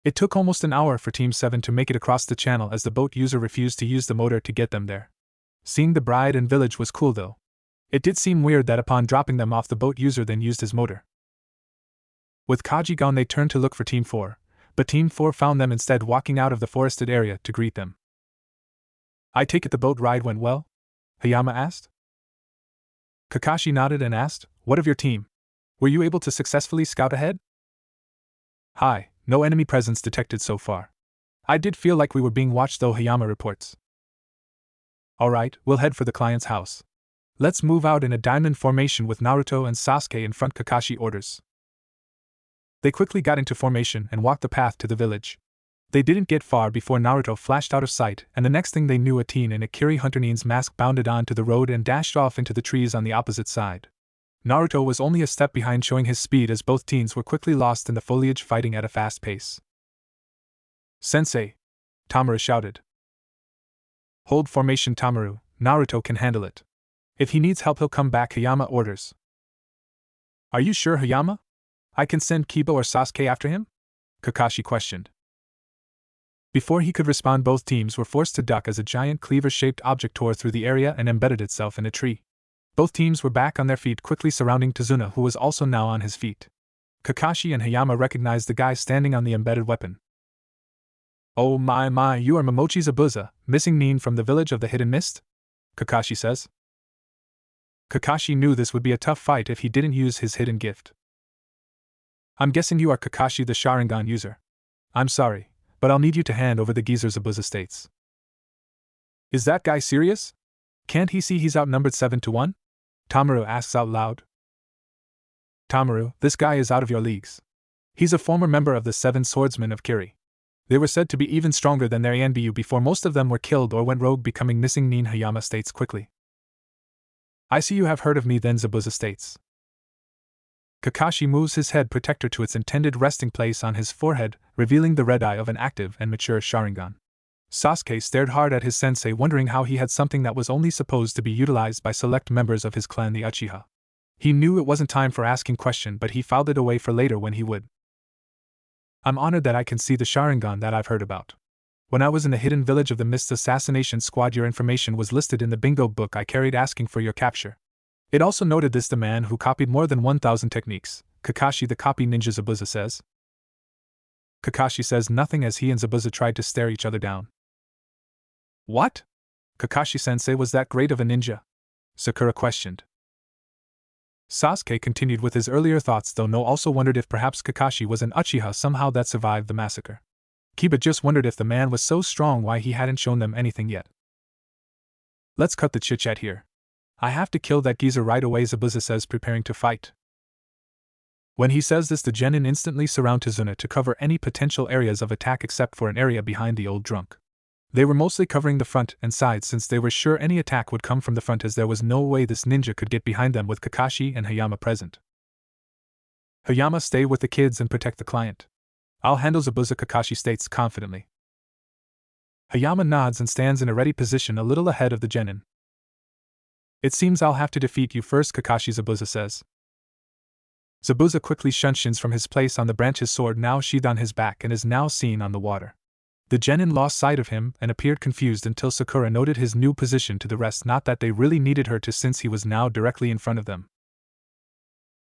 A: It took almost an hour for Team 7 to make it across the channel as the boat user refused to use the motor to get them there. Seeing the bride and village was cool though. It did seem weird that upon dropping them off the boat user then used his motor. With Kaji gone they turned to look for Team 4, but Team 4 found them instead walking out of the forested area to greet them. I take it the boat ride went well? Hayama asked. Kakashi nodded and asked, what of your team? Were you able to successfully scout ahead? Hi, no enemy presence detected so far. I did feel like we were being watched though, Hayama reports. Alright, we'll head for the client's house. Let's move out in a diamond formation with Naruto and Sasuke in front, Kakashi orders. They quickly got into formation and walked the path to the village. They didn't get far before Naruto flashed out of sight, and the next thing they knew a teen in a Kiri Hunter Nin's mask bounded onto the road and dashed off into the trees on the opposite side. Naruto was only a step behind, showing his speed as both teens were quickly lost in the foliage, fighting at a fast pace. Sensei! Tamaru shouted. Hold formation, Tamaru, Naruto can handle it. If he needs help he'll come back, Hayama orders. Are you sure, Hayama? I can send Kiba or Sasuke after him? Kakashi questioned. Before he could respond both teams were forced to duck as a giant cleaver-shaped object tore through the area and embedded itself in a tree. Both teams were back on their feet, quickly surrounding Tazuna, who was also now on his feet. Kakashi and Hayama recognized the guy standing on the embedded weapon. Oh my, you are Momochi Zabuza, missing Nin from the village of the Hidden Mist? Kakashi says. Kakashi knew this would be a tough fight if he didn't use his hidden gift. I'm guessing you are Kakashi the Sharingan user. I'm sorry, but I'll need you to hand over the geezer, Zabuza states. Is that guy serious? Can't he see he's outnumbered 7-1? Tamaru asks out loud. Tamaru, this guy is out of your leagues. He's a former member of the 7 Swordsmen of Kiri. They were said to be even stronger than their Yanbiyu before most of them were killed or went rogue, becoming missing Nin, Hayama states quickly. I see you have heard of me then, Zabuza states. Kakashi moves his head protector to its intended resting place on his forehead, revealing the red eye of an active and mature Sharingan. Sasuke stared hard at his sensei, wondering how he had something that was only supposed to be utilized by select members of his clan, the Uchiha. He knew it wasn't time for asking question, but he filed it away for later when he would. I'm honored that I can see the Sharingan that I've heard about. When I was in the hidden village of the Mist Assassination Squad, your information was listed in the bingo book I carried asking for your capture. It also noted this the man who copied more than 1,000 techniques, Kakashi the copy ninja, Zabuza says. Kakashi says nothing as he and Zabuza tried to stare each other down. What? Kakashi-sensei was that great of a ninja? Sakura questioned. Sasuke continued with his earlier thoughts, though No also wondered if perhaps Kakashi was an Uchiha somehow that survived the massacre. Kiba just wondered if the man was so strong why he hadn't shown them anything yet. Let's cut the chit-chat here. I have to kill that geezer right away, Zabuza says, preparing to fight. When he says this, the genin instantly surround Tazuna to cover any potential areas of attack except for an area behind the old drunk. They were mostly covering the front and sides since they were sure any attack would come from the front, as there was no way this ninja could get behind them with Kakashi and Hayama present. Hayama, stay with the kids and protect the client. I'll handle Zabuza, Kakashi states confidently. Hayama nods and stands in a ready position a little ahead of the genin. It seems I'll have to defeat you first, Kakashi, Zabuza says. Zabuza quickly shunshins from his place on the branch, his sword now sheathed on his back, and is now seen on the water. The genin lost sight of him and appeared confused until Sakura noted his new position to the rest, not that they really needed her to since he was now directly in front of them.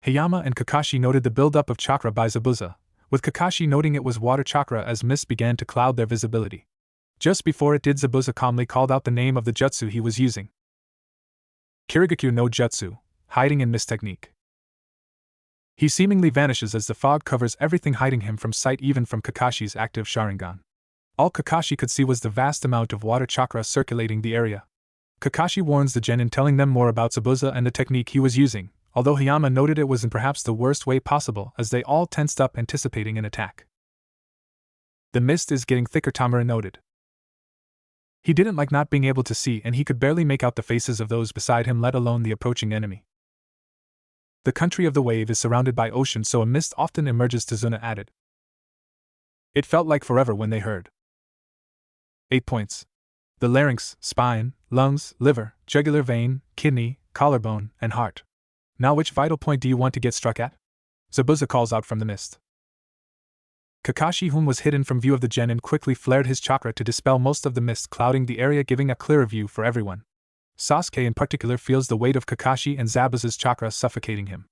A: Hayama and Kakashi noted the build-up of chakra by Zabuza, with Kakashi noting it was water chakra as mist began to cloud their visibility. Just before it did, Zabuza calmly called out the name of the jutsu he was using. Kirigakyu no Jutsu, hiding in mist technique. He seemingly vanishes as the fog covers everything, hiding him from sight even from Kakashi's active Sharingan. All Kakashi could see was the vast amount of water chakra circulating the area. Kakashi warns the genin, telling them more about Zabuza and the technique he was using, although Hayama noted it was in perhaps the worst way possible as they all tensed up anticipating an attack. The mist is getting thicker, Tamura noted. He didn't like not being able to see, and he could barely make out the faces of those beside him, let alone the approaching enemy. The country of the wave is surrounded by ocean, so a mist often emerges, Tazuna added. It felt like forever when they heard. 8 points. The larynx, spine, lungs, liver, jugular vein, kidney, collarbone, and heart. Now which vital point do you want to get struck at? Zabuza calls out from the mist. Kakashi, whom was hidden from view of the genin, quickly flared his chakra to dispel most of the mist clouding the area, giving a clearer view for everyone. Sasuke in particular feels the weight of Kakashi and Zabuza's chakra suffocating him.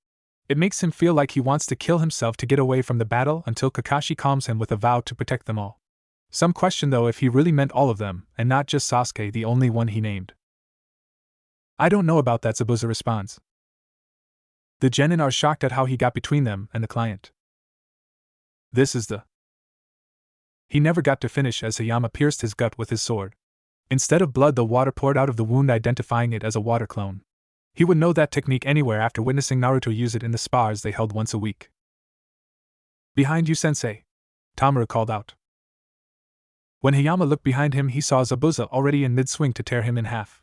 A: It makes him feel like he wants to kill himself to get away from the battle until Kakashi calms him with a vow to protect them all. Some question though if he really meant all of them, and not just Sasuke, the only one he named. I don't know about that, Zabuza responds. The genin are shocked at how he got between them and the client. This is the... He never got to finish as Hayama pierced his gut with his sword. Instead of blood, the water poured out of the wound, identifying it as a water clone. He would know that technique anywhere after witnessing Naruto use it in the spars they held once a week. Behind you, sensei, Tamura called out. When Hayama looked behind him, he saw Zabuza already in mid-swing to tear him in half.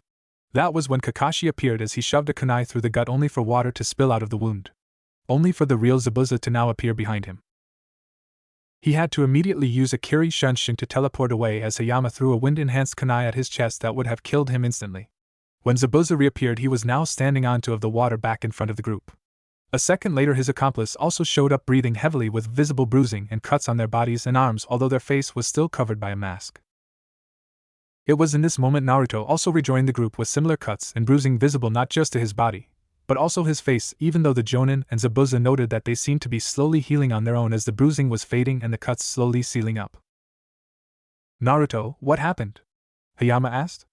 A: That was when Kakashi appeared as he shoved a kunai through the gut, only for water to spill out of the wound. Only for the real Zabuza to now appear behind him. He had to immediately use a Kiri Shunshin to teleport away as Hayama threw a wind-enhanced kunai at his chest that would have killed him instantly. When Zabuza reappeared, he was now standing onto of the water back in front of the group. A second later, his accomplice also showed up, breathing heavily with visible bruising and cuts on their bodies and arms, although their face was still covered by a mask. It was in this moment Naruto also rejoined the group with similar cuts and bruising visible not just to his body, but also his face, even though the Jonin and Zabuza noted that they seemed to be slowly healing on their own as the bruising was fading and the cuts slowly sealing up. Naruto, what happened? Hayama asked.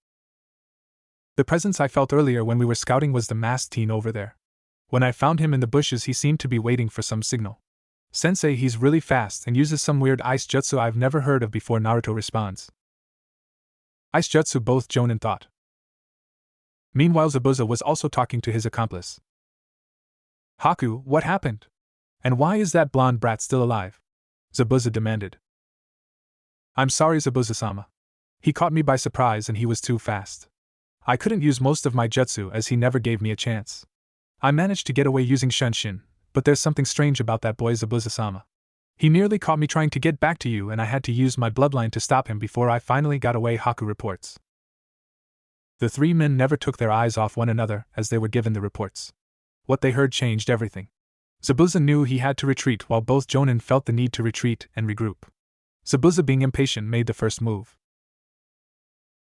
A: The presence I felt earlier when we were scouting was the masked teen over there. When I found him in the bushes, he seemed to be waiting for some signal. Sensei, he's really fast and uses some weird ice jutsu I've never heard of before, Naruto responds. Ice jutsu, both Jonin thought. Meanwhile, Zabuza was also talking to his accomplice. Haku, what happened? And why is that blonde brat still alive? Zabuza demanded. I'm sorry, Zabuza-sama. He caught me by surprise and he was too fast. I couldn't use most of my jutsu as he never gave me a chance. I managed to get away using Shunshin, but there's something strange about that boy, Zabuza-sama. He nearly caught me trying to get back to you and I had to use my bloodline to stop him before I finally got away, Haku reports. The three men never took their eyes off one another as they were given the reports. What they heard changed everything. Zabuza knew he had to retreat while both Jonin felt the need to retreat and regroup. Zabuza, being impatient, made the first move.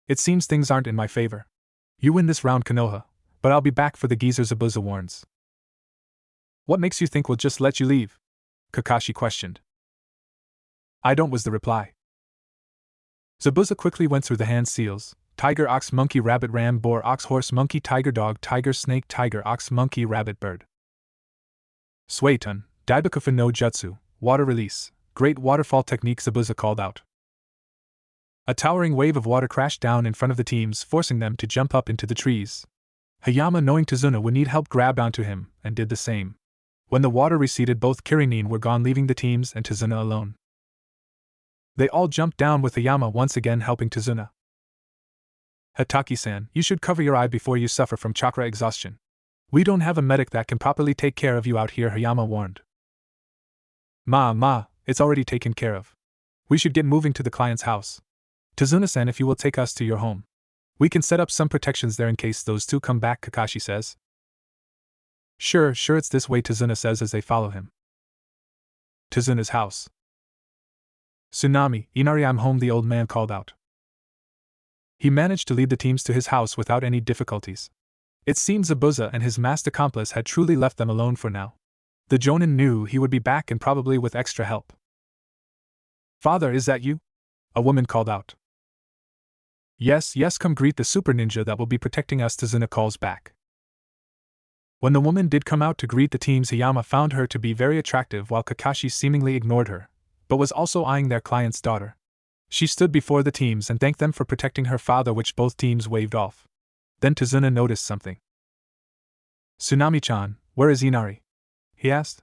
A: It seems things aren't in my favor. You win this round, Konoha, but I'll be back for the geezer, Zabuza warns. What makes you think we'll just let you leave? Kakashi questioned. I don't, was the reply. Zabuza quickly went through the hand seals. Tiger, ox, monkey, rabbit, ram, boar, ox, horse, monkey, tiger, dog, tiger, snake, tiger, ox, monkey, rabbit, bird. Suetun, Daibakufu no Jutsu, water release, great waterfall technique, Zabuza called out. A towering wave of water crashed down in front of the teams, forcing them to jump up into the trees. Hayama, knowing Tazuna would need help, grabbed onto him, and did the same. When the water receded, both Kirinin were gone, leaving the teams and Tazuna alone. They all jumped down with Hayama once again helping Tazuna. Hataki-san, you should cover your eye before you suffer from chakra exhaustion. We don't have a medic that can properly take care of you out here, Hayama warned. Ma, it's already taken care of. We should get moving to the client's house. Tazuna-san, if you will take us to your home. We can set up some protections there in case those two come back, Kakashi says. Sure, it's this way, Tazuna says as they follow him. Tazuna's house. Tsunami, Inari, I'm home, the old man called out. He managed to lead the teams to his house without any difficulties. It seemed Zabuza and his masked accomplice had truly left them alone for now. The Jonin knew he would be back and probably with extra help. Father, is that you? A woman called out. Yes, come greet the super ninja that will be protecting us, Tazuna calls back. When the woman did come out to greet the teams, Hayama found her to be very attractive while Kakashi seemingly ignored her, but was also eyeing their client's daughter. She stood before the teams and thanked them for protecting her father, which both teams waved off. Then Tazuna noticed something. Tsunami-chan, where is Inari? He asked.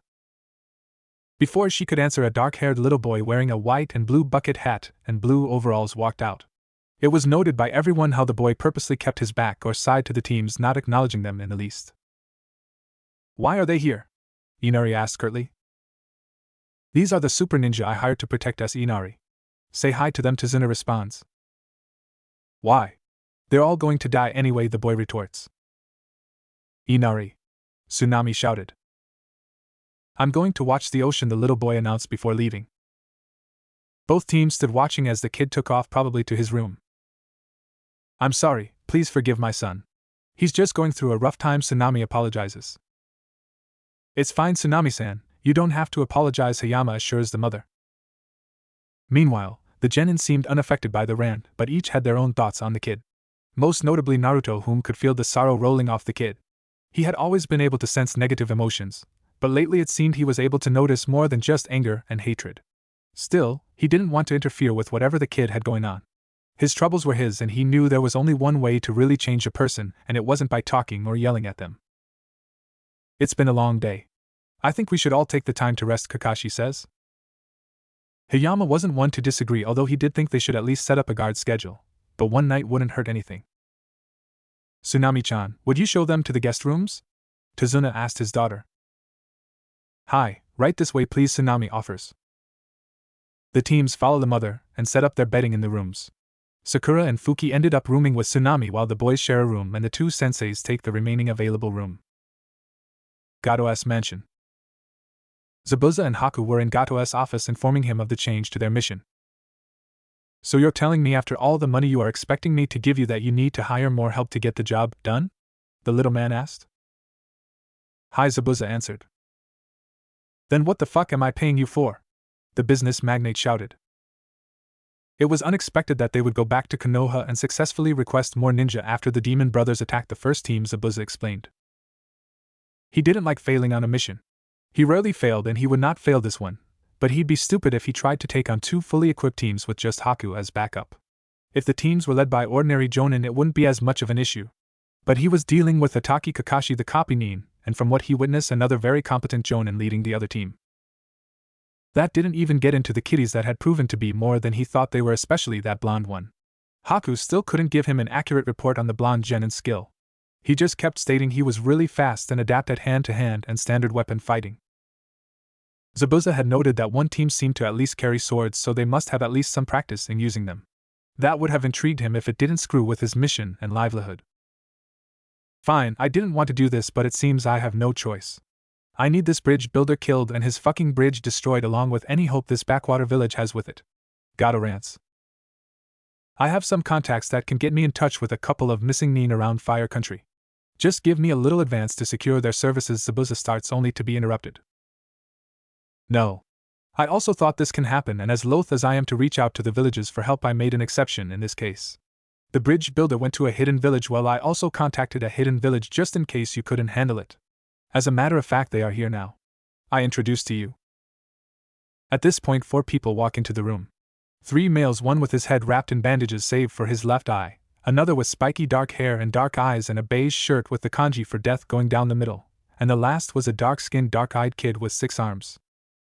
A: Before she could answer, a dark-haired little boy wearing a white and blue bucket hat and blue overalls walked out. It was noted by everyone how the boy purposely kept his back or side to the teams, not acknowledging them in the least. Why are they here? Inari asked curtly. These are the super ninja I hired to protect us, Inari. Say hi to them, Tazuna responds. Why? They're all going to die anyway, the boy retorts. Inari. Tsunami shouted. I'm going to watch the ocean, the little boy announced before leaving. Both teams stood watching as the kid took off, probably to his room. I'm sorry, please forgive my son. He's just going through a rough time, Tsunami apologizes. It's fine, Tsunami-san, you don't have to apologize, Hayama assures the mother. Meanwhile, the genin seemed unaffected by the rant, but each had their own thoughts on the kid. Most notably Naruto, whom could feel the sorrow rolling off the kid. He had always been able to sense negative emotions, but lately it seemed he was able to notice more than just anger and hatred. Still, he didn't want to interfere with whatever the kid had going on. His troubles were his, and he knew there was only one way to really change a person, and it wasn't by talking or yelling at them. It's been a long day. I think we should all take the time to rest, Kakashi says. Hayama wasn't one to disagree, although he did think they should at least set up a guard schedule, but one night wouldn't hurt anything. Tsunami-chan, would you show them to the guest rooms? Tazuna asked his daughter. Hi, right this way please, Tsunami offers. The teams follow the mother and set up their bedding in the rooms. Sakura and Fuki ended up rooming with Tsunami while the boys share a room and the two senseis take the remaining available room. Gato's mansion. Zabuza and Haku were in Gato's office informing him of the change to their mission. So you're telling me after all the money you are expecting me to give you that you need to hire more help to get the job done? The little man asked. Hi, Zabuza answered. Then what the fuck am I paying you for? The business magnate shouted. It was unexpected that they would go back to Konoha and successfully request more ninja after the demon brothers attacked the first team, Zabuza explained. He didn't like failing on a mission. He rarely failed and he would not fail this one, but he'd be stupid if he tried to take on two fully equipped teams with just Haku as backup. If the teams were led by ordinary jonin it wouldn't be as much of an issue. But he was dealing with Ataki Kakashi the copy nin, and from what he witnessed another very competent jonin leading the other team. That didn't even get into the kiddies that had proven to be more than he thought they were, especially that blonde one. Haku still couldn't give him an accurate report on the blonde genin's skill. He just kept stating he was really fast and adept at hand-to-hand and standard weapon fighting. Zabuza had noted that one team seemed to at least carry swords, so they must have at least some practice in using them. That would have intrigued him if it didn't screw with his mission and livelihood. Fine, I didn't want to do this, but it seems I have no choice. I need this bridge builder killed and his fucking bridge destroyed along with any hope this backwater village has with it. Gato rants. I have some contacts that can get me in touch with a couple of missing nin around Fire Country. Just give me a little advance to secure their services. Zabuza starts only to be interrupted. No. I also thought this can happen, and as loath as I am to reach out to the villages for help, I made an exception in this case. The bridge builder went to a hidden village while I also contacted a hidden village just in case you couldn't handle it. As a matter of fact, they are here now. I introduce to you. At this point 4 people walk into the room. 3 males, one with his head wrapped in bandages save for his left eye, another with spiky dark hair and dark eyes and a beige shirt with the kanji for death going down the middle, and the last was a dark-skinned dark-eyed kid with 6 arms.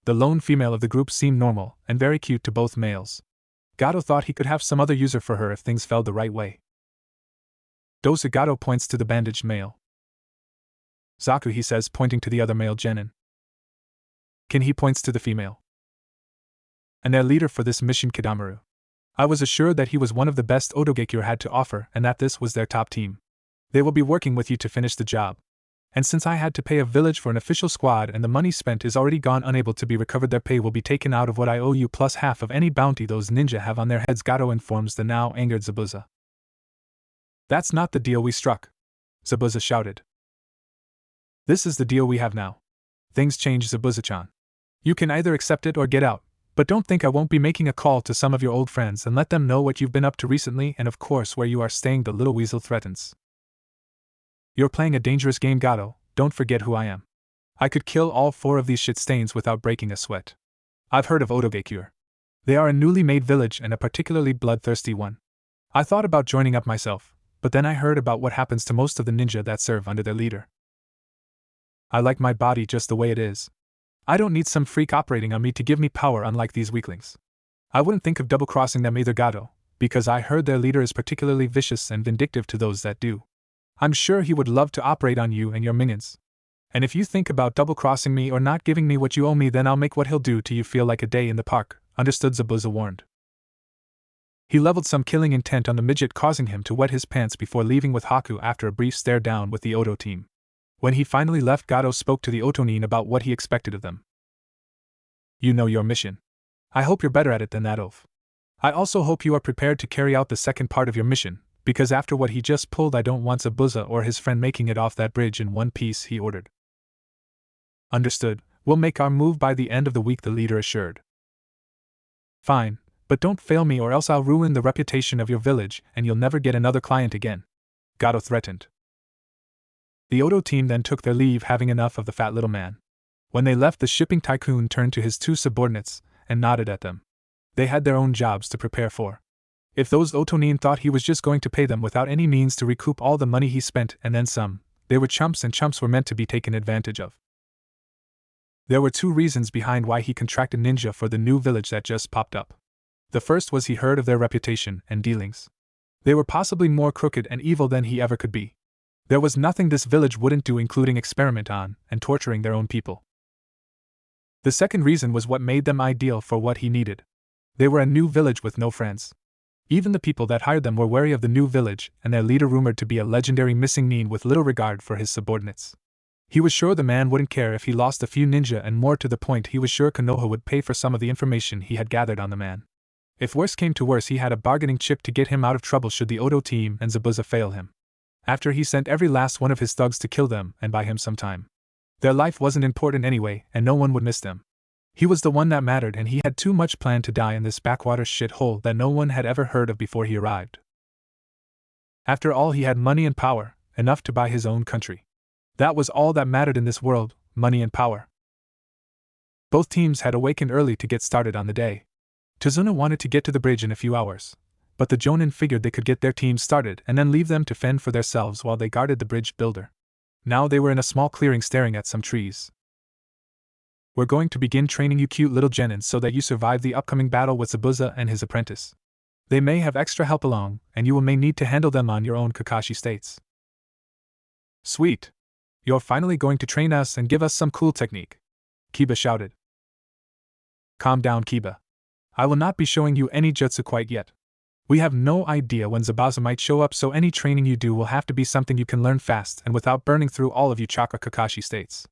A: The lone female of the group seemed normal and very cute to both males. Gato thought he could have some other user for her if things fell the right way. Dosa Gato points to the bandaged male. Zaku, he says, pointing to the other male genin. Kin, he points to the female. And their leader for this mission, Kidamaru. I was assured that he was one of the best Odogekure had to offer and that this was their top team. They will be working with you to finish the job. And since I had to pay a village for an official squad and the money spent is already gone, unable to be recovered, their pay will be taken out of what I owe you plus half of any bounty those ninja have on their heads, Gato informs the now angered Zabuza. That's not the deal we struck, Zabuza shouted. This is the deal we have now. Things change, Zabuza-chan. You can either accept it or get out, but don't think I won't be making a call to some of your old friends and let them know what you've been up to recently and of course where you are staying, the little weasel threatens. You're playing a dangerous game, Gato, don't forget who I am. I could kill all 4 of these shit stains without breaking a sweat. I've heard of Odogekure. They are a newly made village and a particularly bloodthirsty one. I thought about joining up myself, but then I heard about what happens to most of the ninja that serve under their leader. I like my body just the way it is. I don't need some freak operating on me to give me power, unlike these weaklings. I wouldn't think of double-crossing them either, Gato, because I heard their leader is particularly vicious and vindictive to those that do. I'm sure he would love to operate on you and your minions. And if you think about double-crossing me or not giving me what you owe me, then I'll make what he'll do to you feel like a day in the park, understood, Zabuza warned. He leveled some killing intent on the midget, causing him to wet his pants before leaving with Haku after a brief stare down with the Oto team. When he finally left, Gato spoke to the Otonin about what he expected of them. You know your mission. I hope you're better at it than that, Ove. I also hope you are prepared to carry out the second part of your mission, because after what he just pulled, I don't want Zabuza or his friend making it off that bridge in one piece, he ordered. Understood, we'll make our move by the end of the week, the leader assured. Fine, but don't fail me or else I'll ruin the reputation of your village and you'll never get another client again, Gato threatened. The Oto team then took their leave, having enough of the fat little man. When they left, the shipping tycoon turned to his two subordinates and nodded at them. They had their own jobs to prepare for. If those Otonin thought he was just going to pay them without any means to recoup all the money he spent and then some, they were chumps, and chumps were meant to be taken advantage of. There were two reasons behind why he contracted ninja for the new village that just popped up. The first was he heard of their reputation and dealings. They were possibly more crooked and evil than he ever could be. There was nothing this village wouldn't do, including experiment on and torturing their own people. The second reason was what made them ideal for what he needed. They were a new village with no friends. Even the people that hired them were wary of the new village, and their leader rumored to be a legendary missing nin with little regard for his subordinates. He was sure the man wouldn't care if he lost a few ninja, and more to the point, he was sure Konoha would pay for some of the information he had gathered on the man. If worse came to worse, he had a bargaining chip to get him out of trouble should the Oto team and Zabuza fail him. After he sent every last one of his thugs to kill them and buy him some time. Their life wasn't important anyway, and no one would miss them. He was the one that mattered, and he had too much planned to die in this backwater shithole that no one had ever heard of before he arrived. After all, he had money and power, enough to buy his own country. That was all that mattered in this world, money and power. Both teams had awakened early to get started on the day. Tazuna wanted to get to the bridge in a few hours, but the Jonin figured they could get their team started and then leave them to fend for themselves while they guarded the bridge builder. Now they were in a small clearing staring at some trees. We're going to begin training you cute little genins so that you survive the upcoming battle with Zabuza and his apprentice. They may have extra help along, and you may need to handle them on your own, Kakashi states. Sweet. You're finally going to train us and give us some cool technique, Kiba shouted. Calm down, Kiba. I will not be showing you any jutsu quite yet. We have no idea when Zabuza might show up, so any training you do will have to be something you can learn fast and without burning through all of you chakra, Kakashi states.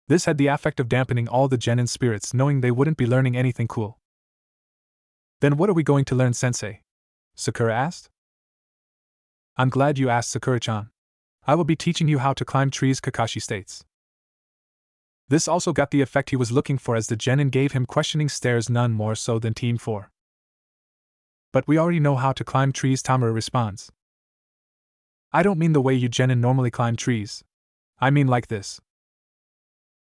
A: This had the effect of dampening all the genin spirits, knowing they wouldn't be learning anything cool. Then what are we going to learn, sensei? Sakura asked. I'm glad you asked, Sakura-chan. I will be teaching you how to climb trees, Kakashi states. This also got the effect he was looking for, as the genin gave him questioning stares, none more so than Team 4. But we already know how to climb trees, Tamura responds. I don't mean the way you genin normally climb trees. I mean like this.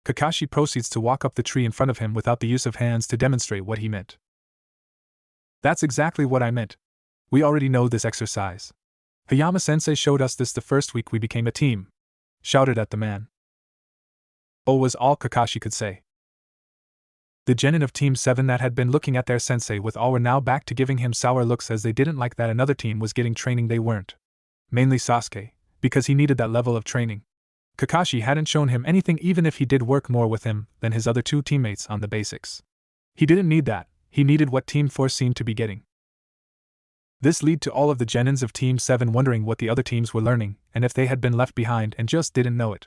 A: Kakashi proceeds to walk up the tree in front of him without the use of hands to demonstrate what he meant. That's exactly what I meant. We already know this exercise. Hayama-sensei showed us this the first week we became a team. Shouted at the man. Oh, was all Kakashi could say. The genin of Team 7 that had been looking at their sensei with awe were now back to giving him sour looks, as they didn't like that another team was getting training they weren't. Mainly Sasuke, because he needed that level of training. Kakashi hadn't shown him anything, even if he did work more with him than his other two teammates on the basics. He didn't need that, he needed what Team 4 seemed to be getting. This led to all of the genins of Team 7 wondering what the other teams were learning, and if they had been left behind and just didn't know it.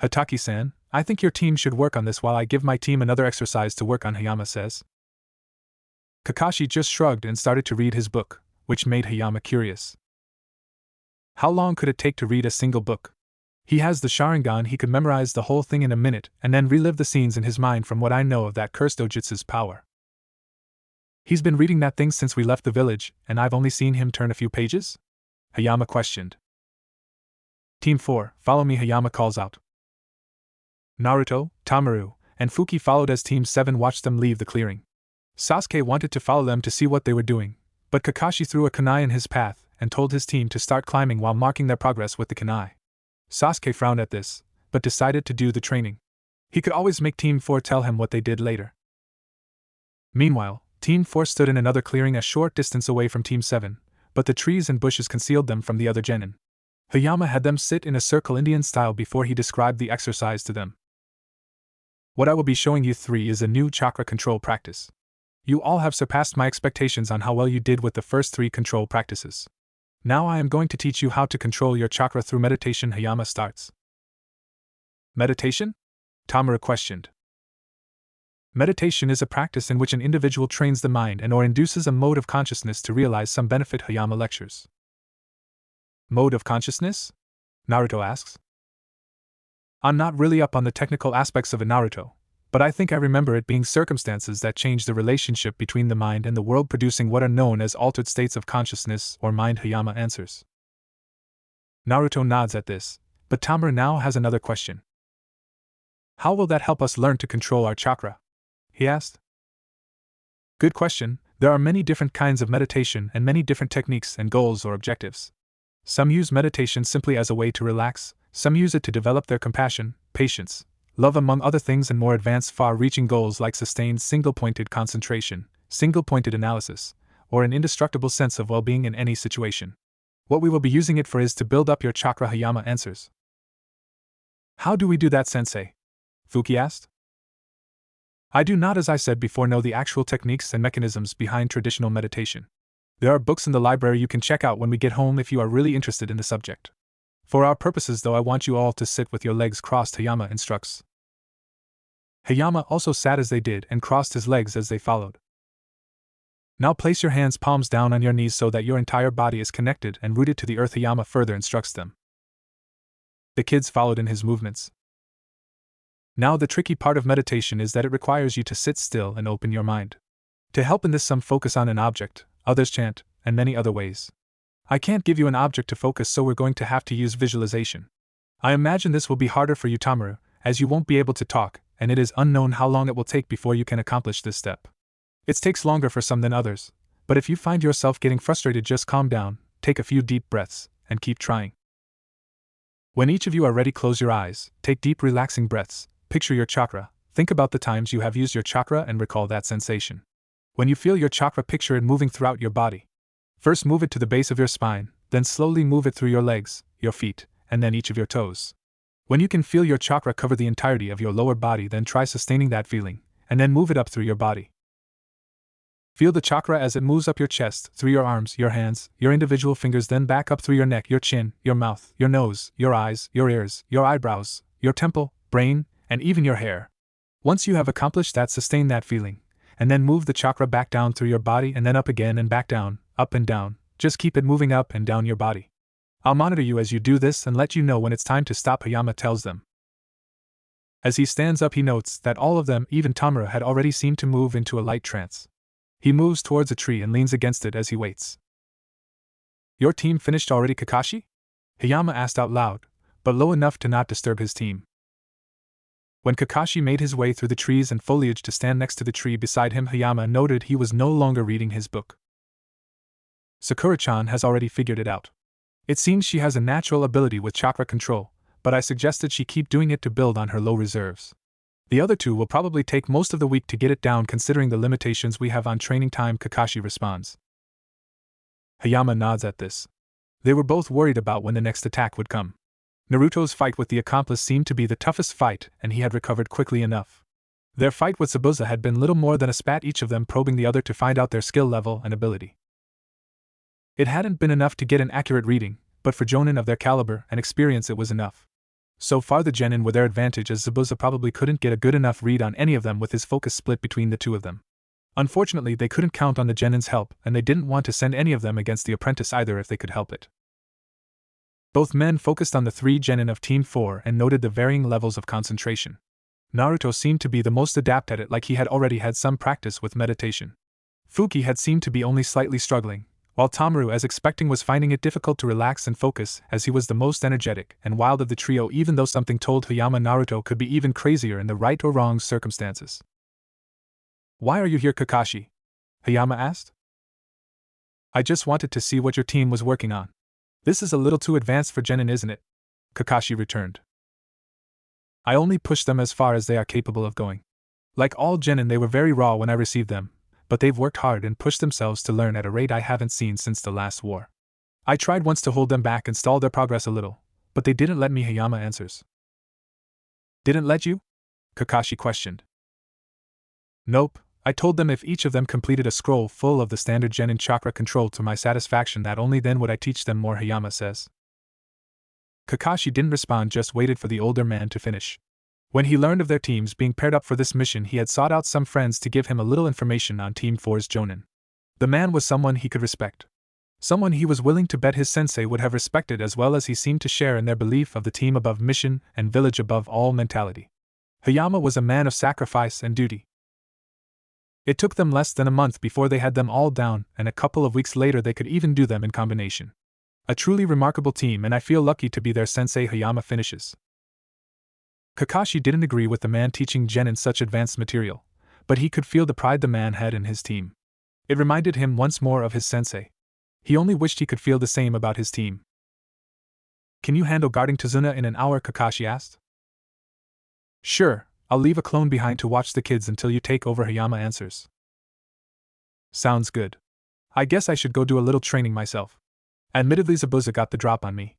A: Hataki-san, I think your team should work on this while I give my team another exercise to work on, Hayama says. Kakashi just shrugged and started to read his book, which made Hayama curious. How long could it take to read a single book? He has the Sharingan, he could memorize the whole thing in a minute and then relive the scenes in his mind from what I know of that cursed Ojutsu's power. He's been reading that thing since we left the village, and I've only seen him turn a few pages? Hayama questioned. Team 4, follow me, Hayama calls out. Naruto, Tamaru, and Fuki followed as Team 7 watched them leave the clearing. Sasuke wanted to follow them to see what they were doing, but Kakashi threw a kunai in his path and told his team to start climbing while marking their progress with the kunai. Sasuke frowned at this, but decided to do the training. He could always make Team 4 tell him what they did later. Meanwhile, Team 4 stood in another clearing a short distance away from Team 7, but the trees and bushes concealed them from the other genin. Hayama had them sit in a circle Indian style before he described the exercise to them. What I will be showing you 3 is a new chakra control practice. You all have surpassed my expectations on how well you did with the first 3 control practices. Now I am going to teach you how to control your chakra through meditation. Hayama starts. Meditation? Tamura questioned. Meditation is a practice in which an individual trains the mind and/or induces a mode of consciousness to realize some benefit. Hayama lectures. Mode of consciousness? Naruto asks. I'm not really up on the technical aspects of it, Naruto, but I think I remember it being circumstances that change the relationship between the mind and the world, producing what are known as altered states of consciousness or mind. Hayama answers. Naruto nods at this, but Tamura now has another question. How will that help us learn to control our chakra? He asked. Good question. There are many different kinds of meditation and many different techniques and goals or objectives. Some use meditation simply as a way to relax, some use it to develop their compassion, patience, love, among other things, and more advanced, far-reaching goals like sustained single-pointed concentration, single-pointed analysis, or an indestructible sense of well-being in any situation. What we will be using it for is to build up your chakra. Hayama answers. How do we do that, sensei? Fuki asked. I do not, as I said before, know the actual techniques and mechanisms behind traditional meditation. There are books in the library you can check out when we get home if you are really interested in the subject. For our purposes, though, I want you all to sit with your legs crossed, Hayama instructs. Hayama also sat as they did and crossed his legs as they followed. Now place your hands palms down on your knees so that your entire body is connected and rooted to the earth, Hayama further instructs them. The kids followed in his movements. Now the tricky part of meditation is that it requires you to sit still and open your mind. To help in this, some focus on an object, others chant, and many other ways. I can't give you an object to focus, so we're going to have to use visualization. I imagine this will be harder for you, Tamura, as you won't be able to talk, and it is unknown how long it will take before you can accomplish this step. It takes longer for some than others, but if you find yourself getting frustrated, just calm down, take a few deep breaths, and keep trying. When each of you are ready, close your eyes, take deep relaxing breaths, picture your chakra, think about the times you have used your chakra and recall that sensation. When you feel your chakra, picture it moving throughout your body. First move it to the base of your spine, then slowly move it through your legs, your feet, and then each of your toes. When you can feel your chakra cover the entirety of your lower body, then try sustaining that feeling, and then move it up through your body. Feel the chakra as it moves up your chest, through your arms, your hands, your individual fingers, then back up through your neck, your chin, your mouth, your nose, your eyes, your ears, your eyebrows, your temple, brain, and even your hair. Once you have accomplished that, sustain that feeling, and then move the chakra back down through your body and then up again and back down, up and down. Just keep it moving up and down your body. I'll monitor you as you do this and let you know when it's time to stop, Hayama tells them. As he stands up, he notes that all of them, even Tamura, had already seemed to move into a light trance. He moves towards a tree and leans against it as he waits. Your team finished already, Kakashi? Hayama asked out loud, but low enough to not disturb his team. When Kakashi made his way through the trees and foliage to stand next to the tree beside him, Hayama noted he was no longer reading his book. Sakura-chan has already figured it out. It seems she has a natural ability with chakra control, but I suggested she keep doing it to build on her low reserves. The other two will probably take most of the week to get it down considering the limitations we have on training time, Kakashi responds. Hayama nods at this. They were both worried about when the next attack would come. Naruto's fight with the accomplice seemed to be the toughest fight, and he had recovered quickly enough. Their fight with Zabuza had been little more than a spat, each of them probing the other to find out their skill level and ability. It hadn't been enough to get an accurate reading, but for jonin of their caliber and experience it was enough. So far the genin were their advantage, as Zabuza probably couldn't get a good enough read on any of them with his focus split between the two of them. Unfortunately, they couldn't count on the genin's help, and they didn't want to send any of them against the apprentice either if they could help it. Both men focused on the 3 genin of Team 4 and noted the varying levels of concentration. Naruto seemed to be the most adept at it, like he had already had some practice with meditation. Fuki had seemed to be only slightly struggling, while Tamura, as expecting, was finding it difficult to relax and focus, as he was the most energetic and wild of the trio, even though something told Hayama Naruto could be even crazier in the right or wrong circumstances. Why are you here, Kakashi? Hayama asked. I just wanted to see what your team was working on. This is a little too advanced for genin, isn't it? Kakashi returned. I only pushed them as far as they are capable of going. Like all genin, they were very raw when I received them, but they've worked hard and pushed themselves to learn at a rate I haven't seen since the last war. I tried once to hold them back and stall their progress a little, but they didn't let me, Hayama answers. Didn't let you? Kakashi questioned. Nope, I told them if each of them completed a scroll full of the standard genin chakra control to my satisfaction that only then would I teach them more, Hayama says. Kakashi didn't respond, just waited for the older man to finish. When he learned of their teams being paired up for this mission, he had sought out some friends to give him a little information on Team 4's Jonin. The man was someone he could respect. Someone he was willing to bet his sensei would have respected, as well as he seemed to share in their belief of the team above mission and village above all mentality. Hayama was a man of sacrifice and duty. It took them less than a month before they had them all down, and a couple of weeks later they could even do them in combination. A truly remarkable team, and I feel lucky to be their sensei, Hayama finishes. Kakashi didn't agree with the man teaching genin such advanced material, but he could feel the pride the man had in his team. It reminded him once more of his sensei. He only wished he could feel the same about his team. Can you handle guarding Tazuna in an hour? Kakashi asked. Sure, I'll leave a clone behind to watch the kids until you take over, Hayama answers. Sounds good. I guess I should go do a little training myself. Admittedly, Zabuza got the drop on me.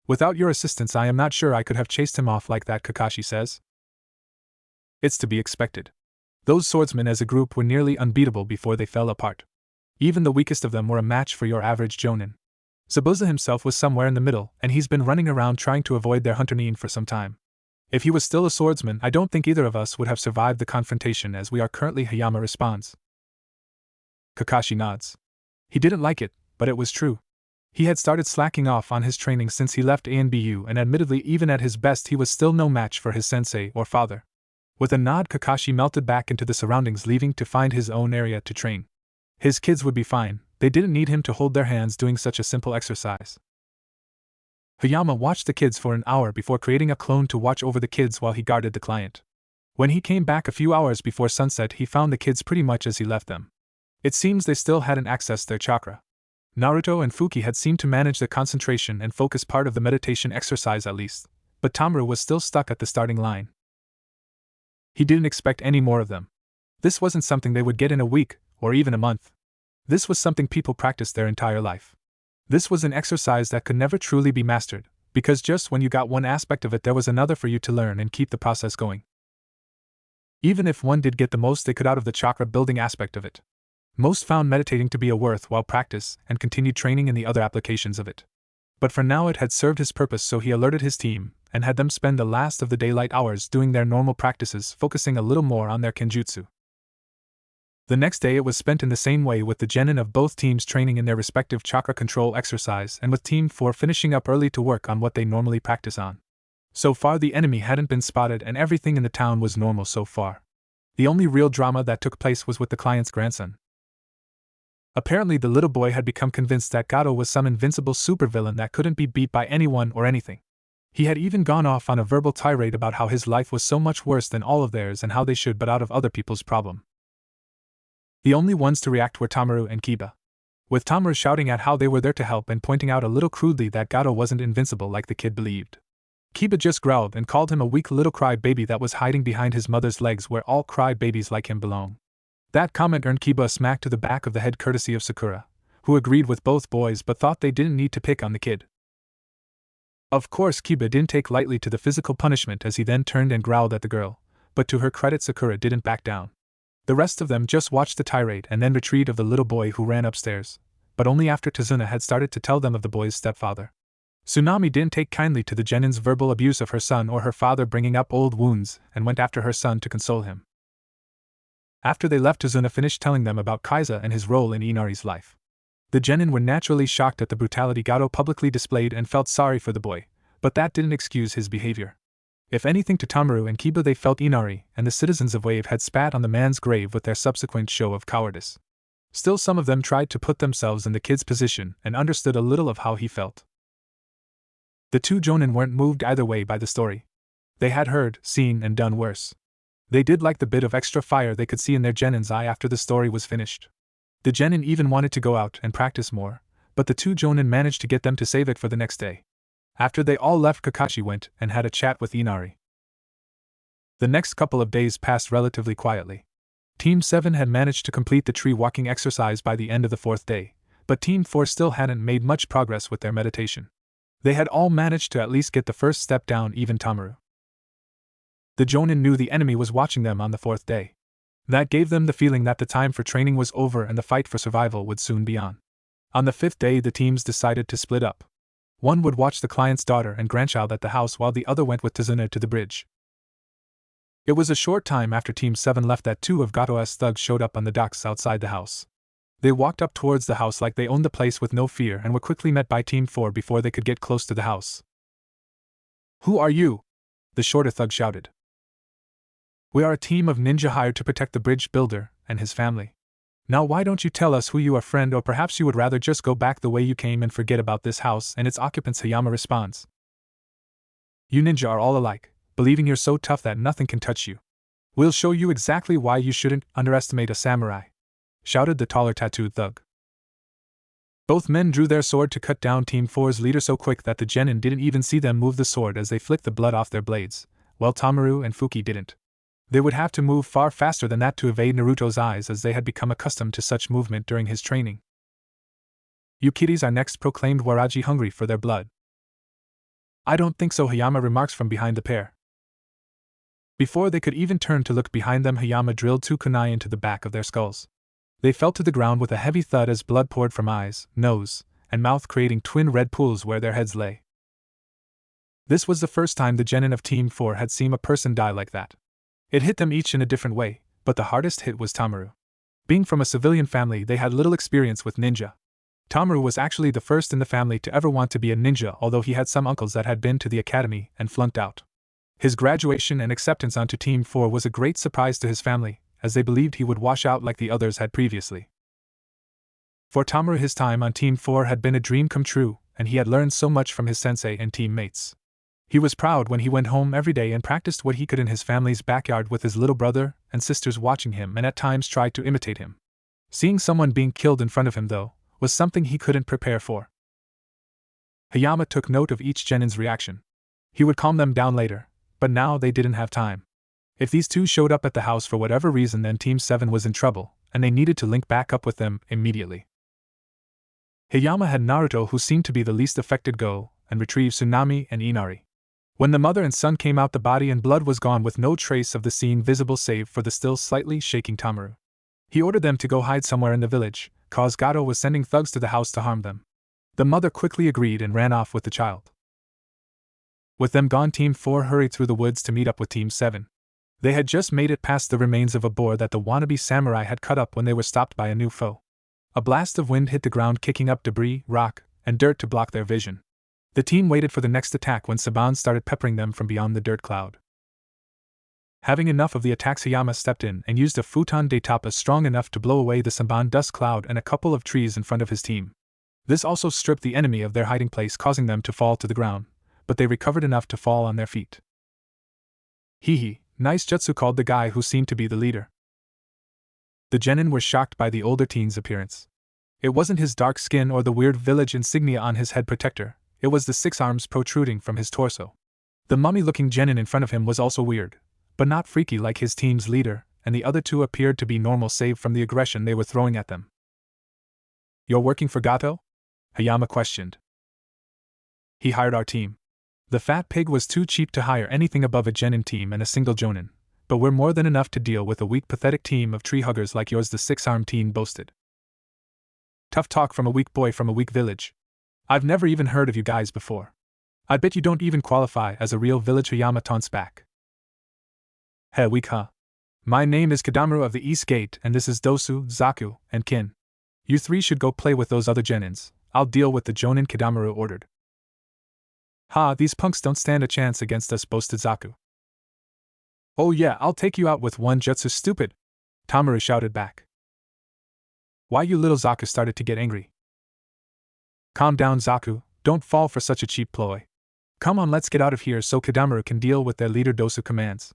A: Without your assistance, I am not sure I could have chased him off like that, Kakashi says. It's to be expected. Those swordsmen as a group were nearly unbeatable before they fell apart. Even the weakest of them were a match for your average Jonin. Zabuza himself was somewhere in the middle, and he's been running around trying to avoid their hunter Nin for some time. If he was still a swordsman, I don't think either of us would have survived the confrontation as we are currently, Hayama responds. Kakashi nods. He didn't like it, but it was true. He had started slacking off on his training since he left ANBU, and admittedly even at his best he was still no match for his sensei or father. With a nod, Kakashi melted back into the surroundings, leaving to find his own area to train. His kids would be fine, they didn't need him to hold their hands doing such a simple exercise. Hayama watched the kids for an hour before creating a clone to watch over the kids while he guarded the client. When he came back a few hours before sunset, he found the kids pretty much as he left them. It seems they still hadn't accessed their chakra. Naruto and Fuki had seemed to manage the concentration and focus part of the meditation exercise at least, but Tamaru was still stuck at the starting line. He didn't expect any more of them. This wasn't something they would get in a week, or even a month. This was something people practiced their entire life. This was an exercise that could never truly be mastered, because just when you got one aspect of it, there was another for you to learn and keep the process going. Even if one did get the most they could out of the chakra building aspect of it, most found meditating to be a worthwhile practice and continued training in the other applications of it. But for now it had served his purpose, so he alerted his team and had them spend the last of the daylight hours doing their normal practices, focusing a little more on their kenjutsu. The next day it was spent in the same way, with the genin of both teams training in their respective chakra control exercise and with Team 4 finishing up early to work on what they normally practice on. So far the enemy hadn't been spotted and everything in the town was normal so far. The only real drama that took place was with the client's grandson. Apparently the little boy had become convinced that Gato was some invincible supervillain that couldn't be beat by anyone or anything. He had even gone off on a verbal tirade about how his life was so much worse than all of theirs and how they should but out of other people's problem. The only ones to react were Tamaru and Kiba. With Tamaru shouting at how they were there to help and pointing out a little crudely that Gato wasn't invincible like the kid believed. Kiba just growled and called him a weak little cry baby that was hiding behind his mother's legs where all cry babies like him belong. That comment earned Kiba a smack to the back of the head courtesy of Sakura, who agreed with both boys but thought they didn't need to pick on the kid. Of course Kiba didn't take lightly to the physical punishment as he then turned and growled at the girl, but to her credit Sakura didn't back down. The rest of them just watched the tirade and then retreat of the little boy who ran upstairs, but only after Tazuna had started to tell them of the boy's stepfather. Tsunami didn't take kindly to the genin's verbal abuse of her son or her father bringing up old wounds and went after her son to console him. After they left, Tazuna finished telling them about Kaiza and his role in Inari's life. The genin were naturally shocked at the brutality Gato publicly displayed and felt sorry for the boy, but that didn't excuse his behavior. If anything, to Tamaru and Kiba they felt Inari and the citizens of Wave had spat on the man's grave with their subsequent show of cowardice. Still, some of them tried to put themselves in the kid's position and understood a little of how he felt. The two Jonin weren't moved either way by the story. They had heard, seen, and done worse. They did like the bit of extra fire they could see in their genin's eye after the story was finished. The genin even wanted to go out and practice more, but the two Jonin managed to get them to save it for the next day. After they all left, Kakashi went and had a chat with Inari. The next couple of days passed relatively quietly. Team 7 had managed to complete the tree walking exercise by the end of the fourth day, But Team 4 still hadn't made much progress with their meditation. They had all managed to at least get the first step down, even Tamaru. The Jonin knew the enemy was watching them on the fourth day. That gave them the feeling that the time for training was over and the fight for survival would soon be on. On the fifth day, the teams decided to split up. One would watch the client's daughter and grandchild at the house while the other went with Tazuna to the bridge. It was a short time after Team 7 left that two of Gato's thugs showed up on the docks outside the house. They walked up towards the house like they owned the place with no fear and were quickly met by Team 4 before they could get close to the house. "Who are you?" the shorter thug shouted. "We are a team of ninja hired to protect the bridge builder and his family. Now why don't you tell us who you are, friend, or perhaps you would rather just go back the way you came and forget about this house and its occupants," Hayama responds. "You ninja are all alike, believing you're so tough that nothing can touch you. We'll show you exactly why you shouldn't underestimate a samurai," shouted the taller tattooed thug. Both men drew their sword to cut down Team 4's leader so quick that the genin didn't even see them move the sword as they flicked the blood off their blades, while Tamaru and Fuki didn't. They would have to move far faster than that to evade Naruto's eyes, as they had become accustomed to such movement during his training. "You kiddies are next," proclaimed Waraji, hungry for their blood. "I don't think so," Hayama remarks from behind the pair. Before they could even turn to look behind them, Hayama drilled two kunai into the back of their skulls. They fell to the ground with a heavy thud as blood poured from eyes, nose, and mouth, creating twin red pools where their heads lay. This was the first time the genin of Team 4 had seen a person die like that. It hit them each in a different way, but the hardest hit was Tamaru. Being from a civilian family, they had little experience with ninja. Tamaru was actually the first in the family to ever want to be a ninja, although he had some uncles that had been to the academy and flunked out. His graduation and acceptance onto Team 4 was a great surprise to his family, as they believed he would wash out like the others had previously. For Tamaru, his time on Team 4 had been a dream come true, and he had learned so much from his sensei and teammates. He was proud when he went home every day and practiced what he could in his family's backyard with his little brother and sisters watching him and at times tried to imitate him. Seeing someone being killed in front of him, though, was something he couldn't prepare for. Hayama took note of each genin's reaction. He would calm them down later, but now they didn't have time. If these two showed up at the house for whatever reason, then Team 7 was in trouble, and they needed to link back up with them immediately. Hayama had Naruto, who seemed to be the least affected, go and retrieve Tsunami and Inari. When the mother and son came out, the body and blood was gone with no trace of the scene visible save for the still slightly shaking Tamaru. He ordered them to go hide somewhere in the village, cause Gato was sending thugs to the house to harm them. The mother quickly agreed and ran off with the child. With them gone, Team 4 hurried through the woods to meet up with Team 7. They had just made it past the remains of a boar that the wannabe samurai had cut up when they were stopped by a new foe. A blast of wind hit the ground, kicking up debris, rock, and dirt to block their vision. The team waited for the next attack when Saban started peppering them from beyond the dirt cloud. Having enough of the attacks, Hayama stepped in and used a futon de tapa strong enough to blow away the Saban dust cloud and a couple of trees in front of his team. This also stripped the enemy of their hiding place, causing them to fall to the ground, but they recovered enough to fall on their feet. "Hee, nice jutsu," called the guy who seemed to be the leader. The genin were shocked by the older teen's appearance. It wasn't his dark skin or the weird village insignia on his head protector, it was the 6 arms protruding from his torso. The mummy-looking genin in front of him was also weird, but not freaky like his team's leader, and the other two appeared to be normal save from the aggression they were throwing at them. "You're working for Gato?" Hayama questioned. "He hired our team. The fat pig was too cheap to hire anything above a genin team and a single jonin, but we're more than enough to deal with a weak, pathetic team of tree huggers like yours," the 6-armed teen boasted. "Tough talk from a weak boy from a weak village. I've never even heard of you guys before. I bet you don't even qualify as a real village," Hayama taunts back. "Heh, weak huh? My name is Kadamaru of the East Gate, and this is Dosu, Zaku, and Kin. You three should go play with those other genins. I'll deal with the jonin," Kadamaru ordered. "Ha, these punks don't stand a chance against us," boasted Zaku. "Oh yeah, I'll take you out with one jutsu, stupid," Tamaru shouted back. "Why, you little," Zaku started to get angry. "Calm down, Zaku, don't fall for such a cheap ploy. Come on, let's get out of here so Kadamaru can deal with their leader," Dosu commands.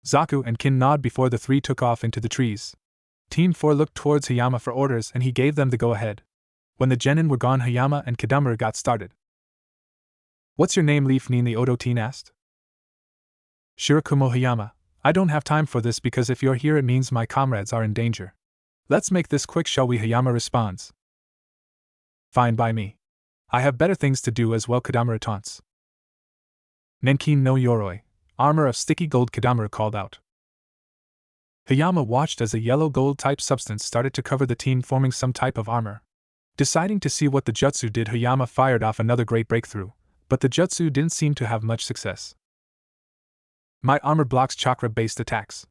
A: Zaku and Kin nod before the three took off into the trees. Team 4 looked towards Hayama for orders and he gave them the go-ahead. When the genin were gone, Hayama and Kadamaru got started. "What's your name, Leaf Nin?" the Odo teen asked. "Shirakumo Hayama. I don't have time for this because if you're here it means my comrades are in danger. Let's make this quick, shall we?" Hayama responds. Fine by me. I have better things to do as well, Kadamura taunts. Nenkin no Yoroi, armor of sticky gold, Kadamura called out. Hayama watched as a yellow gold type substance started to cover the team, forming some type of armor. Deciding to see what the jutsu did, Hayama fired off another great breakthrough, but the jutsu didn't seem to have much success. My armor blocks chakra-based attacks.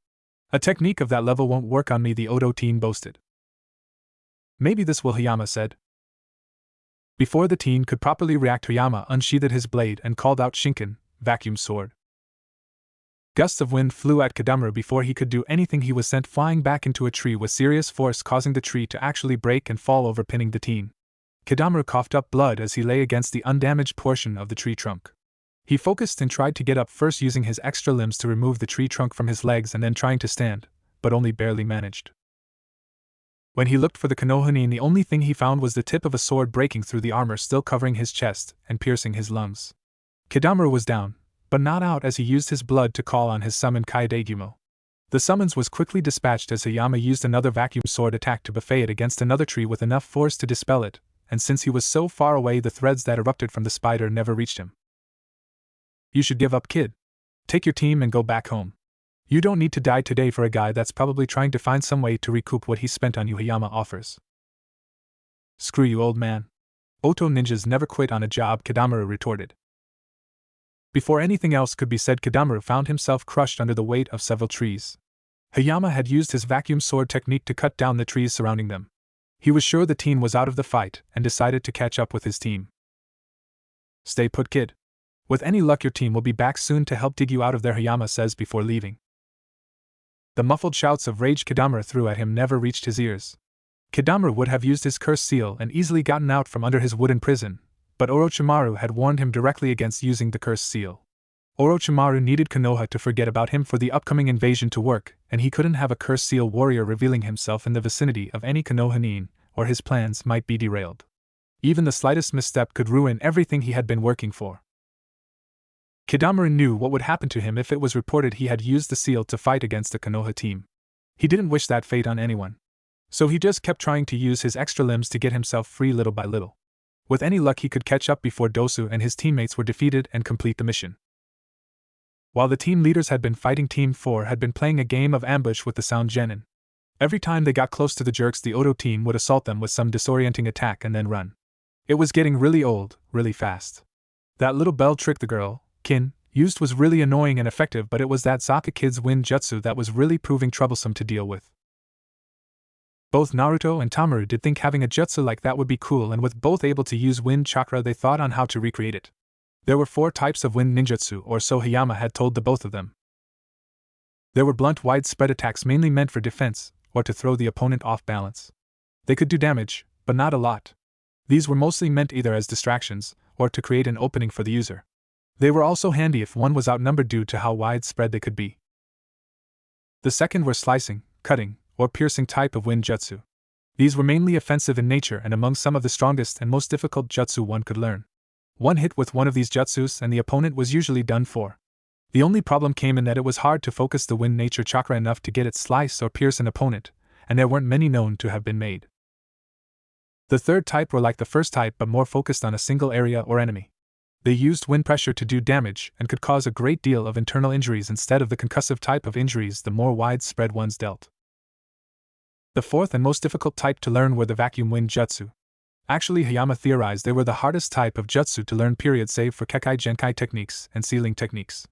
A: A technique of that level won't work on me, the Odo teen boasted. Maybe this will, Hayama said. Before the teen could properly react, Hayama unsheathed his blade and called out Shinken, vacuum sword. Gusts of wind flew at Kadamura before he could do anything. He was sent flying back into a tree with serious force, causing the tree to actually break and fall over, pinning the teen. Kadamura coughed up blood as he lay against the undamaged portion of the tree trunk. He focused and tried to get up, first using his extra limbs to remove the tree trunk from his legs and then trying to stand, but only barely managed. When he looked for the Konoha, the only thing he found was the tip of a sword breaking through the armor, still covering his chest and piercing his lungs. Kadamura was down, but not out, as he used his blood to call on his summon Kaidegumo. The summons was quickly dispatched as Hayama used another vacuum sword attack to buffet it against another tree with enough force to dispel it, and since he was so far away, the threads that erupted from the spider never reached him. You should give up, kid. Take your team and go back home. You don't need to die today for a guy that's probably trying to find some way to recoup what he spent on you, Hayama offers. Screw you, old man. Oto ninjas never quit on a job, Kadamura retorted. Before anything else could be said, Kadamura found himself crushed under the weight of several trees. Hayama had used his vacuum sword technique to cut down the trees surrounding them. He was sure the teen was out of the fight and decided to catch up with his team. Stay put, kid. With any luck, your team will be back soon to help dig you out of there, Hayama says before leaving. The muffled shouts of rage Kadamura threw at him never reached his ears. Kadamura would have used his curse seal and easily gotten out from under his wooden prison, but Orochimaru had warned him directly against using the cursed seal. Orochimaru needed Konoha to forget about him for the upcoming invasion to work, and he couldn't have a cursed seal warrior revealing himself in the vicinity of any Konoha, or his plans might be derailed. Even the slightest misstep could ruin everything he had been working for. Kadamura knew what would happen to him if it was reported he had used the seal to fight against the Konoha team. He didn't wish that fate on anyone. So he just kept trying to use his extra limbs to get himself free little by little. With any luck, he could catch up before Dosu and his teammates were defeated and complete the mission. While the team leaders had been fighting, Team 4 had been playing a game of ambush with the Sound Genin. Every time they got close to the jerks, the Odo team would assault them with some disorienting attack and then run. It was getting really old, really fast. That little bell trick the girl, Kin, used was really annoying and effective, but it was that Zaka kid's wind jutsu that was really proving troublesome to deal with. Both Naruto and Tamaru did think having a jutsu like that would be cool, and with both able to use wind chakra, they thought on how to recreate it. There were 4 types of wind ninjutsu, or so Hayama had told the both of them. There were blunt, widespread attacks mainly meant for defense, or to throw the opponent off balance. They could do damage, but not a lot. These were mostly meant either as distractions, or to create an opening for the user. They were also handy if one was outnumbered due to how widespread they could be. The second were slicing, cutting, or piercing type of wind jutsu. These were mainly offensive in nature and among some of the strongest and most difficult jutsu one could learn. One hit with one of these jutsus and the opponent was usually done for. The only problem came in that it was hard to focus the wind nature chakra enough to get it slice or pierce an opponent, and there weren't many known to have been made. The third type were like the first type but more focused on a single area or enemy. They used wind pressure to do damage and could cause a great deal of internal injuries instead of the concussive type of injuries the more widespread ones dealt. The fourth and most difficult type to learn were the vacuum wind jutsu. Actually, Hayama theorized they were the hardest type of jutsu to learn, save for Kekai Genkai techniques and sealing techniques.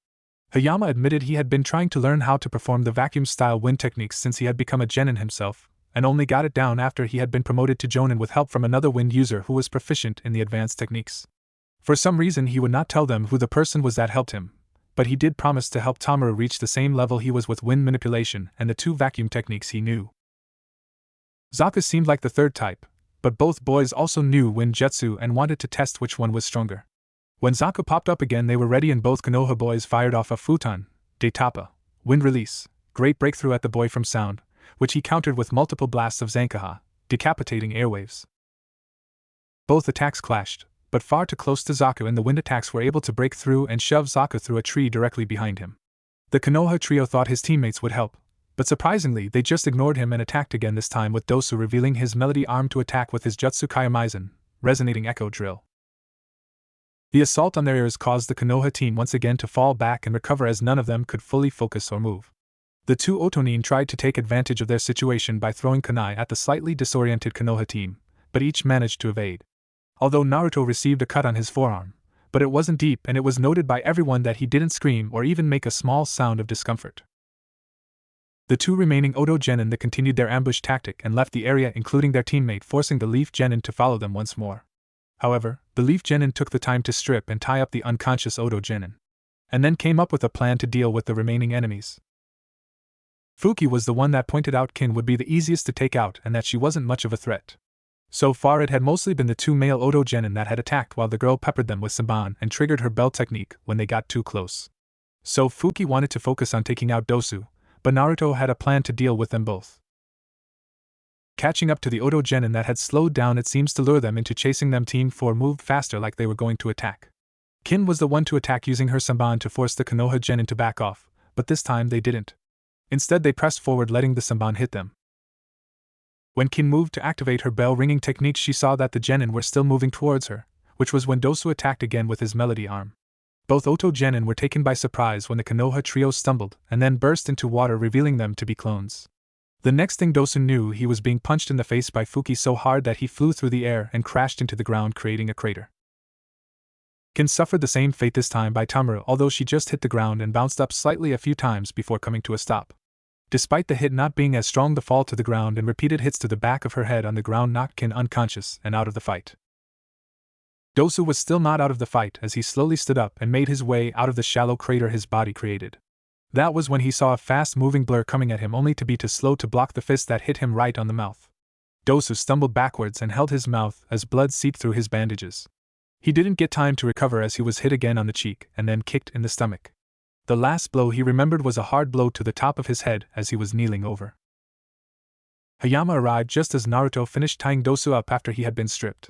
A: Hayama admitted he had been trying to learn how to perform the vacuum-style wind techniques since he had become a genin himself, and only got it down after he had been promoted to jonin with help from another wind user who was proficient in the advanced techniques. For some reason he would not tell them who the person was that helped him, but he did promise to help Tamaru reach the same level he was with wind manipulation and the 2 vacuum techniques he knew. Zaka seemed like the third type, but both boys also knew wind jutsu and wanted to test which one was stronger. When Zaka popped up again, they were ready and both Konoha boys fired off a futon, de tapa, wind release, great breakthrough at the boy from sound, which he countered with multiple blasts of Zankaha, decapitating airwaves. Both attacks clashed, but far too close to Zaka, and the wind attacks were able to break through and shove Zaka through a tree directly behind him. The Konoha trio thought his teammates would help, but surprisingly they just ignored him and attacked again, this time with Dosu revealing his melody arm to attack with his jutsu Kayamaizen, resonating echo drill. The assault on their ears caused the Konoha team once again to fall back and recover as none of them could fully focus or move. The two Otonin tried to take advantage of their situation by throwing kunai at the slightly disoriented Konoha team, but each managed to evade. Although Naruto received a cut on his forearm, but it wasn't deep and it was noted by everyone that he didn't scream or even make a small sound of discomfort. The two remaining Oto Genin continued their ambush tactic and left the area, including their teammate, forcing the Leaf Genin to follow them once more. However, the Leaf Genin took the time to strip and tie up the unconscious Oto Genin, and then came up with a plan to deal with the remaining enemies. Fuki was the one that pointed out Kin would be the easiest to take out and that she wasn't much of a threat. So far it had mostly been the two male Oto Genin that had attacked, while the girl peppered them with Saban and triggered her bell technique when they got too close. So Fuki wanted to focus on taking out Dosu, but Naruto had a plan to deal with them both. Catching up to the Oto Genin that had slowed down, it seems to lure them into chasing them. Team 4 moved faster like they were going to attack. Kin was the one to attack using her Saban to force the Konoha Genin to back off, but this time they didn't. Instead they pressed forward, letting the Saban hit them. When Kin moved to activate her bell-ringing technique, she saw that the Genin were still moving towards her, which was when Dosu attacked again with his melody arm. Both Oto Genin were taken by surprise when the Konoha trio stumbled and then burst into water, revealing them to be clones. The next thing Dosu knew, he was being punched in the face by Fuki so hard that he flew through the air and crashed into the ground, creating a crater. Kin suffered the same fate this time by Tamura, although she just hit the ground and bounced up slightly a few times before coming to a stop. Despite the hit not being as strong, the fall to the ground and repeated hits to the back of her head on the ground knocked Kin unconscious and out of the fight. Dosu was still not out of the fight as he slowly stood up and made his way out of the shallow crater his body created. That was when he saw a fast-moving blur coming at him, only to be too slow to block the fist that hit him right on the mouth. Dosu stumbled backwards and held his mouth as blood seeped through his bandages. He didn't get time to recover as he was hit again on the cheek and then kicked in the stomach. The last blow he remembered was a hard blow to the top of his head as he was kneeling over. Hayama arrived just as Naruto finished tying Dosu up after he had been stripped.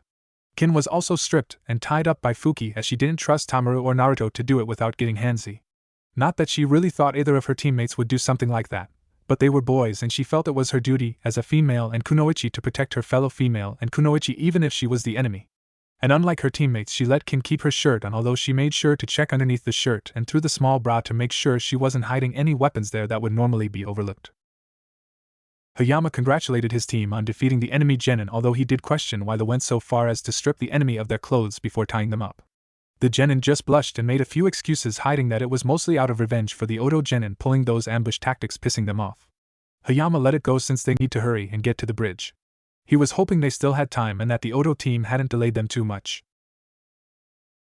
A: Kin was also stripped and tied up by Fuki as she didn't trust Tamura or Naruto to do it without getting handsy. Not that she really thought either of her teammates would do something like that, but they were boys and she felt it was her duty as a female and kunoichi to protect her fellow female and kunoichi even if she was the enemy. And unlike her teammates, she let Kin keep her shirt on, although she made sure to check underneath the shirt and through the small bra to make sure she wasn't hiding any weapons there that would normally be overlooked. Hayama congratulated his team on defeating the enemy Genin, although he did question why they went so far as to strip the enemy of their clothes before tying them up. The Genin just blushed and made a few excuses, hiding that it was mostly out of revenge for the Oto Genin pulling those ambush tactics, pissing them off. Hayama let it go since they need to hurry and get to the bridge. He was hoping they still had time and that the Oto team hadn't delayed them too much.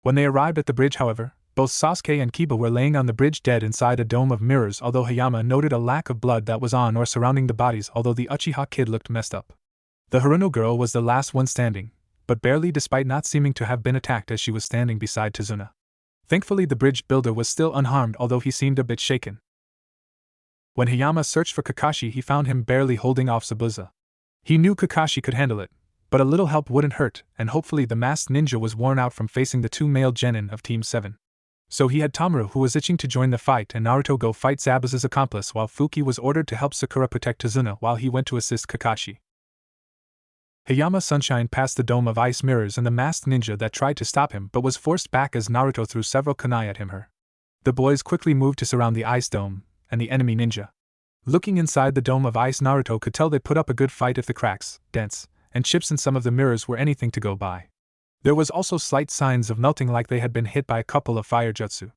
A: When they arrived at the bridge, however, both Sasuke and Kiba were laying on the bridge dead inside a dome of mirrors, although Hayama noted a lack of blood that was on or surrounding the bodies, although the Uchiha kid looked messed up. The Haruno girl was the last one standing, but barely, despite not seeming to have been attacked as she was standing beside Tazuna. Thankfully the bridge builder was still unharmed, although he seemed a bit shaken. When Hayama searched for Kakashi, he found him barely holding off Zabuza. He knew Kakashi could handle it, but a little help wouldn't hurt, and hopefully the masked ninja was worn out from facing the two male genin of Team 7. So he had Tamura, who was itching to join the fight, and Naruto go fight Zabuza's accomplice, while Fuki was ordered to help Sakura protect Tazuna while he went to assist Kakashi. Hayama Sunshine passed the dome of ice mirrors and the masked ninja that tried to stop him but was forced back as Naruto threw several kunai at him. The boys quickly moved to surround the ice dome and the enemy ninja. Looking inside the dome of ice, Naruto could tell they put up a good fight if the cracks, dents, and chips in some of the mirrors were anything to go by. There was also slight signs of melting, like they had been hit by a couple of fire jutsu.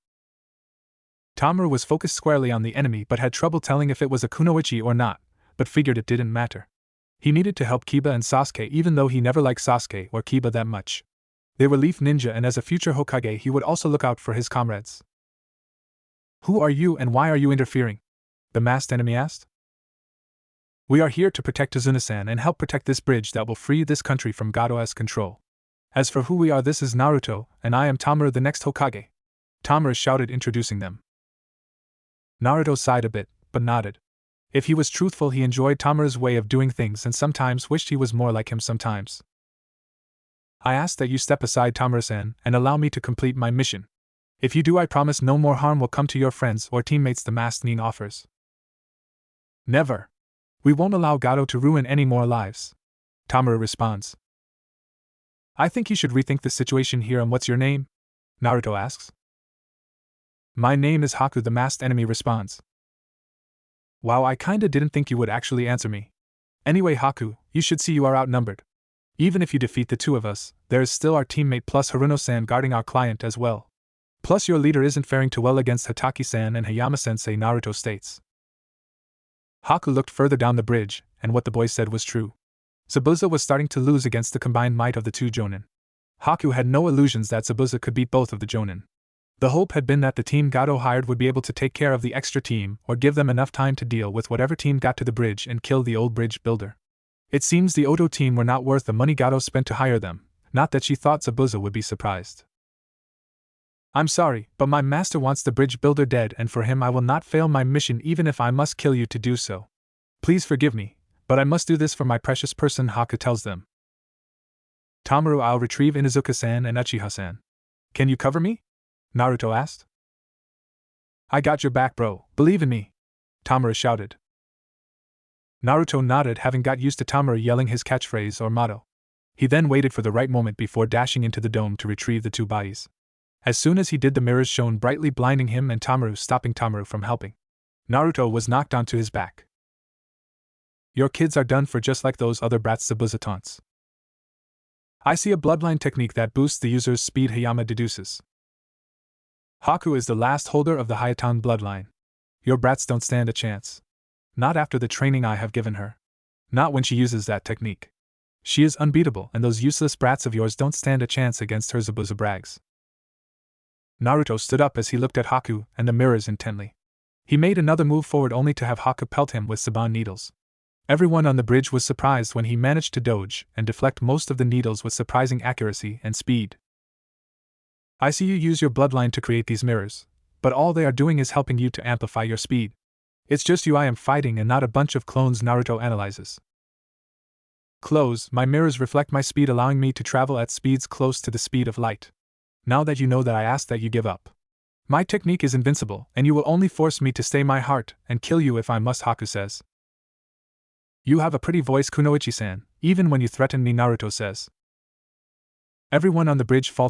A: Tamura was focused squarely on the enemy but had trouble telling if it was a kunoichi or not, but figured it didn't matter. He needed to help Kiba and Sasuke, even though he never liked Sasuke or Kiba that much. They were Leaf Ninja, and as a future Hokage he would also look out for his comrades. "Who are you and why are you interfering?" the masked enemy asked. "We are here to protect Tazuna-san and help protect this bridge that will free this country from Gado's control. As for who we are, this is Naruto, and I am Tamura, the next Hokage," Tamura shouted, introducing them. Naruto sighed a bit, but nodded. If he was truthful, he enjoyed Tamura's way of doing things and sometimes wished he was more like him sometimes. "I ask that you step aside, Tamura-san, and allow me to complete my mission. If you do, I promise no more harm will come to your friends or teammates," the masked nin offers. "Never. We won't allow Gado to ruin any more lives," Tamura responds. I think you should rethink the situation here. And what's your name? Naruto asks. My name is Haku, the masked enemy responds. Wow, I kinda didn't think you would actually answer me. Anyway, Haku, you should see you are outnumbered. Even if you defeat the two of us, there is still our teammate plus Haruno-san guarding our client as well. Plus your leader isn't faring too well against Hataki-san and Hayama-sensei, Naruto states. Haku looked further down the bridge, and what the boy said was true. Zabuza was starting to lose against the combined might of the two Jonin. Haku had no illusions that Zabuza could beat both of the Jonin. The hope had been that the team Gato hired would be able to take care of the extra team or give them enough time to deal with whatever team got to the bridge and kill the old bridge builder. It seems the Oto team were not worth the money Gato spent to hire them, not that she thought Zabuza would be surprised. I'm sorry, but my master wants the bridge builder dead, and for him I will not fail my mission even if I must kill you to do so. Please forgive me, but I must do this for my precious person, Haku tells them. Tamaru, I'll retrieve Inuzuka-san and Uchiha-san. Can you cover me? Naruto asked. I got your back, bro, believe in me, Tamaru shouted. Naruto nodded, having got used to Tamaru yelling his catchphrase or motto. He then waited for the right moment before dashing into the dome to retrieve the two bodies. As soon as he did, the mirrors shone brightly, blinding him and Tamaru, stopping Tamaru from helping. Naruto was knocked onto his back. Your kids are done for, just like those other brats, Zabuza taunts. I see a bloodline technique that boosts the user's speed, Hayama deduces. Haku is the last holder of the Hayatan bloodline. Your brats don't stand a chance. Not after the training I have given her. Not when she uses that technique. She is unbeatable, and those useless brats of yours don't stand a chance against her, Zabuza brags. Naruto stood up as he looked at Haku and the mirrors intently. He made another move forward only to have Haku pelt him with Saban needles. Everyone on the bridge was surprised when he managed to dodge and deflect most of the needles with surprising accuracy and speed. I see you use your bloodline to create these mirrors, but all they are doing is helping you to amplify your speed. It's just you I am fighting and not a bunch of clones, Naruto analyzes. Close, my mirrors reflect my speed, allowing me to travel at speeds close to the speed of light. Now that you know that, I ask that you give up. My technique is invincible, and you will only force me to stay my heart and kill you if I must, Haku says. You have a pretty voice, Kunoichi-san, even when you threaten me, Naruto says. Everyone on the bridge faltered.